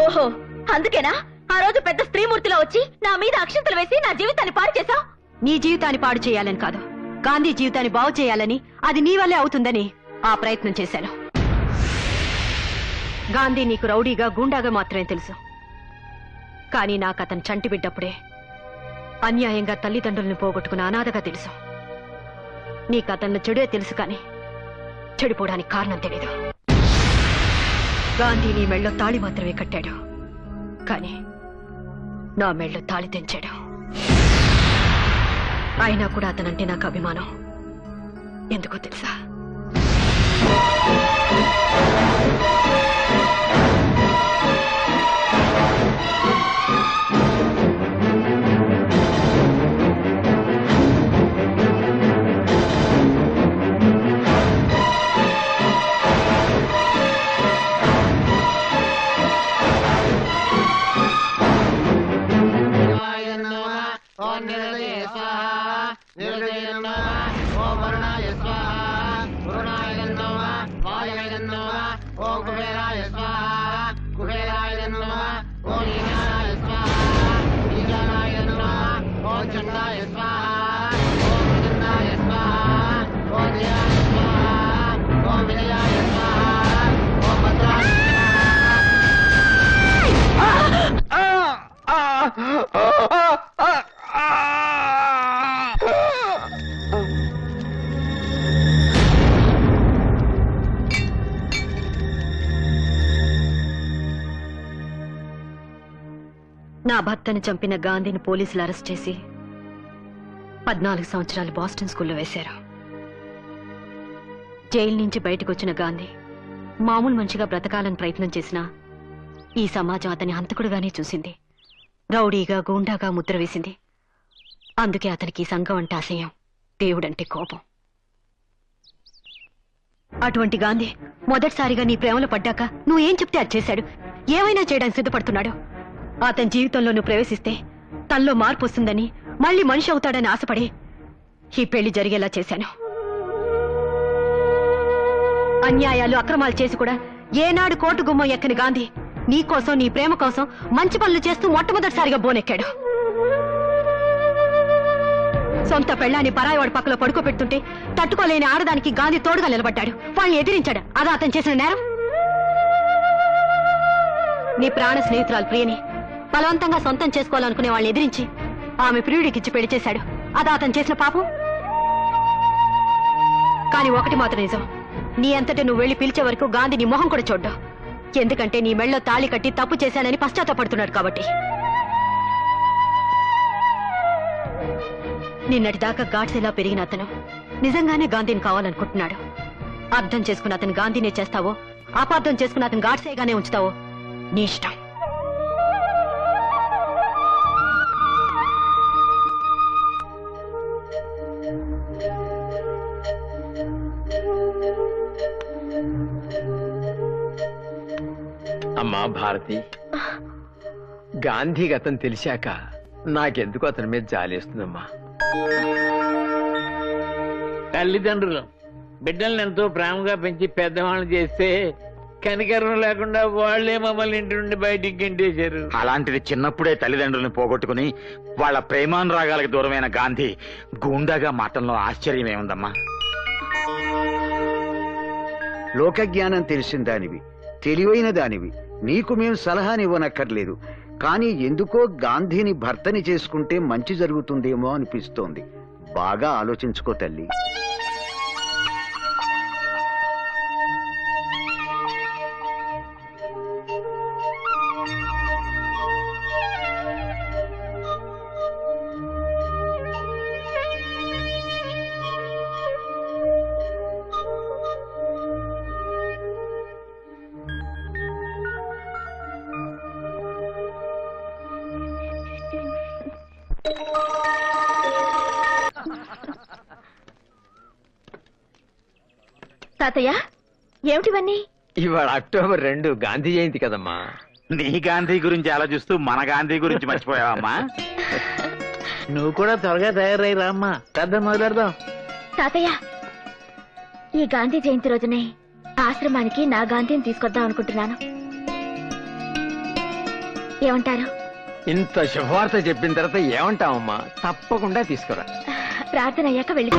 ఓహో, అందుకేనా ఆ రోజు పెద్ద స్త్రీమూర్తిలో వచ్చి నా మీద అక్షంతలు వేసి నా జీవితాన్ని పాడు చేశావు? నీ జీవితాన్ని పాడు చేయాలని కాదు, గాంధీ జీవితాన్ని బాగు చేయాలని, అది నీ వల్లే అవుతుందని ఆ ప్రయత్నం చేశాను. గాంధీ నీకు రౌడీగా, గూండాగా మాత్రమే తెలుసు. కానీ నాకు అతను చంటి బిడ్డప్పుడే అన్యాయంగా తల్లిదండ్రుల్ని పోగొట్టుకున్న అనాథగా తెలుసు. నీకు అతను చెడే తెలుసు, కానీ చెడిపోవడానికి కారణం తెలీదు. గాంధీ నీ మెళ్ళో తాళి మాత్రమే కట్టాడు, కానీ నా మెళ్ళో తాళి తెంచాడు. అయినా కూడా అతనంటే నాకు అభిమానం. ఎందుకో తెలుసా? నా భర్తను చంపిన గాంధీని పోలీసులు అరెస్ట్ చేసి 14 సంవత్సరాలు బాస్టన్ స్కూల్లో వేశారు. జైలు నుంచి బయటకు వచ్చిన గాంధీ మామూలు మనిషిగా బ్రతకాలని ప్రయత్నం చేసినా ఈ సమాజం అతని హంతకుడుగానే చూసింది. రౌడీగా, గూండాగా ముద్ర వేసింది. అందుకే అతనికి సంఘం అంటే అసహ్యం, దేవుడంటే కోపం. అటువంటి గాంధీ మొదటిసారిగా నీ ప్రేమలో పడ్డాక నువ్వేం చెప్తే అది చేశాడు. ఏమైనా చేయడానికి సిద్ధపడుతున్నాడు. అతని జీవితంలో నువ్వు ప్రవేశిస్తే తనలో మార్పు వస్తుందని, మళ్ళీ మనిషి అవుతాడని ఆశపడి ఈ పెళ్లి జరిగేలా చేశాను. అన్యాయాలు, అక్రమాలు చేసి కూడా ఏనాడు కోర్టు గుమ్మం ఎక్కని గాంధీ నీ కోసం, నీ ప్రేమ కోసం మంచి పనులు చేస్తూ మొట్టమొదటిసారిగా బోనెక్కాడు. సొంత పెళ్ళాన్ని పరాయివాడి పక్కలో పడుకోబెడుతుంటే తట్టుకోలేని ఆడదానికి గాంధీ తోడుగా నిలబడ్డాడు. వాళ్ళని ఎదిరించాడు. అదా అతను చేసిన నేరం? నీ ప్రాణ స్నేహితురాలు ప్రియని బలవంతంగా సొంతం చేసుకోవాలనుకునే వాళ్ళని ఎదిరించి ఆమె ప్రియుడికిచ్చి పెళ్లి చేశాడు. అదా అతను చేసిన పాపం? కానీ ఒకటి మాత్రం నిజం, నీ అంతటా నువ్వు వెళ్లి పిలిచే వరకు గాంధీ నీ మొహం కూడా చూడ్డా. ఎందుకంటే నీ మెళ్ళో తాళి కట్టి తప్పు చేశానని పశ్చాత్తాపడుతున్నాడు కాబట్టి. నిన్నటిదాకా గాడ్సేలా పెరిగిన అతను నిజంగానే గాంధీని కావాలనుకుంటున్నాడు. అర్థం చేసుకున్న అతను గాంధీనే చేస్తావో, అపార్థం చేసుకున్న అతను గాడ్సేగానే ఉంచుతావో నీ ఇష్టం. అమ్మా భారతి, గాంధీ గతం తెలిసాక నాకెందుకు అతని మీద జాలేస్తుందమ్మా. తల్లిదండ్రులు బిడ్డల్ని ఎంతో ప్రేమగా పెంచి పెద్దవాళ్ళని చేస్తే కనికరం లేకుండా వాళ్లే మమ్మల్ని ఇంటి నుండి బయటికి గెంటేశారు. అలాంటిది చిన్నప్పుడే తల్లిదండ్రులను పోగొట్టుకుని వాళ్ళ ప్రేమానురాగాలకు దూరమైన గాంధీ గూండాగా మాటల్లో ఆశ్చర్యమేముందమ్మా. లోకజ్ఞానం తెలిసిన దానివి, తెలివైన దానివి, నీకు మేము సలహానివ్వనక్కర్లేదు. కానీ ఎందుకో గాంధీని భర్తని చేసుకుంటే మంచి జరుగుతుందేమో అనిపిస్తోంది. బాగా ఆలోచించుకో తల్లి. తాతయ్య, ఏమిటివన్నీ? ఇవాళ అక్టోబర్ 2 గాంధీ జయంతి కదమ్మా. నీ గాంధీ గురించి ఆలోచిస్తూ మన గాంధీ గురించి మర్చిపోయావమ్మా. నువ్వు కూడా త్వరగా తయారై రామ్మా, పెద్ద మొదలెడదాం. తాతయ్య, ఈ గాంధీ జయంతి రోజునే ఆశ్రమానికి నా గాంధీని తీసుకొద్దాం అనుకుంటున్నాను. ఏమంటారు? ఇంత శుభవార్త చెప్పిన తర్వాత ఏమంటావమ్మా? తప్పకుండా తీసుకురా. ప్రార్థన అయ్యాక వెళ్ళి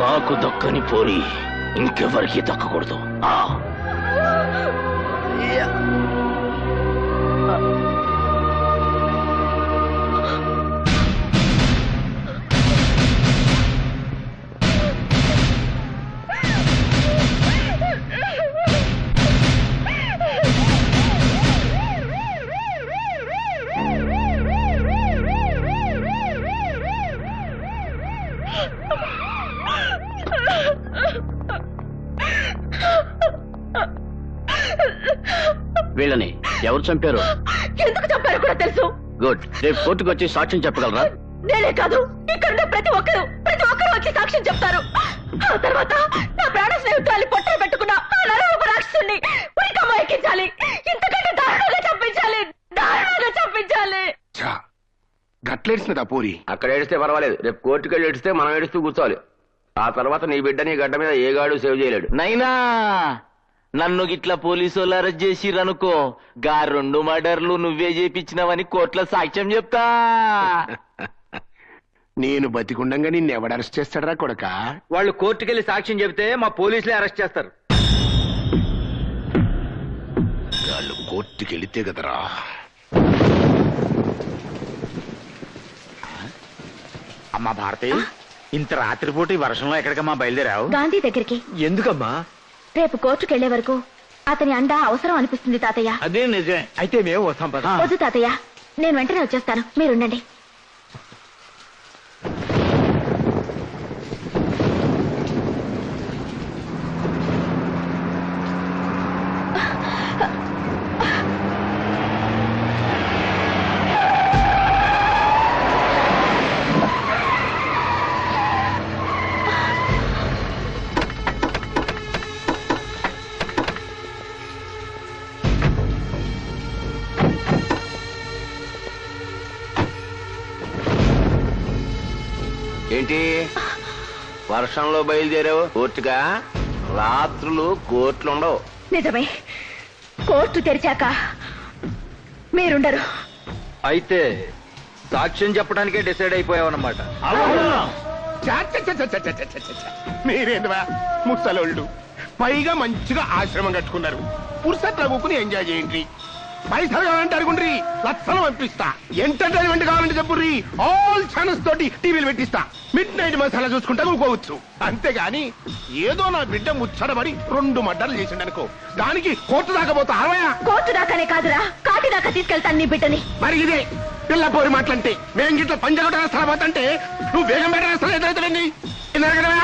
నాకు దక్కని పోరి ఇంకెవరికి దక్కకూడదు. వీళ్ళని ఎవరు చంపారు? ఎందుకు చంపారో కూడా తెలుసు. గుడ్. రేపు కోర్టుకు వచ్చి సాక్ష్యం చెప్పగలరా? నేనే కాదు, ఇక్కడ ప్రతి ఒక్కరు వచ్చి సాక్ష్యం చెప్తారు. ఆ తర్వాత నా ప్రాణ స్నేహితురాలి పొట్టలు పెట్టుకున్న ఆ నరరూప రాక్షసుని ఉరికమ్మ ఎక్కించాలి. ఇంతకంటే దారుణంగా చంపించాలి. గట్లేడిసినదా పూరి? అక్కడ ఏడిస్తే పర్వాలేదు, రేపు కోర్టుకు వెళ్ళి ఏడిస్తే మనం ఏడుస్తూ కూర్చోవాలి. ఆ తర్వాత నీ బిడ్డ నీ గడ్డ మీద ఏ గాడు సేవ్ చేయలేడు. నైనా నన్ను గిట్లా పోలీసు వాళ్ళు అరెస్ట్ చేసిరనుకో, గా 2 మర్డర్లు నువ్వే చేపించినవని కోర్టులో సాక్ష్యం చెప్తా. నేను బతికుండంగా నిన్ను ఎవడు అరెస్ట్ చేస్తాడరా కొడక? వాళ్ళు కోర్టుకెళ్లి సాక్ష్యం చెబితే మా పోలీసులే అరెస్ట్ చేస్తారు. వాళ్ళు కోర్టుకి వెళితే కదరా. అమ్మా భారతి, ఇంత రాత్రిపూట ఈ వర్షంలో ఎక్కడికమ్మా బయలుదేరావు? గాంధీ దగ్గరికి. ఎందుకమ్మా? రేపు కోర్టుకు వెళ్లే వరకు అతని అండ అవసరం అనిపిస్తుంది తాతయ్య. అదే నిజమే. అయితే మేము వస్తాం పద. వద్దు తాతయ్య, నేను వెంటనే వచ్చేస్తాను, మీరుండండి. ఏంటి వర్షంలో బయలుదేరావు కోర్టుగా? రాత్రులు కోర్టులు ఉండవు. నిజమే, కోర్టు తెరిచాక మీరుండరు. అయితే సాక్ష్యం చెప్పడానికే డిసైడ్ అయిపోయావన్నమాట. మీరేందువా ముసలోళ్ళు, పైగా మంచిగా ఆశ్రమం కట్టుకున్నారు. పురుషత్ రఘుకుని ఎంజాయ్ చేయండి. పైసలు కావాలంటే అడుగుండ్రి, లక్షలు పంపిస్తా. ఎంటర్టైన్మెంట్ కావాలంటే చెప్పుర్రి, ఆల్ ఛానల్స్ తోటి టీవీలు పెట్టిస్తా. మిడ్ నైట్ మసాలా చూసుకుంటా ఊకోవచ్చు. అంతేగాని ఏదో నా బిడ్డ ముచ్చడబడి 2 మర్డర్లు చేసిండనుకో, దానికి కోర్టు దాకా పోతా. కోర్టు దాకానే కాదురా, కాటి దాకా తీసుకెళ్తాను నీ బిడ్డని. మరి ఇదే పిల్ల పోరి మాటలంటే, మేం గిట్ల పంజగొట్ట రాస్తా పోతంటే నువ్వు వేగం పెట్ట రాస్తా ఎదురైతే కదా.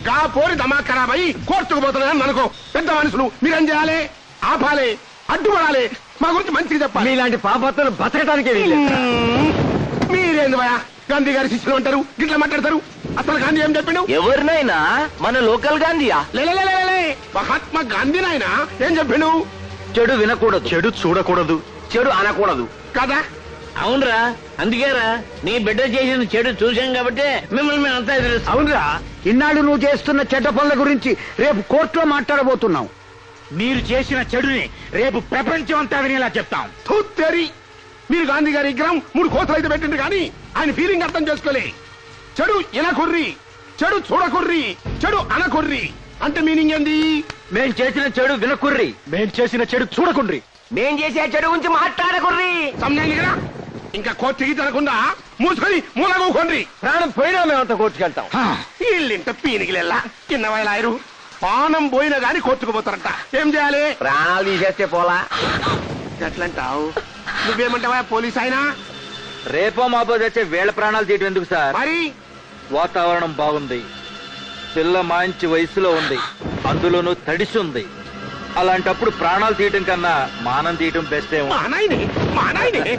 గా పోరి దమా ఖరాబ్ అయ్యి కోర్టుకు పోతున్నాను అనుకో. పెద్ద మనుషులు మీరేం చేయాలి? ఆపాలి, అడ్డుపడాలి, మా గురించి మంచిగా చెప్పాలి. ఇలాంటి పాపత్తులు బతకటానికే మీరేంది భయ? గాంధీ గారి శిష్యులు అంటారు, గిట్లా మాట్లాడతారు. అసలు గాంధీ ఏం చెప్పిండు? ఎవరినైనా మన లోకల్ గాంధీయా? మహాత్మా గాంధీ నాయనా ఏం చెప్పిండు? చెడు వినకూడదు, చెడు చూడకూడదు, చెడు అనకూడదు కదా. అవునరా, అందుకేరా నీ బిడ్డ చేసిన చెడు చూశాం కాబట్టి మిమ్మల్ని మేము అంతా ఎదురుస్తాం. అవునరా, ఇన్నాళ్ళు నువ్వు చేస్తున్న చెడ్డ పనుల గురించి రేపు కోర్టులో మాట్లాడబోతున్నాం. మీరు చేసిన చెడుని రేపు ప్రపంచం అంతా వినేలా చెప్తాం. తూత్తేరి, మీరు గాంధీ గారి విగ్రహం 3 కోతలు అయితే పెట్టిండు కానీ ఆయన ఫీలింగ్ అర్థం చేసుకోలే. చెడు ఎనకొర్రి, చెడు చూడకొర్రి, చెడు అనకొర్రి అంటే మీనింగ్ ఏంది? మేం చేసిన చెడు వినకుర్రి, మేం చేసిన చెడు చూడకుండ్రి. మేం చేసే చెడు గురించి మాట్లాడకుర్రి. సమజాయింది కదా. ఇంకా కోర్టుకి జరగకుండా మూసుకొని మూలగూకోండి. ప్రాణం పోయినా మేమంతా కోర్టుకెళ్తాం. వీళ్ళింట పీనికిలెల్లా చిన్నవాళ్ళు ఆయరు పానం పోయినా గాని కోర్టుకు పోతారంట. ఏం చేయాలి? ప్రాణాలు తీసేస్తే పోలా. ఎట్లంటావు? నువ్వేమంటావా పోలీస్ అయినా? రేపో మాపో తెచ్చే వేళ ప్రాణాలు తీయటం ఎందుకు సార్? మరి వాతావరణం బాగుంది, పిల్ల మంచి వయసులో ఉంది, అందులోనూ తడిసి ఉంది. అలాంటప్పుడు ప్రాణాలు తీయటం కన్నా మానం తీయటం బెస్ట్ ఏమో. మా నాయనే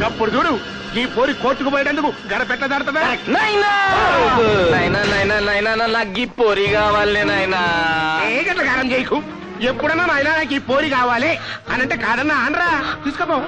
అప్పుడు చూడు ఈ పోరి కోర్టుకు పోయేందుకు గడపెట్ల దాడుతుందా? నాకు ఈ పొరి కావాలి నాయనా. ఏ గట్ల కారం చేయకు. ఎప్పుడన్నా నాయన నాకు ఈ పోరి కావాలి అని అంటే కాదన్నా అనరా. తీసుకోపో.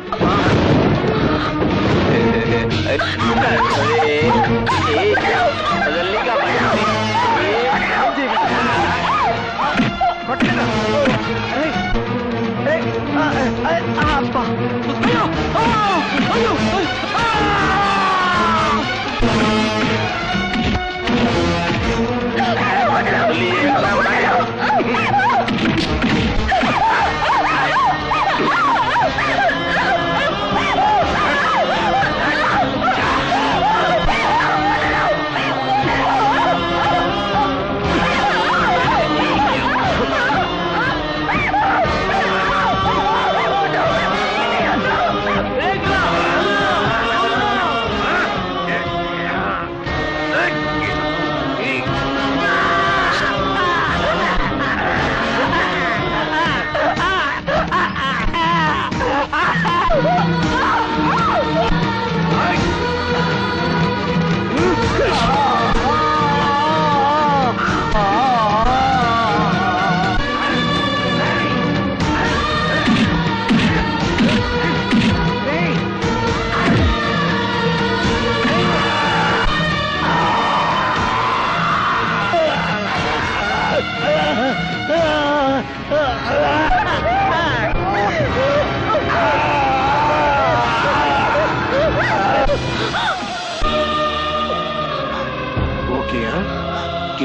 ఓకేయా?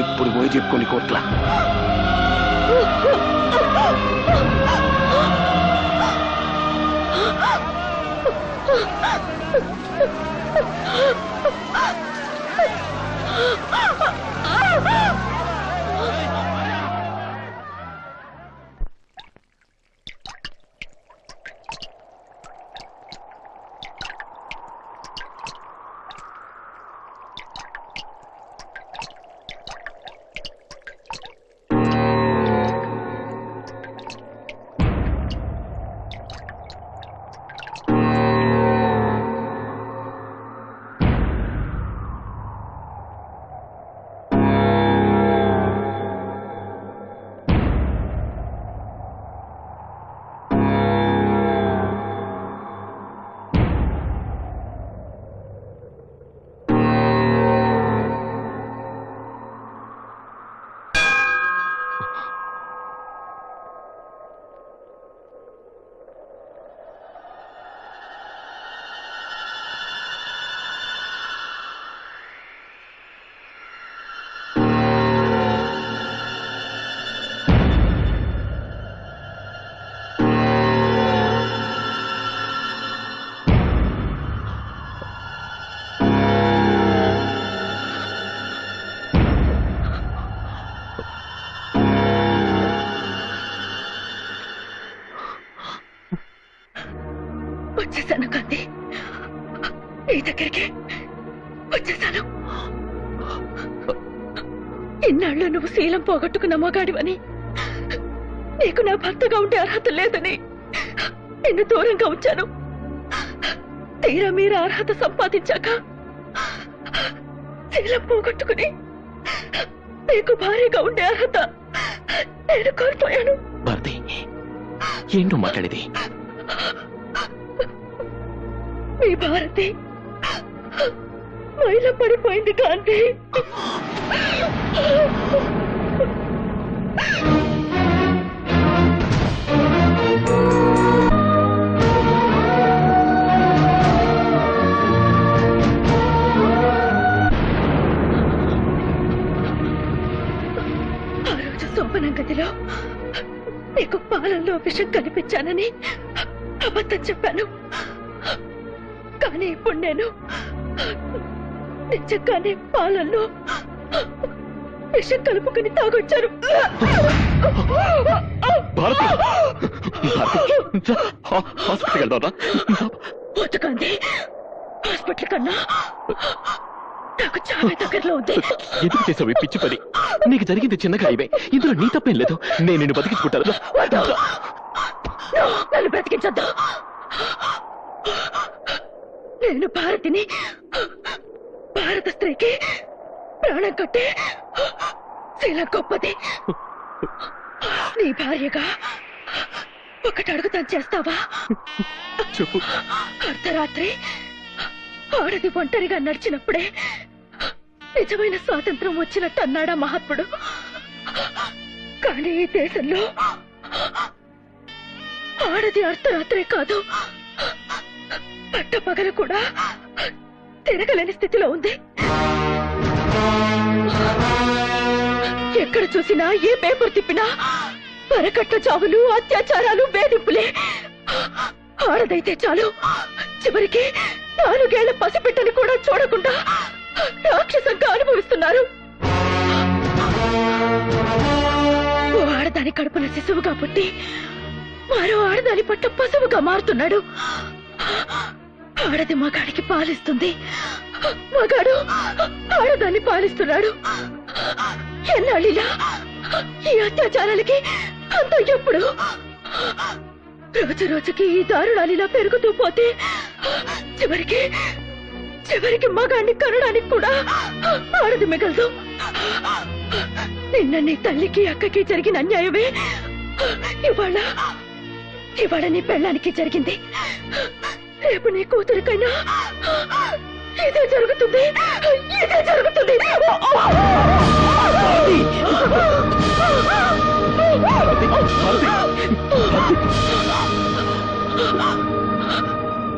ఇప్పుడు పోయి చెప్పుకొని కోట్ల వచ్చేసాను గాంధీ, నీ దగ్గరికి వచ్చేసాను. ఇన్నాళ్ళు నువ్వు శీలం పోగొట్టుకున్న మగాడివని, నీకు నా భర్తగా ఉండే అర్హత లేదని నిన్ను దూరంగా ఉంచాను. తీరా మీరు అర్హత సంపాదించాక శీలం పోగొట్టుకుని నీకు భార్యగా ఉండే అర్హత నేను కోల్పోయాను. భారతి, ఏంటో మాట్లాడేది? మీ భారతి మైల పడిపోయింది గాంధీ. ఆ రోజు శోభనం గదిలో నీకు పాలల్లో విషం కనిపించానని అబద్ధం చెప్పాను. కానీ ఇప్పుడు నేను నిజంగానే పాలల్లో విషం కలుపుకుని తాగొచ్చారు. బతుకంది హాస్పిటల్ కన్నా నాకు చాలా దగ్గరలో ఉంది. ఎందుకు చేసావు పిచ్చి పని? నీకు జరిగింది చిన్నగా ఇవే, ఇందులో నీ తప్పేం లేదు. నేను నిన్ను బతికించుకుంటాను. నన్ను బ్రతికించొద్దు. నేను భారతిని, భారత స్త్రీకి ప్రాణం కట్టే శీలం గొప్పది. నీ భార్యగా ఒకటి అడుగుతాను, చేస్తావా? చెప్పు. అర్ధరాత్రి ఆడది ఒంటరిగా నడిచినప్పుడే నిజమైన స్వాతంత్రం వచ్చినట్టు అన్నాడా మహాత్ముడు. కానీ ఈ దేశంలో ఆడది అర్ధరాత్రే కాదు, పట్టపగలు కూడా తిరగలేని స్థితిలో ఉంది. ఎక్కడ చూసినా, ఏ పేపర్ తిప్పినా వరకట్ల చావులు, అత్యాచారాలు, వేధింపులే. ఆడదైతే చాలు, చివరికి 4 ఏళ్ల పసిబిడ్డని కూడా చూడకుండా రాక్షసంగా అనుభవిస్తున్నారు. ఓ ఆడదాని కడుపున శిశువుగా పుట్టి మరో ఆడదాని పట్ల పశువుగా మారుతున్నాడు. ఆడది మగాడికి పాలిస్తుంది, మగాడు ఆడదాన్ని పాలిస్తున్నాడు. ఎన్నాళ్ళిలా ఈ అత్యాచారాలకి అంత ఎప్పుడు? రోజు రోజుకి ఈ దారుణాలిలా పెరుగుతూ పోతే చివరికి మగాడిని కనడానికి కూడా ఆడది మిగలదు. నిన్న నీ తల్లికి, అక్కకి జరిగిన అన్యాయమే ఇవాళ నీ పెళ్ళానికి జరిగింది. రేపు నీ కూతురికైనా ఇదే జరుగుతుంది, ఇదే జరుగుతుంది.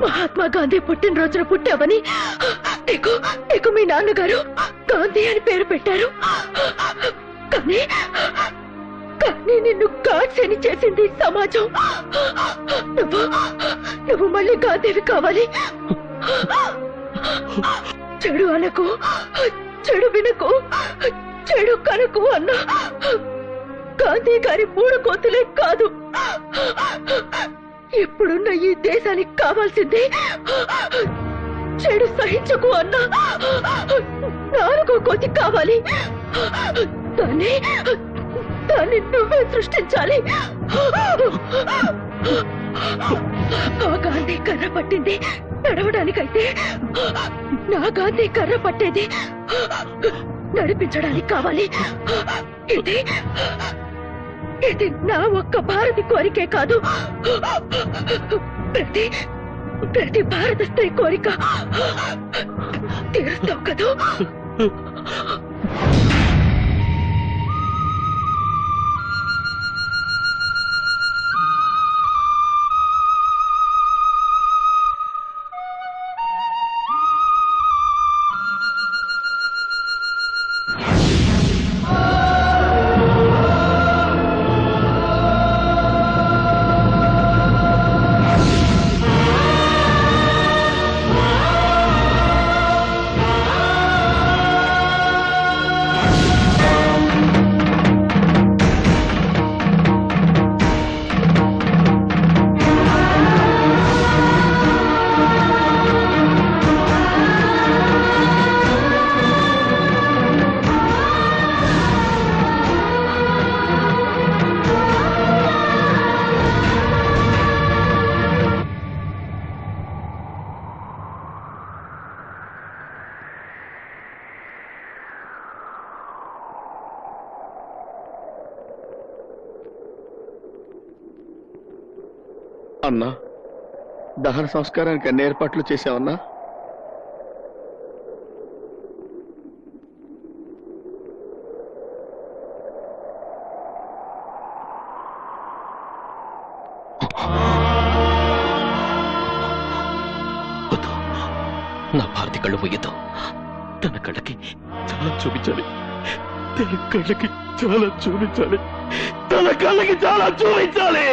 మహాత్మా గాంధీ పుట్టినరోజున పుట్టావని నీకు మీ నాన్నగారు గాంధీ అని పేరు పెట్టారు. కానీ నిన్ను గాడ్సేని చేసింది సమాజం. నువ్వు మళ్ళీ గాంధీవి కావాలి. చెడు అనకు, చెడు వినకు, చెడు కనకు అన్న గాంధీ గారి 3 కోతులే కాదు. ఇప్పుడున్న ఈ దేశానికి కావాల్సింది చెడు సహించకు అన్న 4వ కోతి కావాలి. దాన్ని నువ్వే సృష్టించాలి. ఆ గాంధీ కర్ర పట్టింది నడవడానికైతే, నా గాంధీ కర్ర పట్టేది నడిపించడానికి కావాలి. ఇది నా ఒక్క భారతి కోరికే కాదు, ప్రతి భారత స్త్రీ కోరిక. తీరుస్తావు కదూ? అన్నా, దహన సంస్కారానికి అన్ని ఏర్పాట్లు చేశావన్నా? నా భారతి కళ్ళు పోయేద్దు. తన కళ్ళకి చాలా చూపించాలి, తన కళ్ళకి చాలా చూపించాలి, తన కళ్ళకి చాలా చూపించాలి.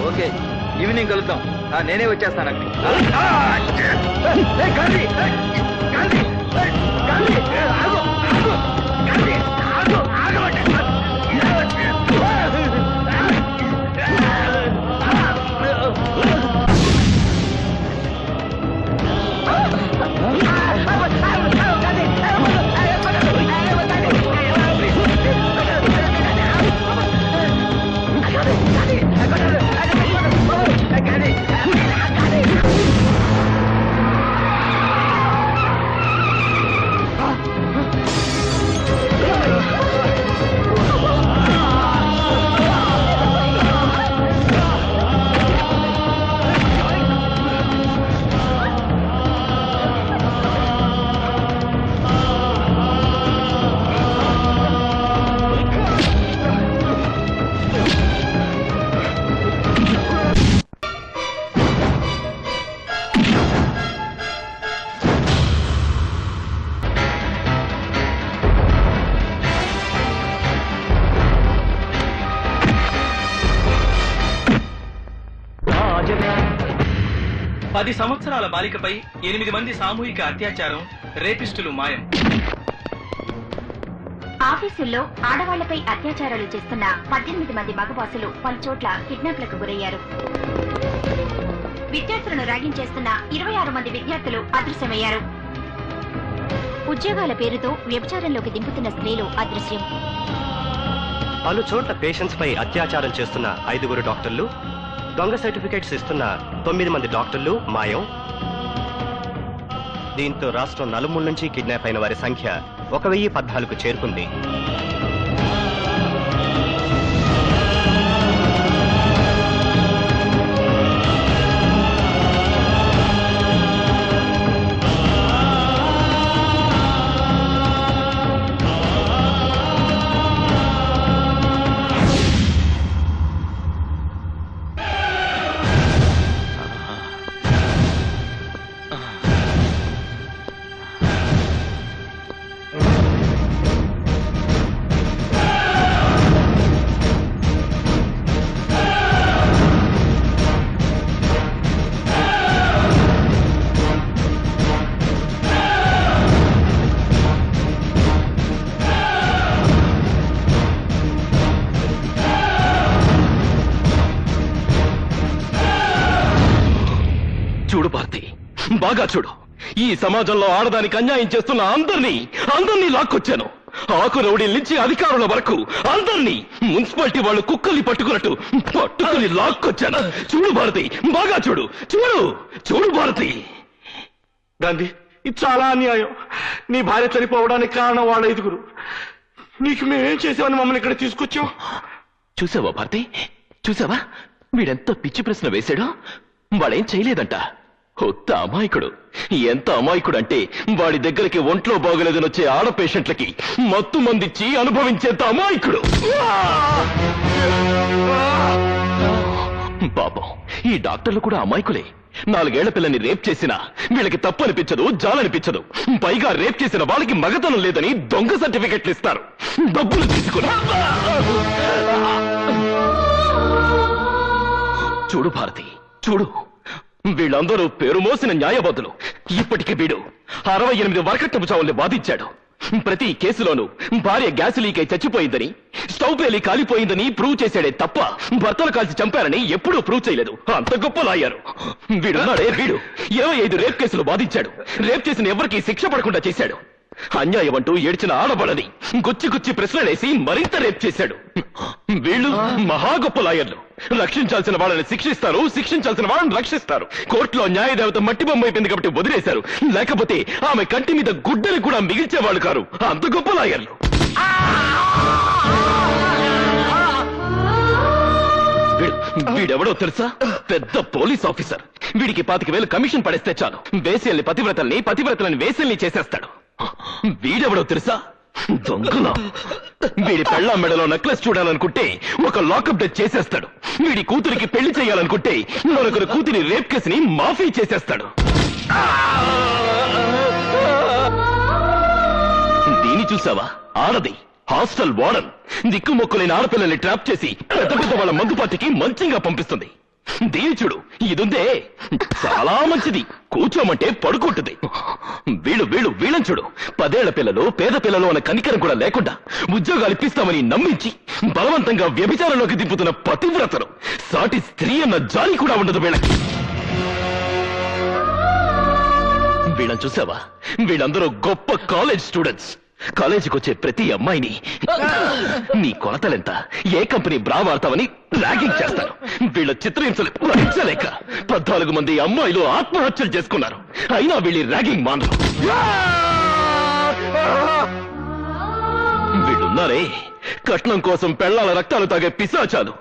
ఓకే, ఈవినింగ్ కలుద్దాం. నేనే వచ్చేస్తాను అక్కడికి. పది సంవత్సరాల బాలికపై 8 మంది సామూహిక అత్యాచారం, రేపిస్టులు మాయం. ఆఫీసుల్లో ఆడవాళ్లపై అత్యాచారాలు చేస్తున్న 18 మంది మగబాసులు పలుచోట్ల కిడ్నాప్లకు గురయ్యారు. విద్యార్థులను ర్యాగింగ్ చేస్తున్న 26 మంది విద్యార్థులు అదృశ్యమయ్యారు. ఉద్యోగాల పేరుతో వ్యభిచారంలోకి దింపుతున్న స్త్రీలు అదృశ్యం. పలు చోట్ల పేషెంట్స్ పై అత్యాచారం చేస్తున్న 5 డాక్టర్లు, దొంగ సర్టిఫికెట్స్ ఇస్తున్న 9 మంది డాక్టర్లు మాయం. దీంతో రాష్ట్రం నలుమూల నుంచి కిడ్నాప్ అయిన వారి సంఖ్య 1014కు చేరుకుంది. చూడు భారతి, బాగా చూడు. ఈ సమాజంలో ఆడదానికి అన్యాయం చేస్తున్న అందరినీ లాక్కొచ్చాను. ఆకు రౌడీల నుంచి అధికారుల వరకు అందరినీ, మున్సిపాలిటీ వాళ్ళు కుక్కల్ని పట్టుకుని లాక్కొచ్చాను. చూడు భారతి, బాగా చూడు. చూడు భారతి. గాంధీ, ఇది చాలా అన్యాయం. నీ భార్య చనిపోవడానికి కారణం వాళ్ళ 5. నీకు మేమేం చేసామని మమ్మల్ని ఇక్కడ తీసుకొచ్చావు? చూసావా భారతి, చూసావా వీడెంత పిచ్చి ప్రశ్న వేశాడో? వాడేం చేయలేదంట. కొత్త అమాయకుడు. ఎంత అమాయకుడు అంటే వాడి దగ్గరికి ఒంట్లో బాగలేదని వచ్చే ఆడ పేషెంట్లకి మత్తు మందిచ్చి అనుభవించేంత అమాయకుడు. పాపం, ఈ డాక్టర్లు కూడా అమాయకులే. 4 ఏళ్ల పిల్లని రేప్ చేసినా వీళ్ళకి తప్పు అనిపించదు, జాలనిపించదు. పైగా రేప్ చేసిన వాళ్ళకి మగతనం లేదని దొంగ సర్టిఫికెట్లు ఇస్తారు, డబ్బులు తీసుకుని. చూడు భారతి, చూడు. వీళ్ళందరూ పేరు మోసిన న్యాయవాదులు. ఇప్పటికి వీడు 68 వరకట్నపు చావుల్ని బాధించాడు. ప్రతి కేసులోనూ భార్య గ్యాస్ లీక్ అయి చచ్చిపోయిందని, స్టవ్ పేలి కాలిపోయిందని ప్రూవ్ చేశాడే తప్ప భర్తలు కాల్చి చంపారని ఎప్పుడూ ప్రూవ్ చేయలేదు. అంత గొప్ప లాయరు వీడున్నాడే. వీడు 25 రేప్ కేసులు బాధించాడు. రేప్ చేసిన ఎవరికీ శిక్ష పడకుండా చేశాడు. అన్యాయం అంటూ ఏడ్చిన ఆడబడని గుచ్చి ప్రశ్నలేసి మరింత రేప్ చేశాడు. వీళ్ళు మహా గొప్ప లాయర్లు. రక్షించాల్సిన వాళ్ళని శిక్షిస్తారు, శిక్షించాల్సిన వాళ్ళని రక్షిస్తారు. కోర్టులో న్యాయదేవత మట్టి బొమ్మ అయిపోయింది కాబట్టి వదిలేశారు. లేకపోతే ఆమె కంటి మీద గుడ్డని కూడా మిగిల్చేవాళ్ళు కారు. అంత గొప్ప లాయర్లు. వీడెవడో తెలుసా? పెద్ద పోలీస్ ఆఫీసర్. వీడికి 25,000 కమిషన్ పడేస్తే చాలు వేసేల్ని పతివ్రతల్ని పతివ్రతలని వేసేల్ని చేసేస్తాడు. వీడెవడో తెలుసా? దొంగలా. వీడి పెళ్ళాం మెడలో నెక్లెస్ చూడాలనుకుంటే ఒక లాకప్ డెత్ చేసేస్తాడు. వీడి కూతురికి పెళ్లి చేయాలనుకుంటే మరొకరి కూతురి రేప్ కేసుని మాఫీ చేసేస్తాడు. దీని చూసావా? ఆడది హాస్టల్ వార్డన్ దిక్కుమొక్కులేని ఆడపిల్లల్ని ట్రాప్ చేసి పెద్ద పెద్ద వాళ్ళ మందు పార్టీకి మంచిగా పంపిస్తుంది. దీని చూడు, ఇదుందే చాలా మంచిది, కూర్చోమంటే పడుకుంటుంది. వీళ్ళని చూడు, 10 ఏళ్ల పిల్లలు పేద పిల్లలు అన్న కనికరం కూడా లేకుండా ఉద్యోగాలు ఇప్పిస్తామని నమ్మించి బలవంతంగా వ్యభిచారంలోకి దింపుతున్న పతివ్రతలు. సాటి స్త్రీ అన్న జాలి కూడా ఉండదు వీళ్ళకి. వీళ్ళని చూసావా? వీళ్ళందరూ గొప్ప కాలేజ్ స్టూడెంట్స్. కాలేజీకి వచ్చే ప్రతి అమ్మాయిని నీ కొలతలెంత, ఏ కంపెనీ బ్రా వాడతావని ర్యాగింగ్ చేస్తారు. వీళ్ళ చిత్రహింసలు భరించలేక 14 మంది అమ్మాయిలు ఆత్మహత్యలు చేసుకున్నారు. అయినా వీళ్ళ ర్యాగింగ్ మానరు. వీళ్ళున్నారే కట్నం కోసం పెళ్లాల రక్తాలు తాగే పిశాచాలు.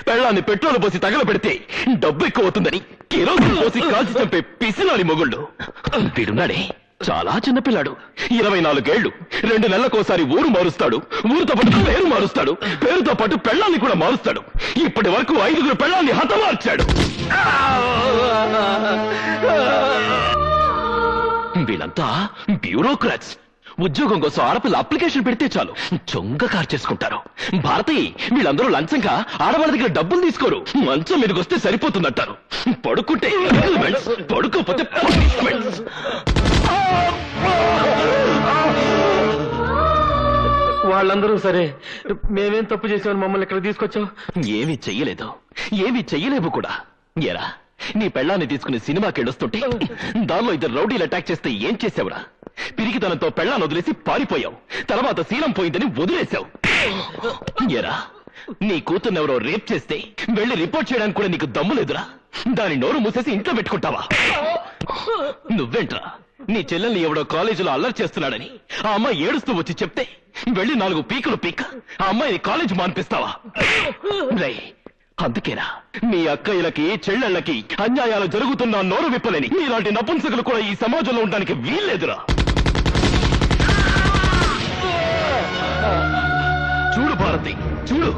పెళ్లాన్ని పెట్రోల్ పోసి తగలబెడితే డబ్బు ఎక్కువ అవుతుందని కిరోసిన్ పోసి కాల్చి చంపే పిసినాలి మొగుళ్ళు. వీడున్నాడే చాలా చిన్నపిల్లాడు, 24 ఏళ్లు. 2 నెలలకోసారి ఊరు మారుస్తాడు, ఊరితో పాటు పేరు మారుస్తాడు, పేరుతో పాటు పెళ్లాన్ని కూడా మారుస్తాడు. ఇప్పటి వరకు 5 పెళ్లాన్ని హతమార్చాడు. వీళ్ళంతా బ్యూరోక్రాట్స్. ఉద్యోగం కోసం ఆడపిల్ల అప్లికేషన్ పెడితే చాలు చొంగ కార్ చేసుకుంటారు. భారతి, వీళ్ళందరూ లంచంగా ఆడవాళ్ళ దగ్గర డబ్బులు తీసుకోరు. మంచం మీదకి వస్తే సరిపోతుందంటారు. పడుకుంటే పడుకోపోతే పనిష్మెంట్స్. వాళ్ళందరూ సరే, మేమేం తప్పు చేసామని మమ్మల్ని ఇక్కడ తీసుకొచ్చావు? ఏమీ చెయ్యలేదు, ఏమీ చెయ్యలేవు కూడా. ఏరా, నీ పెళ్ళాన్ని తీసుకుని సినిమాకి వెళ్ళొస్తుంటే దానిలో 2 రౌడీలు అటాక్ చేస్తే ఏం చేసావురా? పిరికితనంతో పెళ్ళాన్ని వదిలేసి పారిపోయావు. తర్వాత శీలం పోయిందని వదిలేశావు. ఏరా, నీ కూతుర్నెవరో రేప్ చేస్తే వెళ్ళి రిపోర్ట్ చేయడానికి కూడా నీకు దమ్ము లేదురా? దాని నోరు మూసేసి ఇంట్లో పెట్టుకుంటావా? నువ్వేంట్రా, నీ చెల్లెల్ని ఎవడో కాలేజీలో అల్లరి చేస్తున్నాడని ఆ అమ్మాయి ఏడుస్తూ వచ్చి చెప్తే వెళ్ళి 4 పీకులు పీక ఆ అమ్మాయిని కాలేజ్ మాన్పిస్తావా? అందుకేనా మీ అక్కయ్యలకి చెల్లెళ్ళకి అన్యాయాలు జరుగుతున్నా నోరు విప్పలేని ఇలాంటి నపుంసకులు కూడా ఈ సమాజంలో ఉండడానికి వీల్లేదురా. చూడు భారతి, చూడు,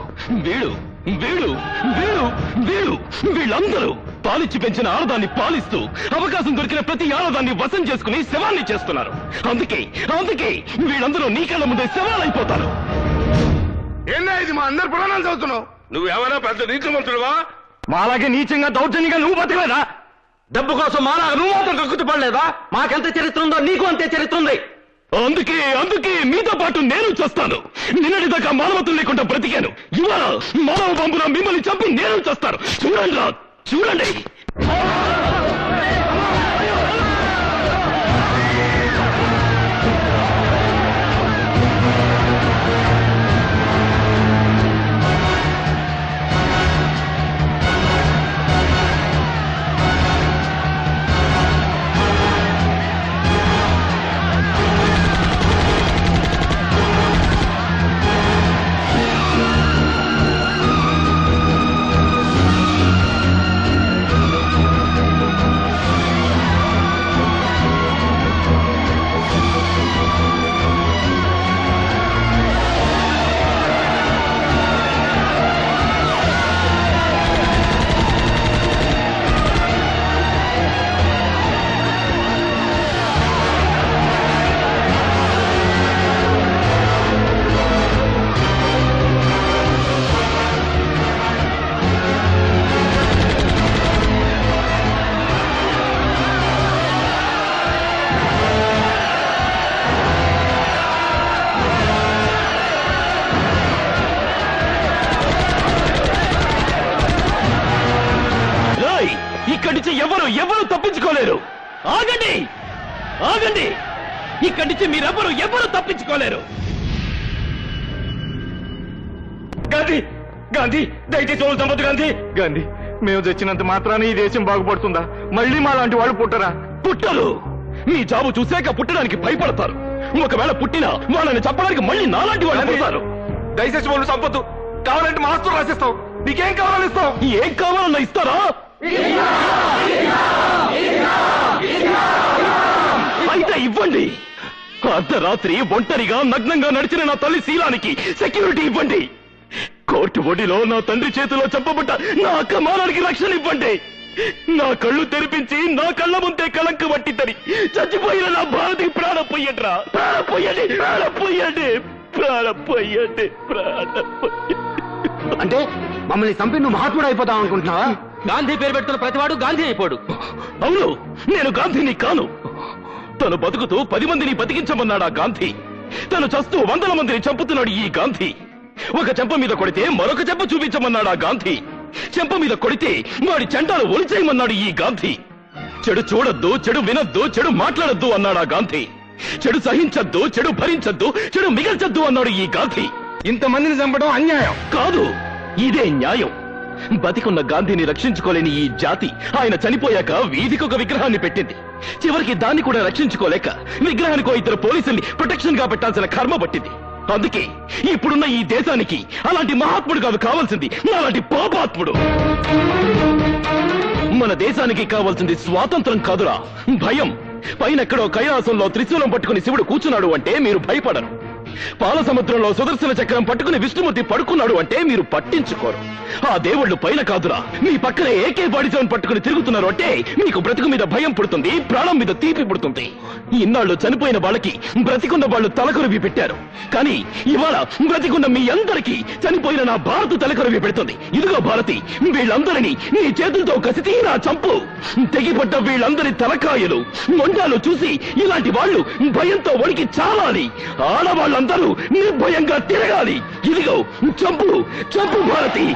వీళ్ళందరూ పాలిచ్చి పెంచిన ఆడదాన్ని పాలిస్తూ అవకాశం దొరికిన ప్రతి ఆడదాన్ని వశం చేసుకుని శవాన్ని చేస్తున్నారు. అందుకే వీళ్ళందరూ నీ కళ్ళ ముందే శవాలైపోతారు. ఏందా ఇది? మా అందరు పురాణాలు చదువుతున్నావు. నువ్వేమైనా పెద్ద నీతిమంతుడువా? మాలాగే నీచంగా దౌర్జన్యంగా నువ్వు బతకలేదా? డబ్బు కోసం మాలాగా నువ్వు మాత్రం కక్కుతు పడలేదా? మాకెంత చరిత్ర ఉందో నీకు అంతే చరిత్ర ఉంది. అందుకే మీతో పాటు నేను చేస్తాను. నిన్నటిదాకా మానవత్వం లేకుండా బ్రతికాను. ఇవాళ మానవ పంపున మిమ్మల్ని చంపి నేను చేస్తాను. చూడండి. ఇక్కడి నుంచి ఎవరు తప్పించుకోలేరు. ఆగండి, ఇక్కడి నుంచి ఎవరు తప్పించుకోలేరు. గాంధీ, దయచేసి వాళ్ళు చంపొద్దు. గాంధీ, మేము తెచ్చినంత మాత్రాన ఈ దేశం బాగుపడుతుందా? మళ్ళీ మా లాంటి వాళ్ళు పుట్టరు. మీ జాబు చూశాక పుట్టడానికి భయపడతారు. ఒకవేళ పుట్టినా వాళ్ళని చంపడానికి మళ్ళీ నాలాంటి వాళ్ళు పుడతారు. దయచేసి వాళ్ళు చంపొద్దు. కావాలంటే మా ఆస్తులు రాసిస్తాం. నీకేం కావాలని ఇస్తాం. ఏం కావాలన్నా ఇస్తారా? అయితే ఇవ్వండి. అర్ధరాత్రి ఒంటరిగా నగ్నంగా నడిచిన నా తల్లి శీలానికి సెక్యూరిటీ ఇవ్వండి. కోర్టు ఒడిలో నా తండ్రి చేతిలో చంపబడ్డ నా అక్క మానానికి రక్షణ ఇవ్వండి. నా కళ్ళు తెరిపించి నా కళ్ళ ముందే కళంక పట్టిద్దని చచ్చిపోయిన నా భారతికి ప్రాణం పొయ్యండిరా. ప్రాణం పొయ్యండి, ప్రాణం పొయ్యండి, ప్రాణం పొయ్యండి, ప్రాణం పొయ్యండి. అంటే మమ్మల్ని చంపి నువ్వు మహాత్ముడు అయిపోతావు అనుకుంటున్నావా? గాంధీ పేరు పెడుతున్న ప్రతివాడు గాంధీ అయిపోడు. అవును, నేను గాంధీని కాను. తను బతుకుతూ 10 మందిని బతికించమన్నాడు ఆ గాంధీ. తను చస్తూ 100 మందిని చంపుతున్నాడు ఈ గాంధీ. ఒక చెంప మీద కొడితే మరొక చెంప చూపించమన్నాడు ఆ గాంధీ. చెంప మీద కొడితే వాడి చెంటాలు ఒలిచేయమన్నాడు ఈ గాంధీ. చెడు చూడొద్దు, చెడు వినొద్దు, చెడు మాట్లాడొద్దు అన్నాడు ఆ గాంధీ. చెడు సహించొద్దు, చెడు భరించొద్దు, చెడు మిగల్చొద్దు అన్నాడు ఈ గాంధీ. ఇంతమందిని చంపడం అన్యాయం కాదు, ఇదే న్యాయం. బతికున్న గాంధీని రక్షించుకోలేని ఈ జాతి ఆయన చనిపోయాక వీధికొక విగ్రహాన్ని పెట్టింది. చివరికి దాన్ని కూడా రక్షించుకోలేక విగ్రహానికో 2 పోలీసుల్ని ప్రొటెక్షన్ గా పెట్టాల్సిన కర్మ పట్టింది. అందుకే ఇప్పుడున్న ఈ దేశానికి అలాంటి మహాత్ముడు కాదు కావాల్సింది, అలాంటి పాపాత్ముడు. మన దేశానికి కావాల్సింది స్వాతంత్రం కాదురా, భయం. పైనెక్కడో కైలాసంలో త్రిశూలం పట్టుకుని శివుడు కూర్చున్నాడు అంటే మీరు భయపడరు. పాల సముద్రంలో సుదర్శన చక్రం పట్టుకుని విష్ణుమూర్తి పడుకున్నాడు అంటే మీరు పట్టించుకోరు. ఆ దేవుళ్ళు పైన కాదురా, మీ పక్కనే ఏకే బాడీజోన్ పట్టుకుని తిరుగుతున్నారు అంటే మీకు బ్రతుకు మీద భయం పుడుతుంది, ప్రాణం మీద తీపి పుడుతుంది. ఇన్నాళ్ళు చనిపోయిన వాళ్ళకి బ్రతికున్న వాళ్ళు తలకొరివి పెట్టారు. కానీ ఇవాళ బ్రతికున్న మీ అందరికీ చనిపోయిన నా భారత్ తలకొరివి పెడుతుంది. ఇదిగో భారతి, వీళ్ళందరినీ నీ చేతులతో కసి తీరా చంపు. తెగిపడ్డ వీళ్ళందరి తలకాయలు మొండాలు చూసి ఇలాంటి వాళ్ళు భయంతో వణికి చావాలి. ఆడవాళ్ళందరూ నిర్భయంగా తిరగాలి. ఇదిగో చంపు, చంపు భారతి.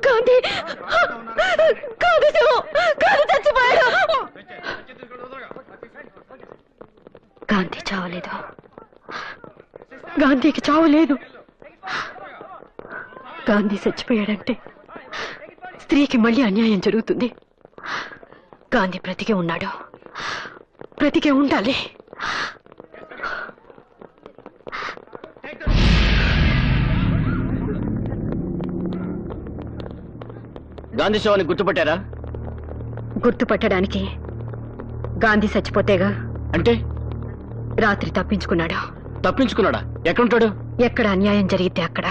గాంధీ, గాంధీ శివం, గాంధీ చచ్చిపోయాడు. గాంధీ చావలేదు, గాంధీకి చావలేదు. గాంధీ చచ్చిపోయాడంటే స్త్రీకి మళ్ళీ అన్యాయం జరుగుతుంది. గాంధీ బ్రతికే ఉన్నాడు, బ్రతికే ఉండాలి. గాంధీ శవాన్ని గుర్తుపట్టారా? గుర్తుపట్టడానికి గాంధీ చచ్చిపోతేగా. అంటే రాత్రి తప్పించుకున్నాడు. తప్పించుకున్నాడా? ఎక్కడుంటాడు? ఎక్కడ అన్యాయం జరిగితే అక్కడ.